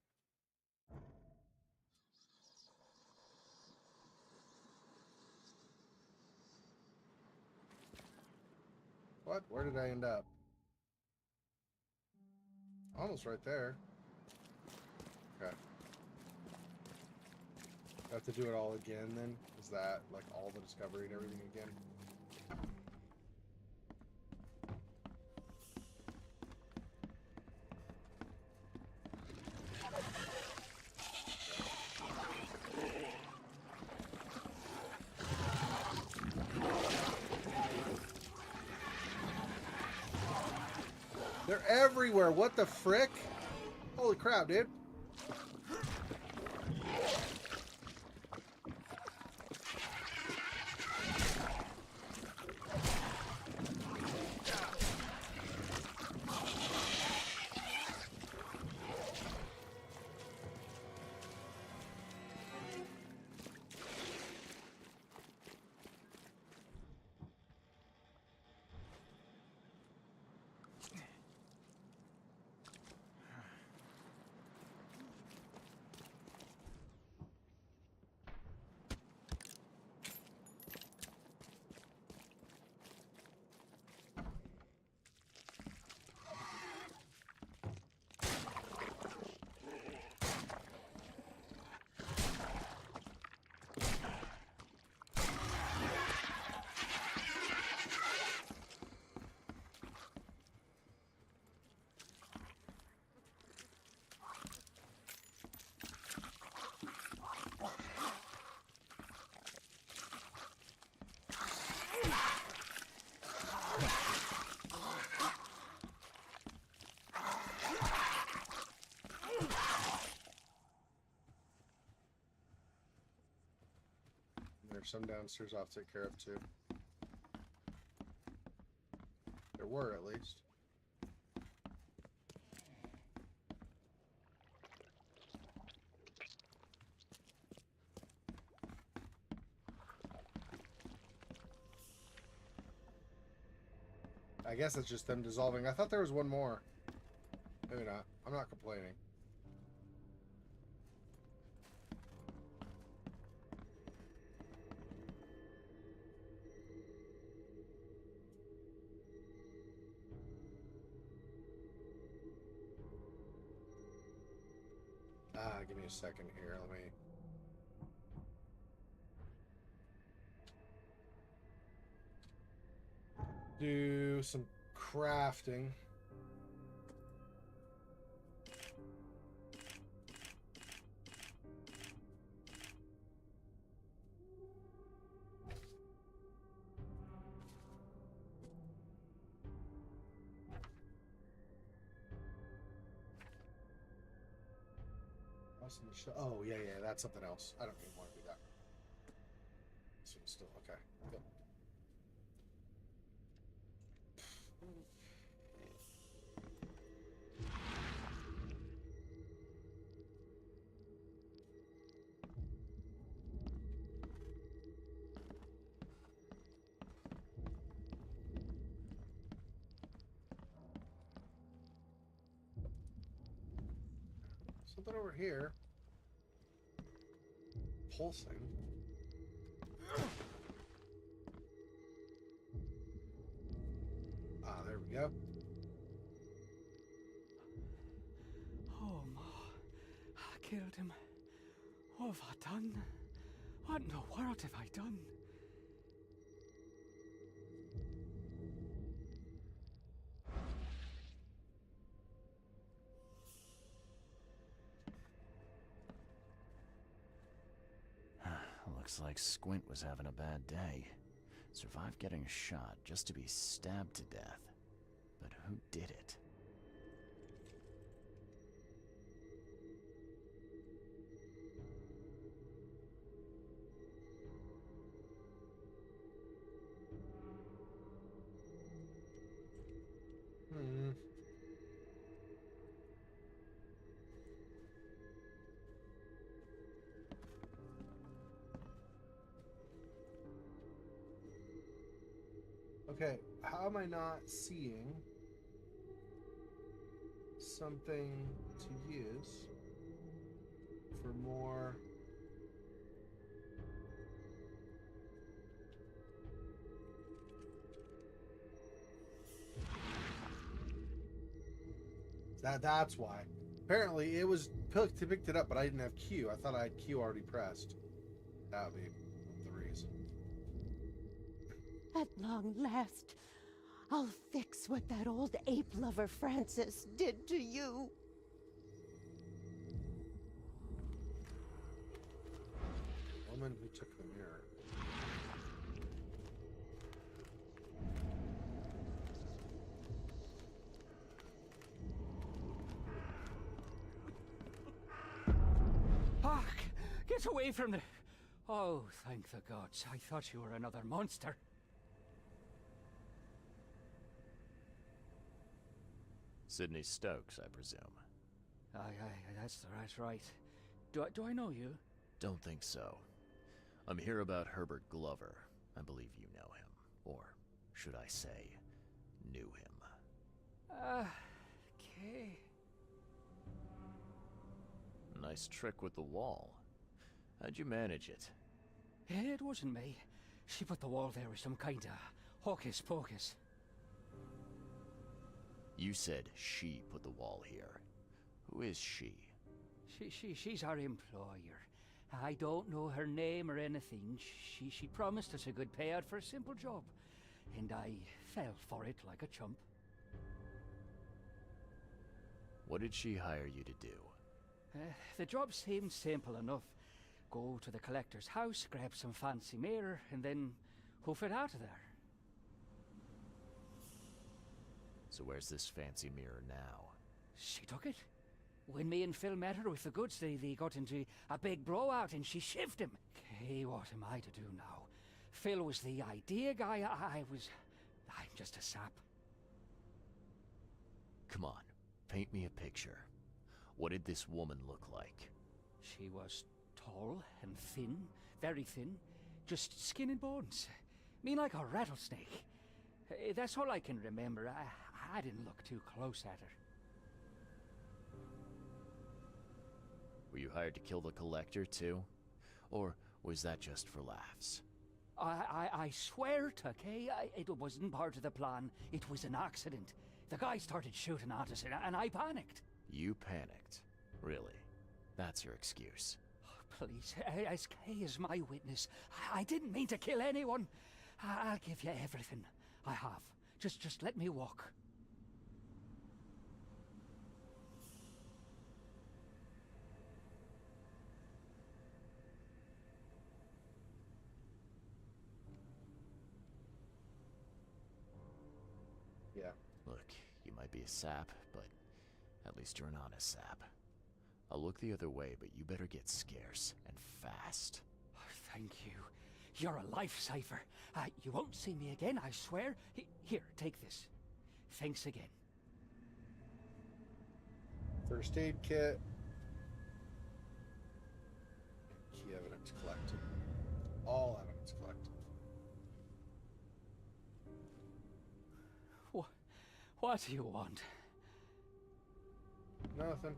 What? Where did I end up? Almost right there. Okay. I have to do it all again then? Is that like all the discovery and everything again? They're everywhere. What the frick? Holy crap, dude. There's some downstairs I'll have to take care of too. There were, at least. I guess it's just them dissolving. I thought there was one more. Maybe not. I'm not complaining. Give me a second here. Let me... do some crafting. Oh, yeah, that's something else. I don't even want to do that. This one's still okay. Good. Something over here. Pulsing. Ah, there we go. Oh, Ma. I killed him. What have I done? What in the world have I done? Looks like Squint was having a bad day. Survived getting shot just to be stabbed to death. But who did it? Okay, how am I not seeing something to use for more? That's why. Apparently, it was picked it up, but I didn't have Q. I thought I had Q already pressed. That would be the reason. At long last, I'll fix what that old ape lover Francis did to you. Woman who took the mirror. Fuck! Get away from the... Oh, thank the gods. I thought you were another monster. Sidney Stokes, I presume. Aye, that's right. Do I know you? Don't think so. I'm here about Herbert Glover. I believe you know him. Or, should I say, knew him. Okay. Nice trick with the wall. How'd you manage it? It wasn't me. She put the wall there with some kind of hocus pocus. You said she put the wall here. Who is she? She's our employer. I don't know her name or anything. She promised us a good payout for a simple job. And I fell for it like a chump. What did she hire you to do? The job seemed simple enough. Go to the collector's house, grab some fancy mirror, and then hoof it out of there. So where's this fancy mirror now? She took it. When me and Phil met her with the goods, they got into a big blowout and she shivved him. Okay, what am I to do now? Phil was the idea guy, I'm just a sap. Come on, paint me a picture. What did this woman look like? She was tall and thin, very thin, just skin and bones. Mean like a rattlesnake. That's all I can remember. I didn't look too close at her. Were you hired to kill the collector, too? Or was that just for laughs? I swear to Kay, it wasn't part of the plan. It was an accident. The guy started shooting at us, and I panicked. You panicked? Really? That's your excuse? Oh, please, as Kay is my witness, I didn't mean to kill anyone. I'll give you everything. I have. Just let me walk. Yeah. Look, you might be a sap, but at least you're an honest sap. I'll look the other way, but you better get scarce, and fast. Oh, thank you. You're a lifesaver. You won't see me again, I swear. Here, take this. Thanks again. First aid kit. Key evidence collected. All evidence collected. What do you want? Nothing.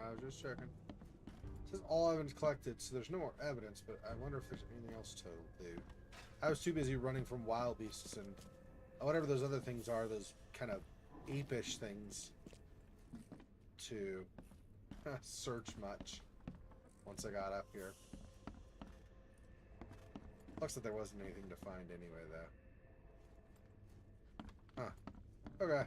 I was just checking. It says all evidence collected, so there's no more evidence, but I wonder if there's anything else to do. I was too busy running from wild beasts and whatever those other things are, those kind of apish things, to search much once I got up here. Looks like there wasn't anything to find anyway, though. Huh. Okay.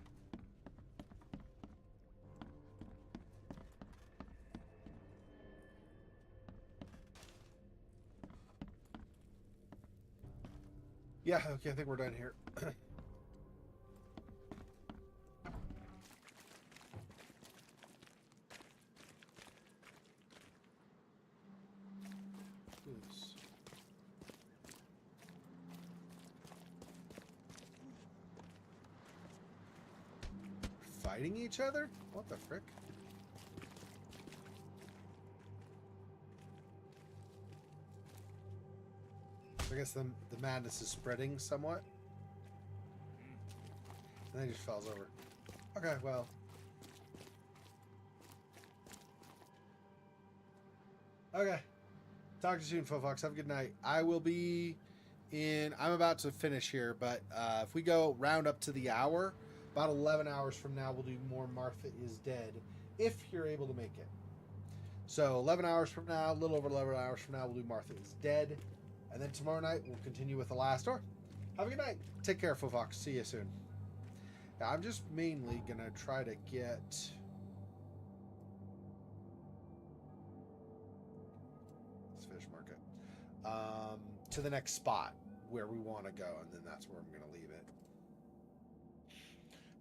Yeah, okay, I think we're done here. Oops. Fighting each other? What the frick? I guess the madness is spreading somewhat. And then he just falls over. Okay, well. Okay. Talk to you soon, Fofox. Have a good night. I will be in... I'm about to finish here, but if we go round up to the hour, about 11 hours from now, we'll do more Martha is Dead, if you're able to make it. So 11 hours from now, a little over 11 hours from now, we'll do Martha is Dead. And then tomorrow night, we'll continue with the last door. Have a good night. Take care, Fofox. See you soon. Yeah, I'm just mainly going to try to get... this fish market. To the next spot where we want to go, and then that's where I'm going to leave it.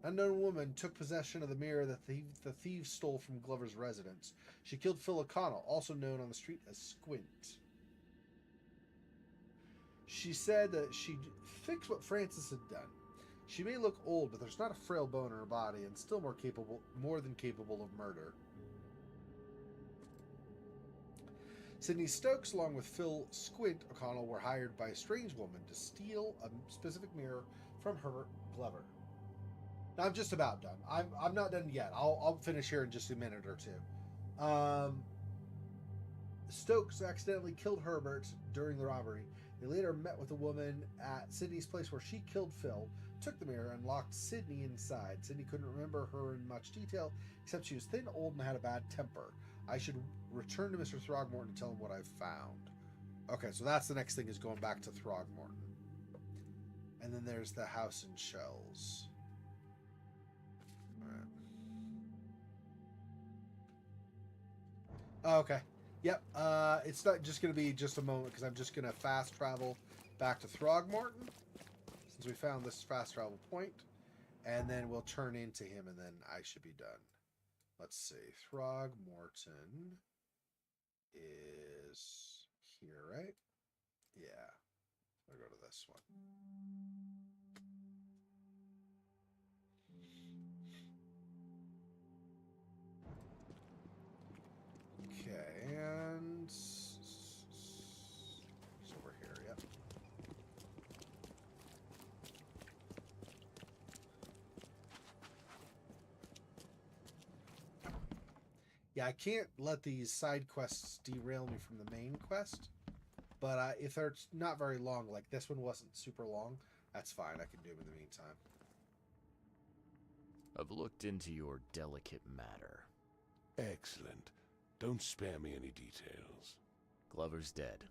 An unknown woman took possession of the mirror that the thieves stole from Glover's residence. She killed Phil O'Connell, also known on the street as Squint. She said that she'd fix what Francis had done. She may look old, but there's not a frail bone in her body, and still more than capable of murder. Sidney Stokes, along with Phil Squint O'Connell, were hired by a strange woman to steal a specific mirror from Herbert Glover. Now, I'm just about done. I'm not done yet. I'll finish here in just a minute or two. Stokes accidentally killed Herbert during the robbery. They later met with a woman at Sydney's place where she killed Phil, took the mirror, and locked Sydney inside. Sydney couldn't remember her in much detail, except she was thin, old, and had a bad temper. I should return to Mr. Throgmorton and tell him what I've found. Okay, so that's the next thing, is going back to Throgmorton. And then there's the house in shells. Alright. Okay. Yep, it's not just going to be just a moment, because I'm just going to fast travel back to Throgmorton, since we found this fast travel point, and then we'll turn into him, and then I should be done. Let's see, Throgmorton is here, right? Yeah, I'll go to this one. Okay, and it's over here, yep. Yeah, I can't let these side quests derail me from the main quest, but if they're not very long, like this one wasn't super long, that's fine. I can do them in the meantime. I've looked into your delicate matter. Excellent. Don't spare me any details. Glover's dead.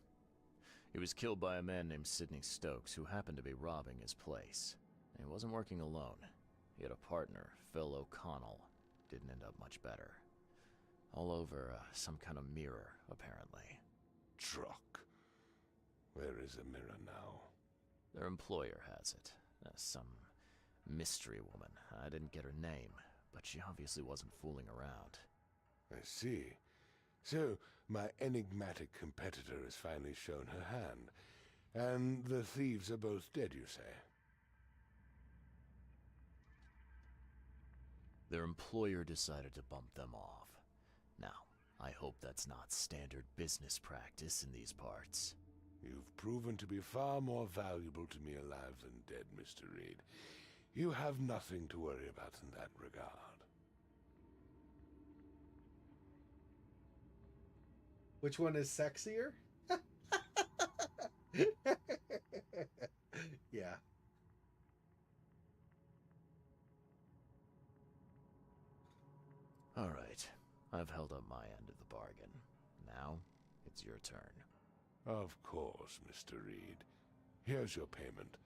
He was killed by a man named Sidney Stokes, who happened to be robbing his place. And he wasn't working alone. He had a partner, Phil O'Connell. Didn't end up much better. All over some kind of mirror, apparently. Truck. Where is the mirror now? Their employer has it. Some mystery woman. I didn't get her name, but she obviously wasn't fooling around. I see. So, my enigmatic competitor has finally shown her hand. And the thieves are both dead, you say? Their employer decided to bump them off. Now, I hope that's not standard business practice in these parts. You've proven to be far more valuable to me alive than dead, Mr. Reed. You have nothing to worry about in that regard. Which one is sexier? Yeah. All right, I've held up my end of the bargain. Now, it's your turn. Of course, Mr. Reed. Here's your payment.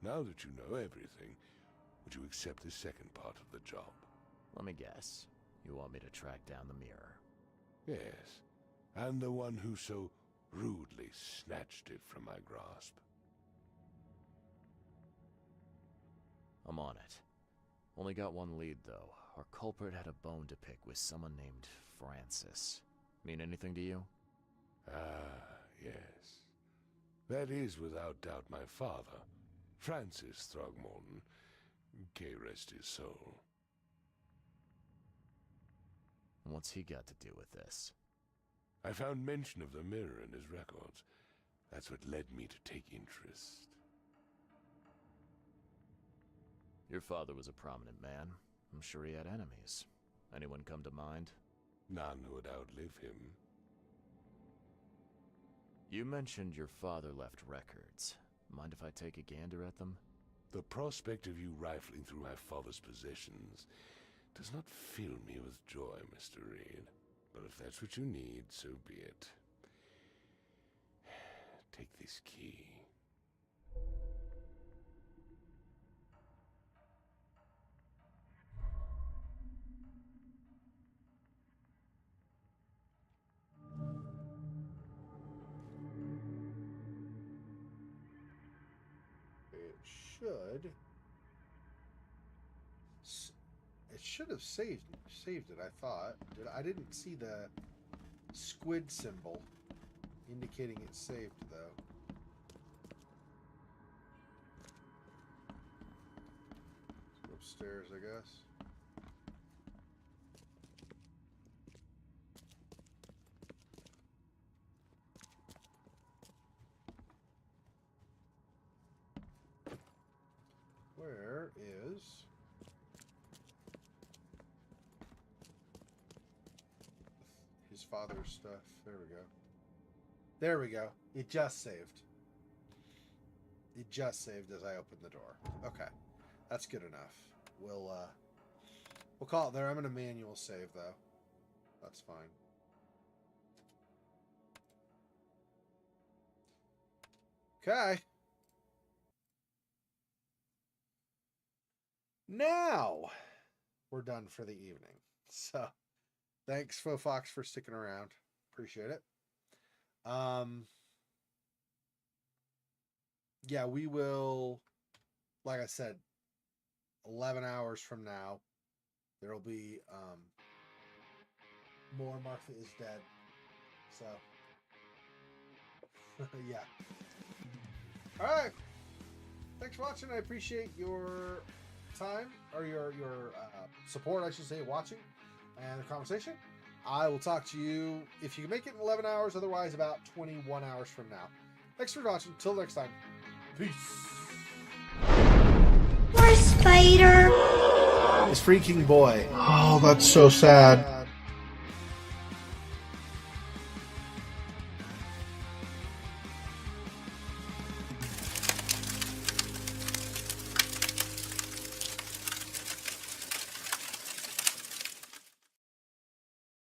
Now that you know everything, would you accept the second part of the job? Let me guess. You want me to track down the mirror? Yes, and the one who so rudely snatched it from my grasp. I'm on it. Only got one lead, though. Our culprit had a bone to pick with someone named Francis. Mean anything to you? Ah, yes. That is without doubt my father, Francis Throgmorton. May rest his soul. What's he got to do with this? I found mention of the mirror in his records. That's what led me to take interest. Your father was a prominent man. I'm sure he had enemies. Anyone come to mind? None who would outlive him. You mentioned your father left records. Mind if I take a gander at them? The prospect of you rifling through my father's possessions does not fill me with joy, Mr. Reed. But if that's what you need, so be it. Take this key. It should have saved it, I thought. I didn't see the squid symbol indicating it's saved, though. Let's go upstairs, I guess. Where is... his father's stuff? There we go. There we go. It just saved. It just saved as I opened the door. Okay. That's good enough. We'll call it there. I'm going to manual save, though. That's fine. Okay. Now we're done for the evening. So thanks, Fofox, for sticking around. Appreciate it. Yeah, we will, like I said, 11 hours from now, there will be more Martha is Dead. So, yeah. All right. Thanks for watching. I appreciate your time, or your support, I should say, watching and the conversation. I will talk to you, if you can make it in 11 hours, otherwise about 21 hours from now. Thanks for watching. Till next time. Peace. Poor spider. His freaking boy. Oh, that's so sad.